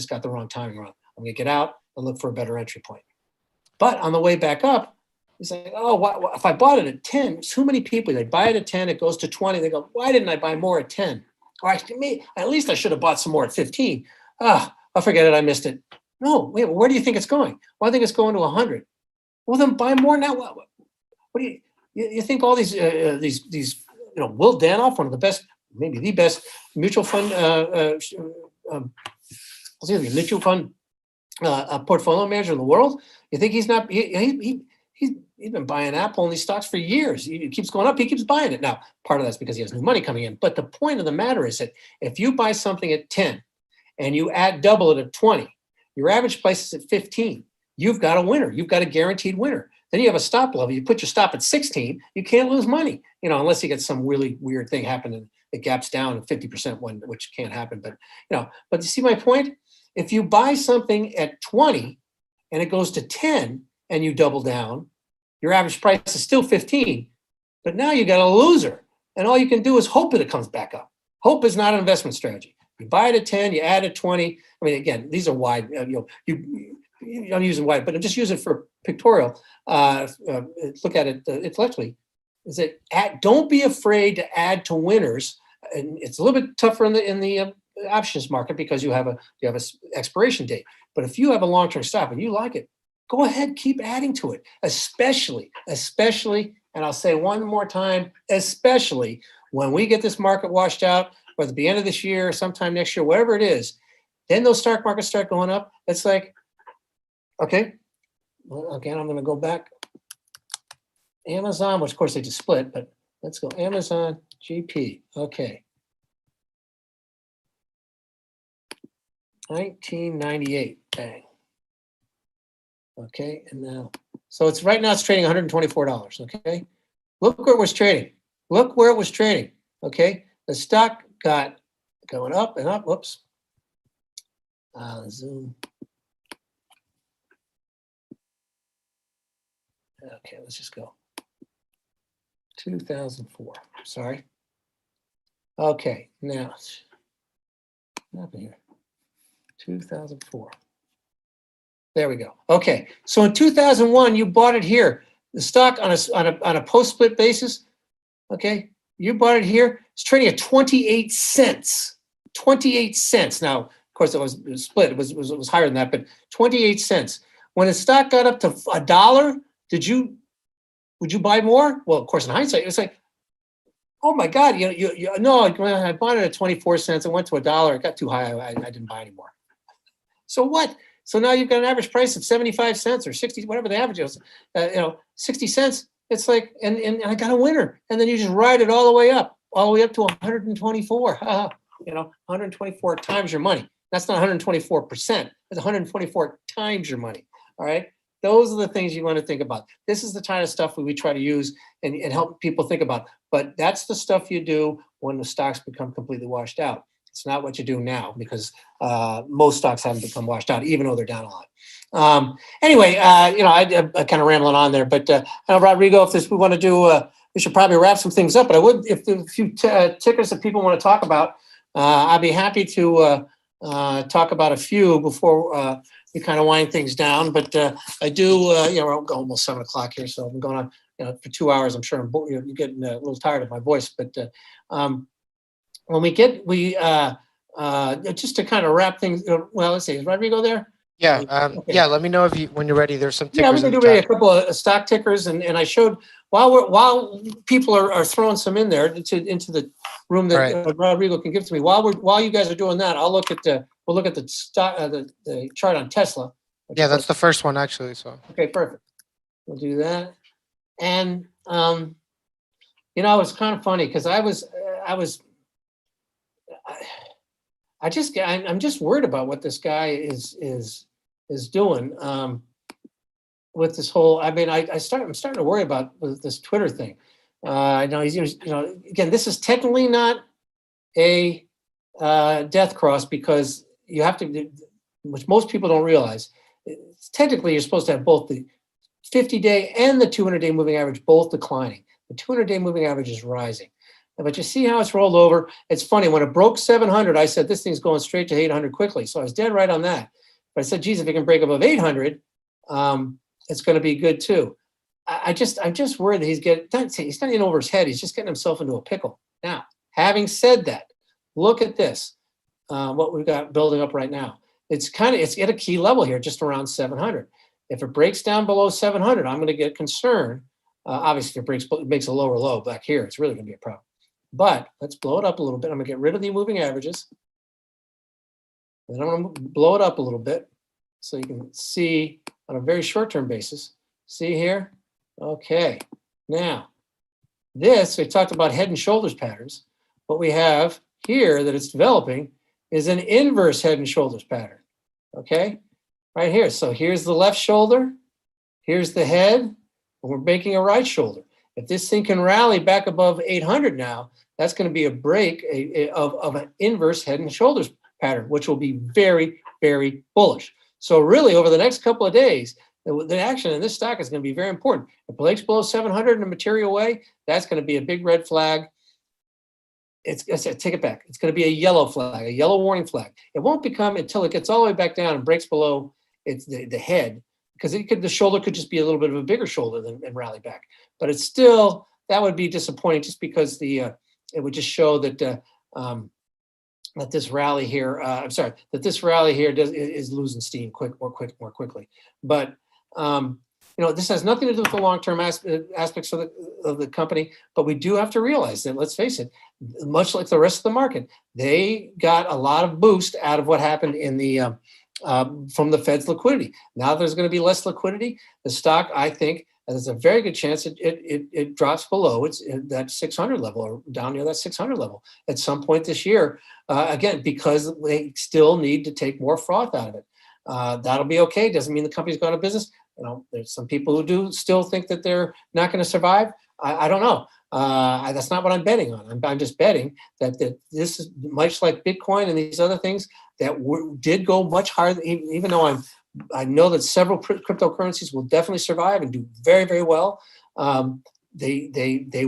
got the wrong timing wrong. I'm gonna get out and look for a better entry point. But on the way back up, it's like, oh, if I bought it at 10, too many people, they buy it at 10, it goes to 20, they go, why didn't I buy more at 10? Or at least I should have bought some more at 15. I'll forget it, I missed it. No, wait, where do you think it's going? Well, I think it's going to 100. Well, then buy more now. What do you think all these Will Danoff, one of the best, maybe the best mutual fund mutual fund portfolio manager in the world? You think he's not? He's been buying Apple and these stocks for years. It keeps going up. He keeps buying it. Now, part of that's because he has new money coming in. But the point of the matter is that if you buy something at 10 and you double it at 20, your average price is at 15. You've got a winner. You've got a guaranteed winner. Then you have a stop level. You put your stop at 16. You can't lose money, unless you get some really weird thing happen and it gaps down 50% which can't happen. But but you see my point? If you buy something at 20 and it goes to 10 and you double down, your average price is still 15. But now you got a loser, and all you can do is hope that it comes back up. Hope is not an investment strategy. You buy it at 10, you add at 20. I mean, again, these are wide. I'm using wide, but I'm just using it for pictorial. Look at it intellectually. Is that don't be afraid to add to winners. And it's a little bit tougher in the options market because you have a expiration date. But if you have a long-term stop and you like it, go ahead, keep adding to it. Especially, and I'll say one more time, especially when we get this market washed out, whether at the end of this year, sometime next year, whatever it is, then those stock markets start going up. It's like, okay, well, again, I'm going to go back. Amazon, which of course they just split, but let's go Amazon GP. Okay. 1998, bang. Okay, and now, so right now it's trading $124, okay? Look where it was trading. Look where it was trading, okay? The stock got going up and up, whoops. Zoom. Okay, let's just go. 2004, sorry. Okay, now, what happened here? 2004. There we go. Okay, so in 2001, you bought it here. The stock on a post-split basis, okay, you bought it here. It's trading at 28 cents. 28 cents. Now, of course, it was split. It was higher than that, but 28 cents. When the stock got up to $1, would you buy more? Well, of course, in hindsight, it's like, oh my God, no, I bought it at 24 cents. It went to $1. It got too high. I didn't buy anymore. So what? So now you've got an average price of 75 cents or 60, whatever the average is, 60 cents. It's like, and I got a winner. And then you just ride it all the way up to 124. 124 times your money. That's not 124%. It's 124 times your money. All right. Those are the things you want to think about. This is the kind of stuff we try to use and help people think about. But that's the stuff you do when the stocks become completely washed out. It's not what you do now, because most stocks haven't become washed out, even though they're down a lot. Anyway, I kind of rambling on there, but Rodrigo, if we want to do, we should probably wrap some things up. But I would, if there's a few tickers that people want to talk about, I'd be happy to talk about a few before we kind of wind things down. But I do, we're almost 7 o'clock here, so I've been going on for 2 hours. I'm sure you're getting a little tired of my voice, but when we just to kind of wrap things, well, let's see, is Rodrigo there? Yeah, Okay. yeah. Let me know when you're ready. There's some tickers. Yeah, we can do maybe a couple of stock tickers, and I showed while people are throwing some in there into the room that Rodrigo can give to me. While you guys are doing that, we'll look at the stock the chart on Tesla. Yeah, that's the first one actually. So okay, perfect. We'll do that, and it's kind of funny because I'm just worried about what this guy is doing with this whole. I mean, I'm starting to worry about this Twitter thing. I know he's again, this is technically not a death cross, because you have to, which most people don't realize. Technically, you're supposed to have both the 50-day and the 200-day moving average both declining. The 200-day moving average is rising. But you see how it's rolled over. It's funny, when it broke 700, I said this thing's going straight to 800 quickly. So I was dead right on that. But I said, geez, if it can break above 800, it's going to be good too. I'm just worried that he's not in over his head. He's just getting himself into a pickle. Now, having said that, look at this, what we've got building up right now. It's at a key level here, just around 700. If it breaks down below 700, I'm going to get concerned. Obviously, if it makes a lower low back here, it's really going to be a problem. But let's blow it up a little bit. I'm going to get rid of the moving averages. And I'm going to blow it up a little bit so you can see on a very short-term basis. See here? Okay. Now, we talked about head and shoulders patterns. What we have here that it's developing is an inverse head and shoulders pattern. Okay? Right here. So here's the left shoulder. Here's the head. And we're making a right shoulder. If this thing can rally back above 800 now, that's going to be a break of an inverse head and shoulders pattern, which will be very, very bullish. So really, over the next couple of days, the action in this stock is going to be very important. If it breaks below 700 in a material way, that's going to be a big red flag. Take it back. It's going to be a yellow flag, a yellow warning flag. It won't become until it gets all the way back down and breaks below the head, because the shoulder could just be a little bit of a bigger shoulder and rally back. But it's still, that would be disappointing, just because it would just show that that this rally here, is losing steam more quickly. But this has nothing to do with the long-term aspects of the company. But we do have to realize that, let's face it, much like the rest of the market, they got a lot of boost out of what happened in the from the Fed's liquidity. Now there's going to be less liquidity. The stock, I think, there's a very good chance it drops below that 600 level, or down near that 600 level at some point this year. Again, because they still need to take more froth out of it. That'll be okay. Doesn't mean the company's gone out of business. There's some people who do still think that they're not going to survive. I don't know. That's not what I'm betting on. I'm just betting that this is much like Bitcoin and these other things that did go much higher. Even though I know that several cryptocurrencies will definitely survive and do very, very well. They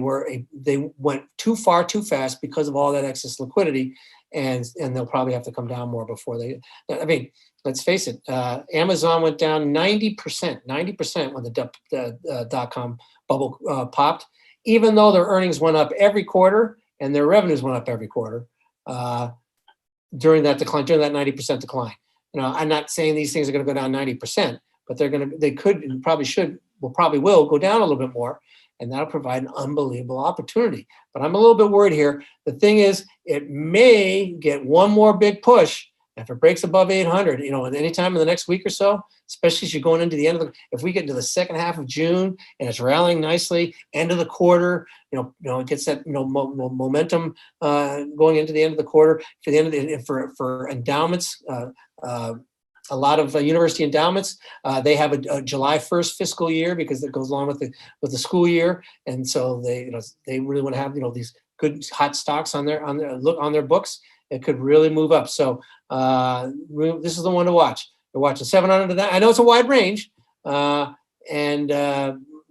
went too far too fast because of all that excess liquidity, and they'll probably have to come down more before they. I mean, let's face it. Amazon went down 90% when the .com bubble popped, even though their earnings went up every quarter and their revenues went up every quarter during that decline, during that 90% decline. I'm not saying these things are going to go down 90%, but they could and probably will go down a little bit more, and that'll provide an unbelievable opportunity. But I'm a little bit worried here. The thing is, it may get one more big push. If it breaks above 800, at any time in the next week or so, especially as you're going into the end of if we get into the second half of June and it's rallying nicely, end of the quarter, it gets that momentum going into the end of the quarter. For the end of for endowments, a lot of university endowments, they have a July 1st fiscal year because it goes along with the school year, and so they really want to have these good hot stocks on their books. It could really move up. So this is the one to watch. We're watching 700 to that. I know it's a wide range, and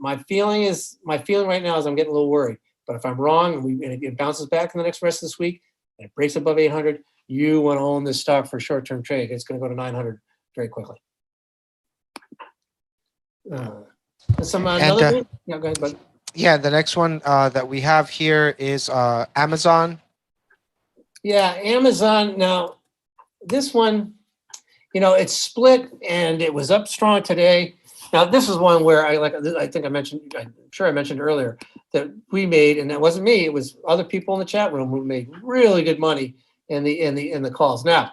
my feeling right now is I'm getting a little worried. But if I'm wrong and it bounces back in the next rest of this week and it breaks above 800, you want to own this stock for short-term trade. It's going to go to 900 very quickly. Another thing? Yeah, go ahead, bud. Yeah, the next one that we have here is Amazon. Yeah, Amazon. Now, this one, it's split and it was up strong today. Now, this is one where I think I mentioned, I'm sure I mentioned earlier that we made, and that wasn't me, it was other people in the chat room who made really good money in the calls. Now,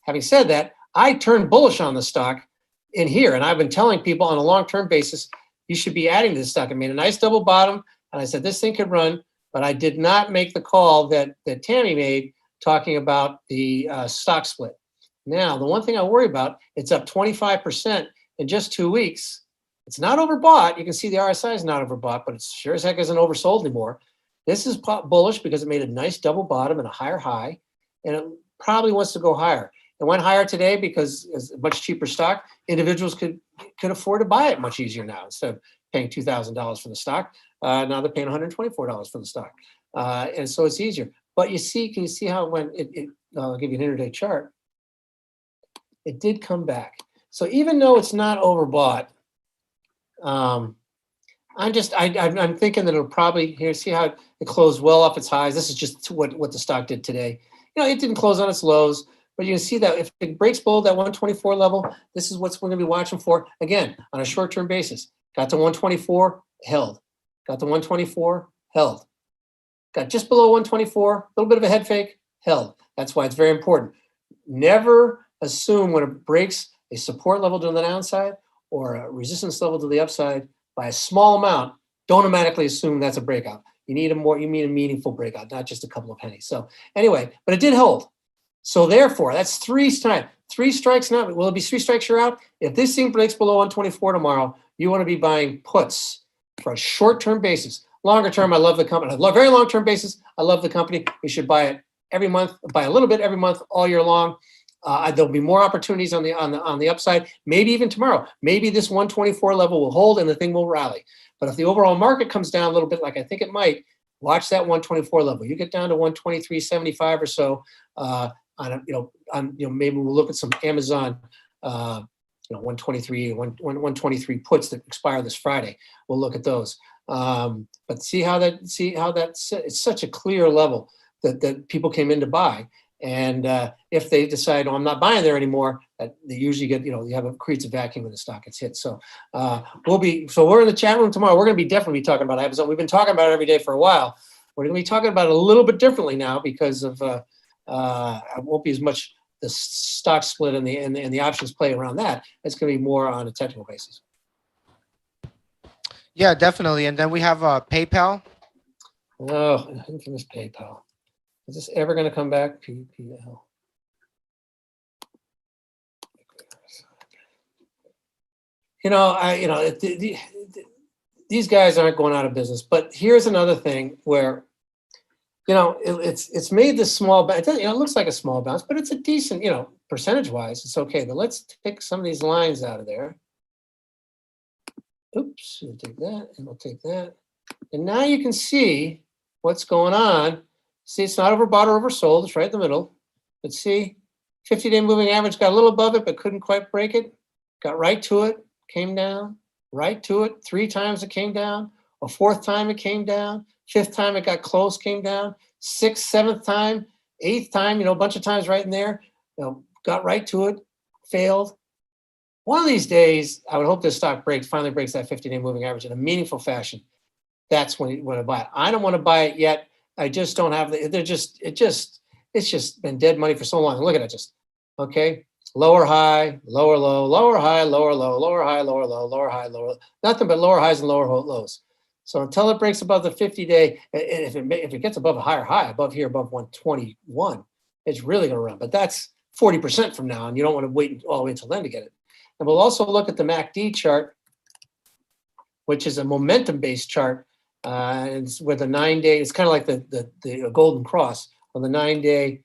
having said that, I turned bullish on the stock in here, and I've been telling people on a long-term basis, you should be adding to this stock. I made a nice double bottom, and I said this thing could run, but I did not make the call that Tammy made talking about the stock split. Now, the one thing I worry about, it's up 25% in just 2 weeks. It's not overbought. You can see the RSI is not overbought, but it sure as heck isn't oversold anymore. This is bullish because it made a nice double bottom and a higher high, and it probably wants to go higher. It went higher today because it's a much cheaper stock. Individuals could afford to buy it much easier now. Instead of paying $2,000 for the stock, now they're paying $124 for the stock. And so it's easier. But can you see how it went? I'll give you an intraday chart. It did come back. So even though it's not overbought, I'm thinking that it'll probably, see how it closed well off its highs. This is just what the stock did today. It didn't close on its lows, but you can see that if it breaks below that 124 level, this is what we're going to be watching for. Again, on a short-term basis, got to 124, held. Got to 124, held. Got just below 124, a little bit of a head fake, held. That's why it's very important. Never assume when it breaks a support level to the downside or a resistance level to the upside by a small amount, don't automatically assume that's a breakout. You need a meaningful breakout, not just a couple of pennies. So anyway, but it did hold. So therefore, that's three strikes now. Will it be 3 strikes you're out? If this thing breaks below 124 tomorrow, you want to be buying puts for a short-term basis. Longer term, I love the company. Very long-term basis, I love the company. You should buy it every month, buy a little bit every month, all year long. There'll be more opportunities on the upside. Maybe even tomorrow. Maybe this 124 level will hold and the thing will rally. But if the overall market comes down a little bit, like I think it might, watch that 124 level. You get down to 123.75 or so. Maybe we'll look at some Amazon. 123 puts that expire this Friday. We'll look at those. But see how it's such a clear level that people came in to buy. And if they decide, I'm not buying there anymore, they usually get, creates a vacuum when the stock gets hit. So we're in the chat room tomorrow. We're going to be definitely talking about Amazon. We've been talking about it every day for a while. We're going to be talking about it a little bit differently now because of it won't be as much the stock split and the options play around that. It's going to be more on a technical basis. Yeah, definitely. And then we have PayPal. Oh, infamous PayPal. Is this ever going to come back? PPL. These guys aren't going out of business. But here's another thing where, it's made this small bounce. It looks like a small bounce, but it's a decent, percentage-wise, it's okay. But let's take some of these lines out of there. Oops, we'll take that, and we'll take that. And now you can see what's going on. See, it's not overbought or oversold. It's right in the middle. But see, 50-day moving average got a little above it, but couldn't quite break it. Got right to it, came down, right to it. 3 times it came down. A 4th time it came down. 5th time it got close, came down. 6th, 7th time, 8th time, a bunch of times right in there. Got right to it, failed. One of these days, I would hope this stock finally breaks that 50-day moving average in a meaningful fashion. That's when you want to buy it. I don't want to buy it yet. I just don't have it's just been dead money for so long. Look at it, okay. Lower high, lower low, lower high, lower low, lower high, lower low, lower high, lower, nothing but lower highs and lower lows. So until it breaks above the 50-day, if it gets above a higher high, above 121, it's really going to run. But that's 40% from now, and you don't want to wait all the way until then to get it. And we'll also look at the MACD chart, which is a momentum-based chart. And it's with a 9-day, it's kind of like the golden cross on the 9-day,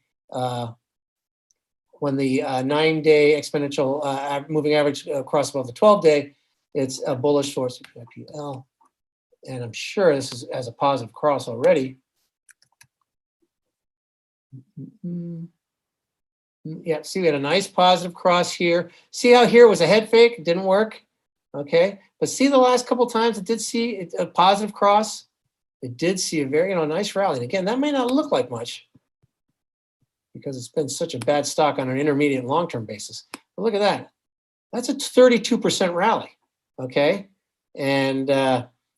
when the 9-day exponential moving average cross above the 12-day, it's a bullish source of IPL. And I'm sure this is as a positive cross already. Yeah, see, we had a nice positive cross here. See how here was a head fake? It didn't work. Okay, but see the last couple of times it did see a positive cross. It did see a very, nice rally. And again, that may not look like much because it's been such a bad stock on an intermediate and long-term basis. But look at that. That's a 32% rally. Okay, and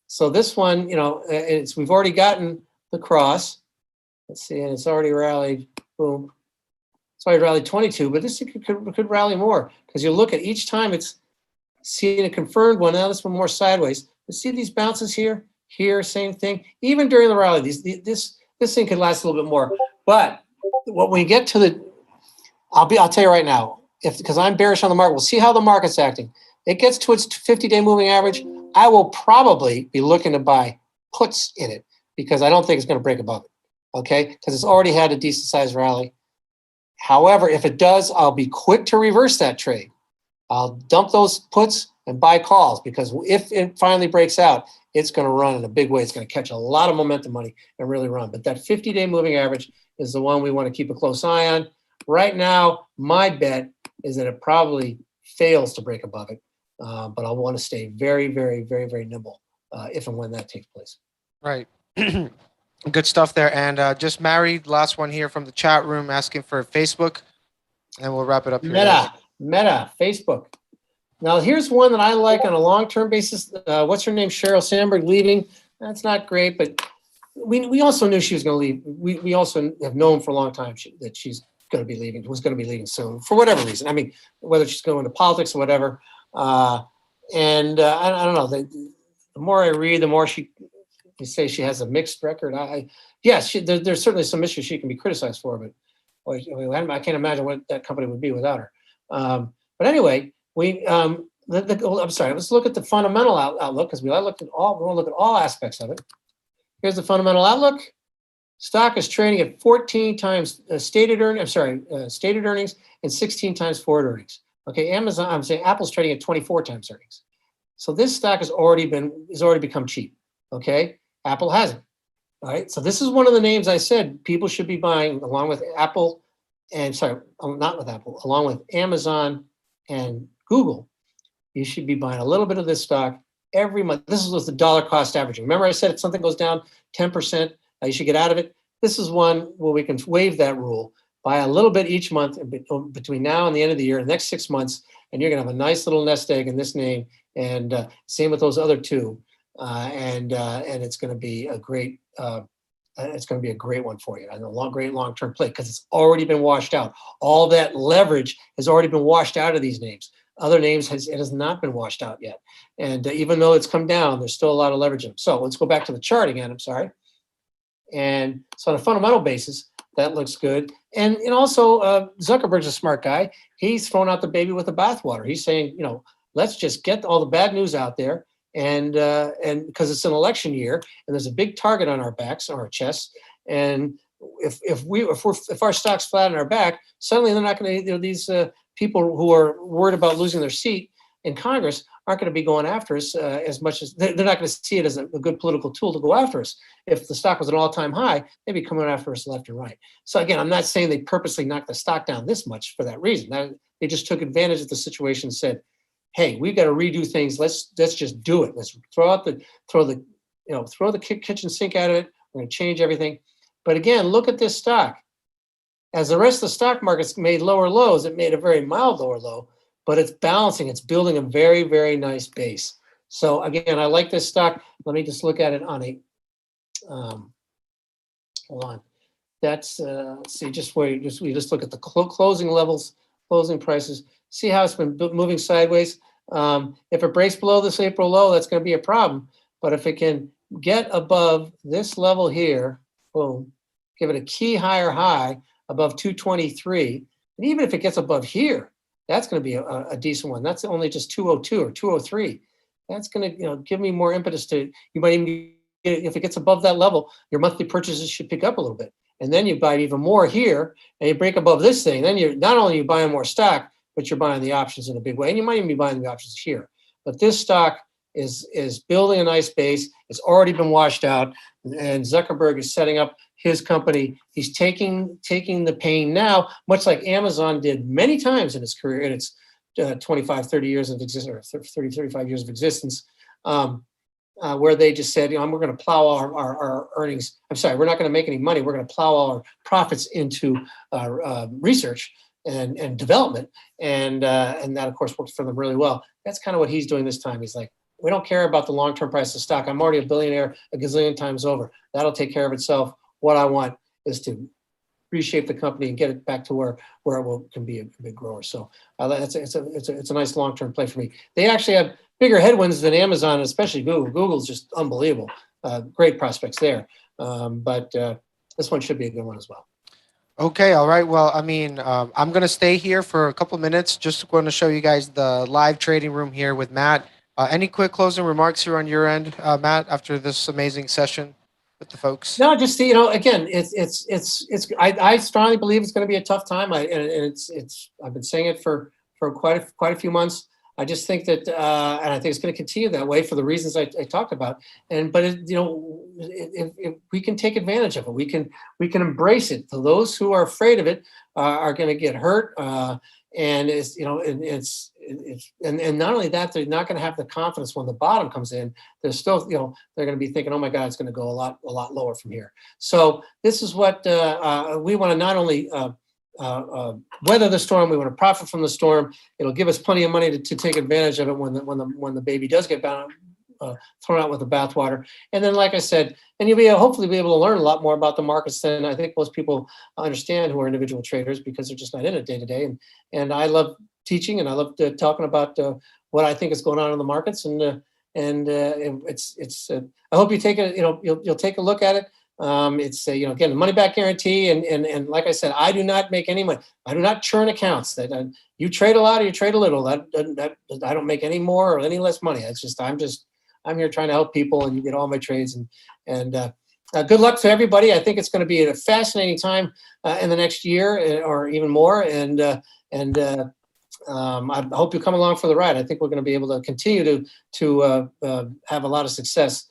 so this one, we've already gotten the cross. Let's see, and it's already rallied. Boom. It's already rallied 22, but this could rally more because you look at each time it's seeing a confirmed one. Now this one more sideways. But see these bounces here, same thing. Even during the rally, this thing could last a little bit more. But when we get to the, I'll tell you right now, because I'm bearish on the market, we'll see how the market's acting. It gets to its 50-day moving average, I will probably be looking to buy puts in it because I don't think it's going to break above it, okay? Because it's already had a decent sized rally. However, if it does, I'll be quick to reverse that trade. I'll dump those puts and buy calls because if it finally breaks out, it's going to run in a big way. It's going to catch a lot of momentum money and really run. But that 50-day moving average is the one we want to keep a close eye on. Right now, my bet is that it probably fails to break above it. But I'll want to stay very, very, very, very nimble if and when that takes place. Right. Good stuff there. And just married, last one here from the chat room asking for Facebook. And we'll wrap it up here. Meta, Facebook. Now, here's one that I like on a long-term basis. What's her name? Sheryl Sandberg leaving. That's not great, but we also knew she was going to leave. We also have known for a long time that she's going to be leaving, was going to be leaving soon, for whatever reason. I mean, whether she's going into politics or whatever. I don't know. The more I read, the more you say she has a mixed record. Yes, there's certainly some issues she can be criticized for, but I can't imagine what that company would be without her. But anyway, I'm sorry. Let's look at the fundamental outlook because we want to look at all aspects of it. Here's the fundamental outlook. Stock is trading at 14 times stated earnings and 16 times forward earnings. Okay, Apple's trading at 24 times earnings. So this stock has already become cheap. Okay, Apple hasn't. All right, so this is one of the names I said people should be buying along with Apple, along with Amazon and Google. You should be buying a little bit of this stock every month. This is the dollar cost averaging. Remember I said if something goes down 10%, you should get out of it. This is one where we can waive that rule. Buy a little bit each month between now and the end of the year, the next 6 months, and you're going to have a nice little nest egg in this name. And same with those other two. And it's going to be a great. It's going to be a great one for you and great long-term play because it's already been washed out. All that leverage has already been washed out of these names. Other names it has not been washed out yet. And even though it's come down, there's still a lot of leverage in them. So let's go back to the chart again. I'm sorry. And so on a fundamental basis, that looks good. And also Zuckerberg's a smart guy. He's thrown out the baby with the bathwater. He's saying, let's just get all the bad news out there. And because it's an election year and there's a big target on our backs, on our chests, and if our stock's flat on our back, suddenly they're not going to. These people who are worried about losing their seat in Congress aren't going to be going after us as much as they're not going to see it as a good political tool to go after us. If the stock was at an all-time high, they'd be coming after us left and right. So again, I'm not saying they purposely knocked the stock down this much for that reason. They just took advantage of the situation and said, hey, we've got to redo things. Let's just do it. Let's throw the kitchen sink out of it. We're going to change everything. But again, look at this stock. As the rest of the stock market's made lower lows, it made a very mild lower low, but it's balancing. It's building a very, very nice base. So again, I like this stock. Let me just look at it on a, hold on. That's, let's see, we just look at the closing levels, closing prices. See how it's been moving sideways. If it breaks below this April low, that's going to be a problem. But if it can get above this level here, boom, give it a key higher high above 223, And even if it gets above here, that's going to be a decent one. That's only just 202 or 203. That's going to give me more impetus to, you might even, if it gets above that level, your monthly purchases should pick up a little bit. And then you buy even more here, and you break above this thing. Then you're not only buying more stock, but you're buying the options in a big way. And you might even be buying the options here. But this stock is building a nice base. It's already been washed out, and Zuckerberg is setting up his company. He's taking the pain now, much like Amazon did many times in its career, in its 25, 30 years of existence, or 30, 35 years of existence, where they just said, we're going to plow our earnings. I'm sorry, we're not going to make any money. We're going to plow all our profits into research and development, and that of course worked for them really well. That's kind of what he's doing this time. He's like, we don't care about the long-term price of stock. I'm already a billionaire a gazillion times over. That'll take care of itself. What I want is to reshape the company and get it back to where it can be a big grower. So it's a nice long-term play for me. They actually have bigger headwinds than Amazon, especially Google. Google's just unbelievable. Great prospects there. But this one should be a good one as well. Okay, all right. Well, I mean, I'm going to stay here for a couple of minutes. Just going to show you guys the live trading room here with Matt. Any quick closing remarks here on your end, Matt, after this amazing session with the folks? No, just again, I strongly believe it's going to be a tough time. I've been saying it for quite a few months. I just think that, and I think it's going to continue that way for the reasons I talked about. But if we can take advantage of it, we can embrace it. For those who are afraid of it are going to get hurt. And and not only that, they're not going to have the confidence when the bottom comes in. They're still, they're going to be thinking, oh my God, it's going to go a lot lower from here. So this is what we want to not only weather the storm, we want to profit from the storm. It'll give us plenty of money to take advantage of it when the baby does get thrown out with the bathwater. And then, like I said, and you'll hopefully be able to learn a lot more about the markets than I think most people understand who are individual traders, because they're just not in it day to day. And I love teaching, and I love talking about what I think is going on in the markets. And it's I hope you take it. You'll take a look at it. It's again, money back guarantee, and like I said, I do not make any money. I do not churn accounts. That you trade a lot or you trade a little. That I don't make any more or any less money. It's just I'm here trying to help people and get all my trades, and good luck to everybody. I think it's going to be a fascinating time in the next year or even more, and I hope you come along for the ride. I think we're going to be able to continue to have a lot of success